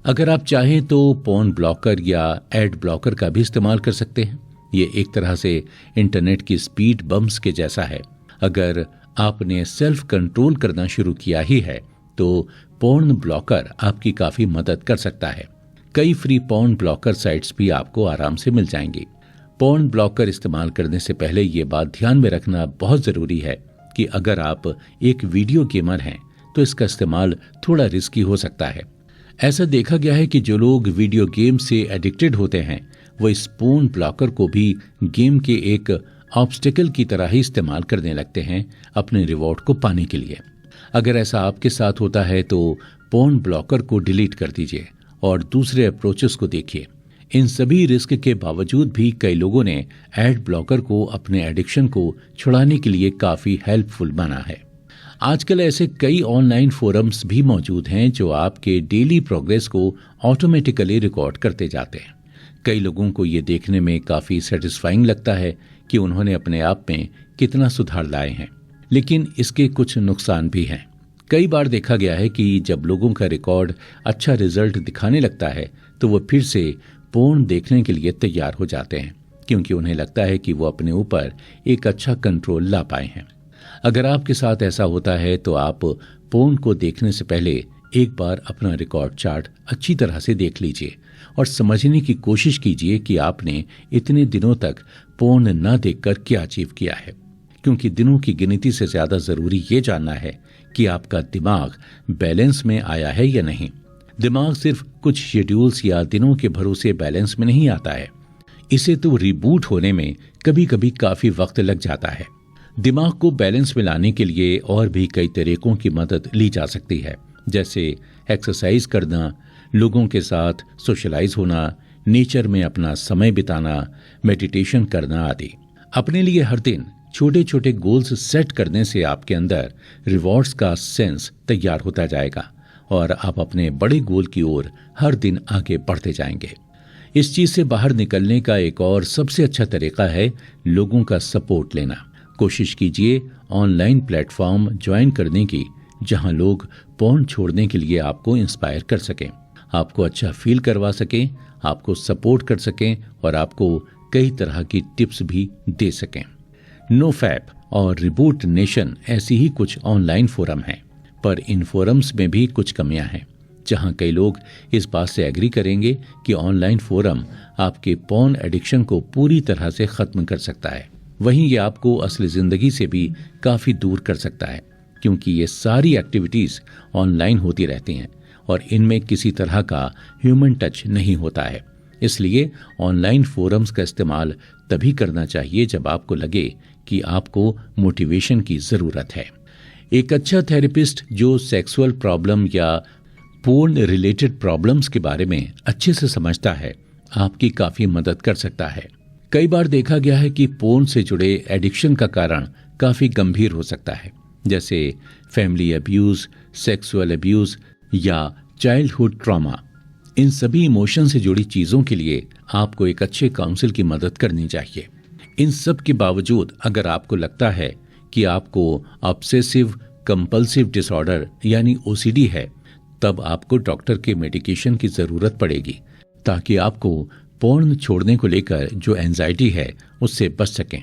अगर आप चाहें तो पोर्न ब्लॉकर या एड ब्लॉकर का भी इस्तेमाल कर सकते हैं। ये एक तरह से इंटरनेट की स्पीड बम्प्स के जैसा है। अगर आपने सेल्फ कंट्रोल करना शुरू किया ही है तो पोर्न ब्लॉकर आपकी काफी मदद कर सकता है। कई फ्री पोर्न ब्लॉकर साइट्स भी आपको आराम से मिल जाएंगी। पोर्न ब्लॉकर इस्तेमाल करने से पहले ये बात ध्यान में रखना बहुत जरूरी है कि अगर आप एक वीडियो गेमर हैं तो इसका इस्तेमाल थोड़ा रिस्की हो सकता है। ऐसा देखा गया है कि जो लोग वीडियो गेम से एडिक्टेड होते हैं वो इस पोर्न ब्लॉकर को भी गेम के एक ऑब्स्टिकल की तरह ही इस्तेमाल करने लगते हैं अपने रिवॉर्ड को पाने के लिए। अगर ऐसा आपके साथ होता है तो पोर्न ब्लॉकर को डिलीट कर दीजिए और दूसरे अप्रोचेस को देखिए। इन सभी रिस्क के बावजूद भी कई लोगों ने एड ब्लॉकर को अपने एडिक्शन को छुड़ाने के लिए काफी हेल्पफुल माना है। आजकल ऐसे कई ऑनलाइन फोरम्स भी मौजूद हैं जो आपके डेली प्रोग्रेस को ऑटोमेटिकली रिकॉर्ड करते जाते हैं। कई लोगों को ये देखने में काफ़ी सेटिस्फाइंग लगता है कि उन्होंने अपने आप में कितना सुधार लाए हैं, लेकिन इसके कुछ नुकसान भी हैं। कई बार देखा गया है कि जब लोगों का रिकॉर्ड अच्छा रिजल्ट दिखाने लगता है तो वो फिर से पोर्न देखने के लिए तैयार हो जाते हैं, क्योंकि उन्हें लगता है कि वो अपने ऊपर एक अच्छा कंट्रोल ला पाए हैं। अगर आपके साथ ऐसा होता है तो आप पोर्न को देखने से पहले एक बार अपना रिकॉर्ड चार्ट अच्छी तरह से देख लीजिए और समझने की कोशिश कीजिए कि आपने इतने दिनों तक पोर्न न देखकर क्या अचीव किया है, क्योंकि दिनों की गिनती से ज्यादा जरूरी ये जानना है कि आपका दिमाग बैलेंस में आया है या नहीं। दिमाग सिर्फ कुछ शेड्यूल्स या दिनों के भरोसे बैलेंस में नहीं आता है। इसे तो रिबूट होने में कभी कभी काफी वक्त लग जाता है। दिमाग को बैलेंस में लाने के लिए और भी कई तरीकों की मदद ली जा सकती है, जैसे एक्सरसाइज करना, लोगों के साथ सोशलाइज होना, नेचर में अपना समय बिताना, मेडिटेशन करना आदि। अपने लिए हर दिन छोटे छोटे गोल्स सेट करने से आपके अंदर रिवॉर्ड्स का सेंस तैयार होता जाएगा और आप अपने बड़े गोल की ओर हर दिन आगे बढ़ते जाएंगे। इस चीज से बाहर निकलने का एक और सबसे अच्छा तरीका है लोगों का सपोर्ट लेना। कोशिश कीजिए ऑनलाइन प्लेटफॉर्म ज्वाइन करने की जहां लोग पोर्न छोड़ने के लिए आपको इंस्पायर कर सकें, आपको अच्छा फील करवा सकें, आपको सपोर्ट कर सकें और आपको कई तरह की टिप्स भी दे सकें। नोफैप और रिबूट नेशन ऐसी ही कुछ ऑनलाइन फोरम हैं, पर इन फोरम्स में भी कुछ कमियां हैं, जहां कई लोग इस बात से एग्री करेंगे कि ऑनलाइन फोरम आपके पोर्न एडिक्शन को पूरी तरह से खत्म कर सकता है। वहीं ये आपको असली जिंदगी से भी काफी दूर कर सकता है, क्योंकि ये सारी एक्टिविटीज ऑनलाइन होती रहती हैं और इनमें किसी तरह का ह्यूमन टच नहीं होता है। इसलिए ऑनलाइन फोरम्स का इस्तेमाल तभी करना चाहिए जब आपको लगे कि आपको मोटिवेशन की जरूरत है। एक अच्छा थेरेपिस्ट जो सेक्सुअल प्रॉब्लम या पोर्न रिलेटेड प्रॉब्लम्स के बारे में अच्छे से समझता है, आपकी काफी मदद कर सकता है। कई बार देखा गया है कि पोर्न से जुड़े एडिक्शन का कारण काफी गंभीर हो सकता है, जैसे फैमिली अब्यूज, सेक्सुअल अब्यूज या चाइल्डहुड ट्रॉमा। इन सभी इमोशन से जुड़ी चीजों के लिए आपको एक अच्छे काउंसिल की मदद करनी चाहिए। इन सब के बावजूद अगर आपको लगता है कि आपको ऑब्सेसिव कंपल्सिव डिसऑर्डर यानी ओसीडी है, तब आपको डॉक्टर के मेडिकेशन की जरूरत पड़ेगी, ताकि आपको पोर्न छोड़ने को लेकर जो एंजाइटी है उससे बच सकें।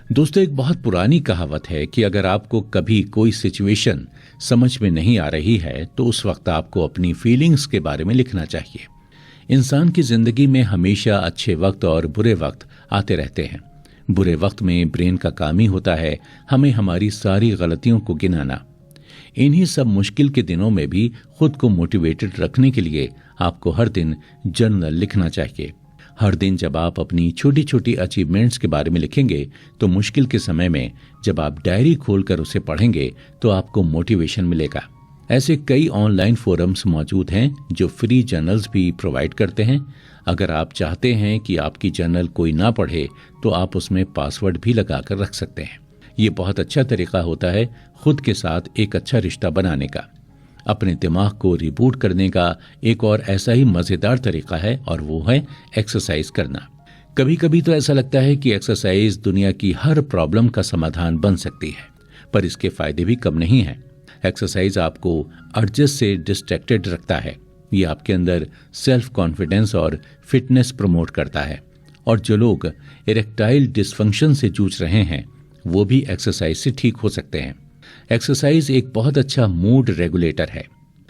दोस्तों, एक बहुत पुरानी कहावत है कि अगर आपको कभी कोई सिचुएशन समझ में नहीं आ रही है तो उस वक्त आपको अपनी फीलिंग्स के बारे में लिखना चाहिए। इंसान की जिंदगी में हमेशा अच्छे वक्त और बुरे वक्त आते रहते हैं। बुरे वक्त में ब्रेन का काम ही होता है हमें हमारी सारी गलतियों को गिनाना। इन्हीं सब मुश्किल के दिनों में भी खुद को मोटिवेटेड रखने के लिए आपको हर दिन जर्नल लिखना चाहिए। हर दिन जब आप अपनी छोटी छोटी अचीवमेंट्स के बारे में लिखेंगे तो मुश्किल के समय में जब आप डायरी खोलकर उसे पढ़ेंगे तो आपको मोटिवेशन मिलेगा। ऐसे कई ऑनलाइन फोरम्स मौजूद हैं जो फ्री जर्नल्स भी प्रोवाइड करते हैं। अगर आप चाहते हैं कि आपकी जर्नल कोई ना पढ़े तो आप उसमें पासवर्ड भी लगाकर रख सकते हैं। ये बहुत अच्छा तरीका होता है खुद के साथ एक अच्छा रिश्ता बनाने का। अपने दिमाग को रिबूट करने का एक और ऐसा ही मजेदार तरीका है और वो है एक्सरसाइज करना। कभी कभी तो ऐसा लगता है कि एक्सरसाइज दुनिया की हर प्रॉब्लम का समाधान बन सकती है, पर इसके फायदे भी कम नहीं हैं। एक्सरसाइज आपको एडजस्ट से डिस्ट्रैक्टेड रखता है। ये आपके अंदर सेल्फ कॉन्फिडेंस और फिटनेस प्रमोट करता है। और जो लोग इरेक्टाइल डिसफंक्शन से जूझ रहे हैं वो भी एक्सरसाइज से ठीक हो सकते हैं। एक्सरसाइज एक बहुत अच्छा मूड रेगुलेटर है।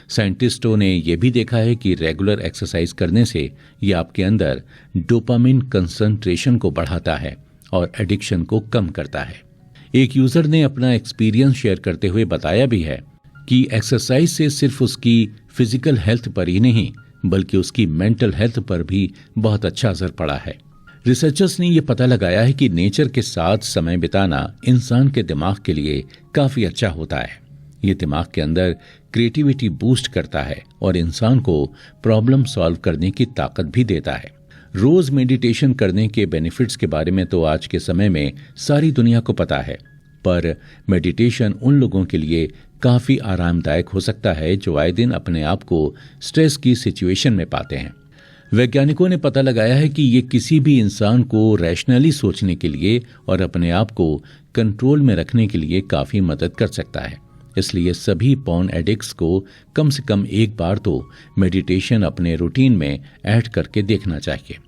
साइंटिस्टों ने यह भी देखा है कि रेगुलर एक्सरसाइज करने से यह आपके अंदर डोपामिन कंसंट्रेशन को बढ़ाता है और एडिक्शन को कम करता है। एक यूजर ने अपना एक्सपीरियंस शेयर करते हुए बताया भी है कि एक्सरसाइज से सिर्फ उसकी फिजिकल हेल्थ पर ही नहीं बल्कि उसकी मेंटल हेल्थ पर भी बहुत अच्छा असर पड़ा है। रिसर्चर्स ने यह पता लगाया है कि नेचर के साथ समय बिताना इंसान के दिमाग के लिए काफी अच्छा होता है। ये दिमाग के अंदर क्रिएटिविटी बूस्ट करता है और इंसान को प्रॉब्लम सॉल्व करने की ताकत भी देता है। रोज मेडिटेशन करने के बेनिफिट्स के बारे में तो आज के समय में सारी दुनिया को पता है, पर मेडिटेशन उन लोगों के लिए काफी आरामदायक हो सकता है जो आए दिन अपने आप को स्ट्रेस की सिचुएशन में पाते हैं। वैज्ञानिकों ने पता लगाया है कि ये किसी भी इंसान को रैशनली सोचने के लिए और अपने आप को कंट्रोल में रखने के लिए काफी मदद कर सकता है। इसलिए सभी पॉर्न एडिक्ट्स को कम से कम एक बार तो मेडिटेशन अपने रूटीन में ऐड करके देखना चाहिए।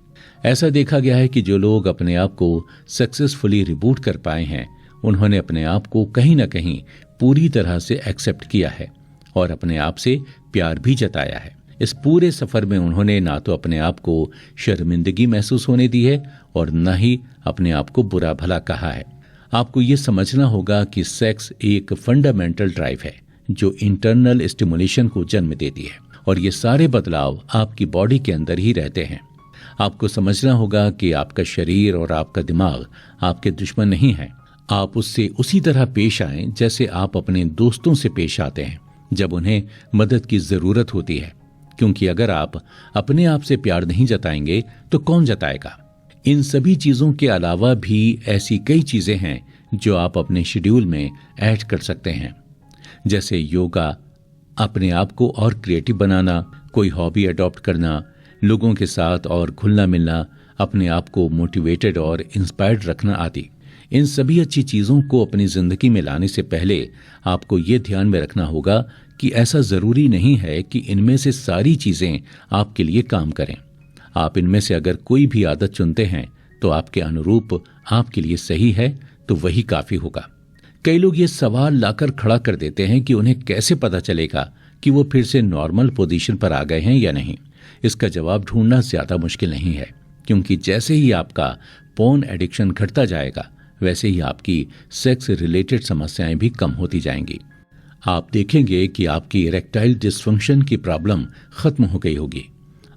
ऐसा देखा गया है कि जो लोग अपने आप को सक्सेसफुली रिबूट कर पाए हैं, उन्होंने अपने आप को कहीं ना कहीं पूरी तरह से एक्सेप्ट किया है और अपने आप से प्यार भी जताया है। इस पूरे सफर में उन्होंने ना तो अपने आप को शर्मिंदगी महसूस होने दी है और न ही अपने आप को बुरा भला कहा है। आपको ये समझना होगा कि सेक्स एक फंडामेंटल ड्राइव है जो इंटरनल स्टिमुलेशन को जन्म देती है और ये सारे बदलाव आपकी बॉडी के अंदर ही रहते हैं। आपको समझना होगा कि आपका शरीर और आपका दिमाग आपके दुश्मन नहीं है। आप उससे उसी तरह पेश आएं जैसे आप अपने दोस्तों से पेश आते हैं जब उन्हें मदद की जरूरत होती है, क्योंकि अगर आप अपने आप से प्यार नहीं जताएंगे तो कौन जताएगा। इन सभी चीजों के अलावा भी ऐसी कई चीजें हैं जो आप अपने शेड्यूल में ऐड कर सकते हैं, जैसे योगा, अपने आप को और क्रिएटिव बनाना, कोई हॉबी अडॉप्ट करना, लोगों के साथ और घुलना मिलना, अपने आप को मोटिवेटेड और इंस्पायर्ड रखना आदि। इन सभी अच्छी चीजों को अपनी जिंदगी में लाने से पहले आपको ये ध्यान में रखना होगा कि ऐसा जरूरी नहीं है कि इनमें से सारी चीजें आपके लिए काम करें। आप इनमें से अगर कोई भी आदत चुनते हैं तो आपके अनुरूप आपके लिए सही है तो वही काफी होगा। कई लोग ये सवाल लाकर खड़ा कर देते हैं कि उन्हें कैसे पता चलेगा कि वो फिर से नॉर्मल पोजीशन पर आ गए हैं या नहीं। इसका जवाब ढूंढना ज्यादा मुश्किल नहीं है, क्योंकि जैसे ही आपका पोर्न एडिक्शन घटता जाएगा वैसे ही आपकी सेक्स रिलेटेड समस्याएं भी कम होती जाएंगी। आप देखेंगे कि आपकी इरेक्टाइल डिसफंक्शन की प्रॉब्लम खत्म हो गई होगी।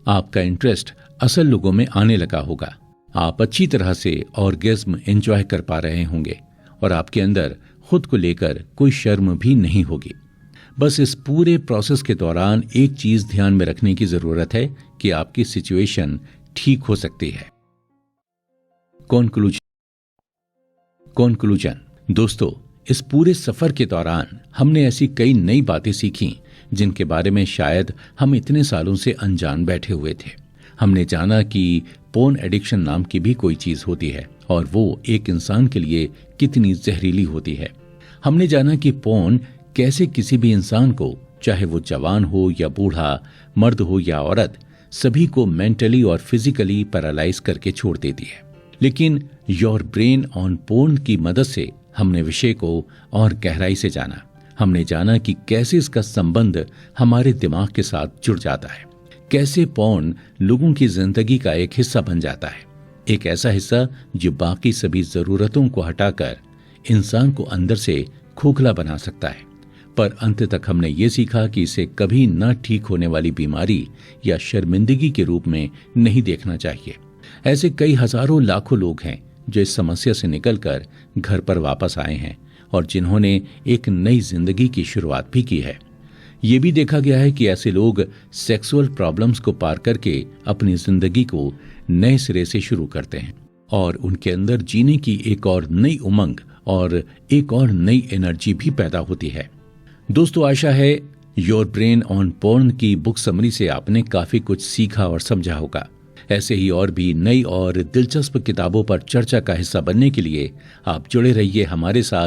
आपका इंटरेस्ट असल लोगों में आने लगा होगा। आप अच्छी तरह से ऑर्गेज्म एंजॉय कर पा रहे होंगे और आपके अंदर खुद को लेकर कोई शर्म भी नहीं होगी। बस इस पूरे प्रोसेस के दौरान एक चीज ध्यान में रखने की जरूरत है कि आपकी सिचुएशन ठीक हो सकती है। कॉन्क्लूजन दोस्तों, इस पूरे सफर के दौरान हमने ऐसी कई नई बातें सीखी जिनके बारे में शायद हम इतने सालों से अनजान बैठे हुए थे। हमने जाना कि पोर्न एडिक्शन नाम की भी कोई चीज होती है और वो एक इंसान के लिए कितनी जहरीली होती है। हमने जाना कि पोर्न कैसे किसी भी इंसान को, चाहे वो जवान हो या बूढ़ा, मर्द हो या औरत, सभी को मेंटली और फिजिकली पैरालाइज करके छोड़ देती है। लेकिन योर ब्रेन ऑन पोर्न की मदद से हमने विषय को और गहराई से जाना। हमने जाना कि कैसे इसका संबंध हमारे दिमाग के साथ जुड़ जाता है, कैसे पोर्न लोगों की जिंदगी का एक हिस्सा बन जाता है, एक ऐसा हिस्सा जो बाकी सभी जरूरतों को हटाकर इंसान को अंदर से खोखला बना सकता है। पर अंत तक हमने ये सीखा कि इसे कभी न ठीक होने वाली बीमारी या शर्मिंदगी के रूप में नहीं देखना चाहिए। ऐसे कई हजारों लाखों लोग हैं जो इस समस्या से निकलकर घर पर वापस आए हैं और जिन्होंने एक नई जिंदगी की शुरुआत भी की है। ये भी देखा गया है कि ऐसे लोग सेक्सुअल प्रॉब्लम्स को पार करके अपनी जिंदगी को नए सिरे से शुरू करते हैं और उनके अंदर जीने की एक और नई उमंग और एक और नई एनर्जी भी पैदा होती है। दोस्तों, आशा है योर ब्रेन ऑन पोर्न की बुक समरी से आपने काफी कुछ सीखा और समझा होगा। ऐसे ही और भी नई और दिलचस्प किताबों पर चर्चा का हिस्सा बनने के लिए आप जुड़े रहिए हमारे साथ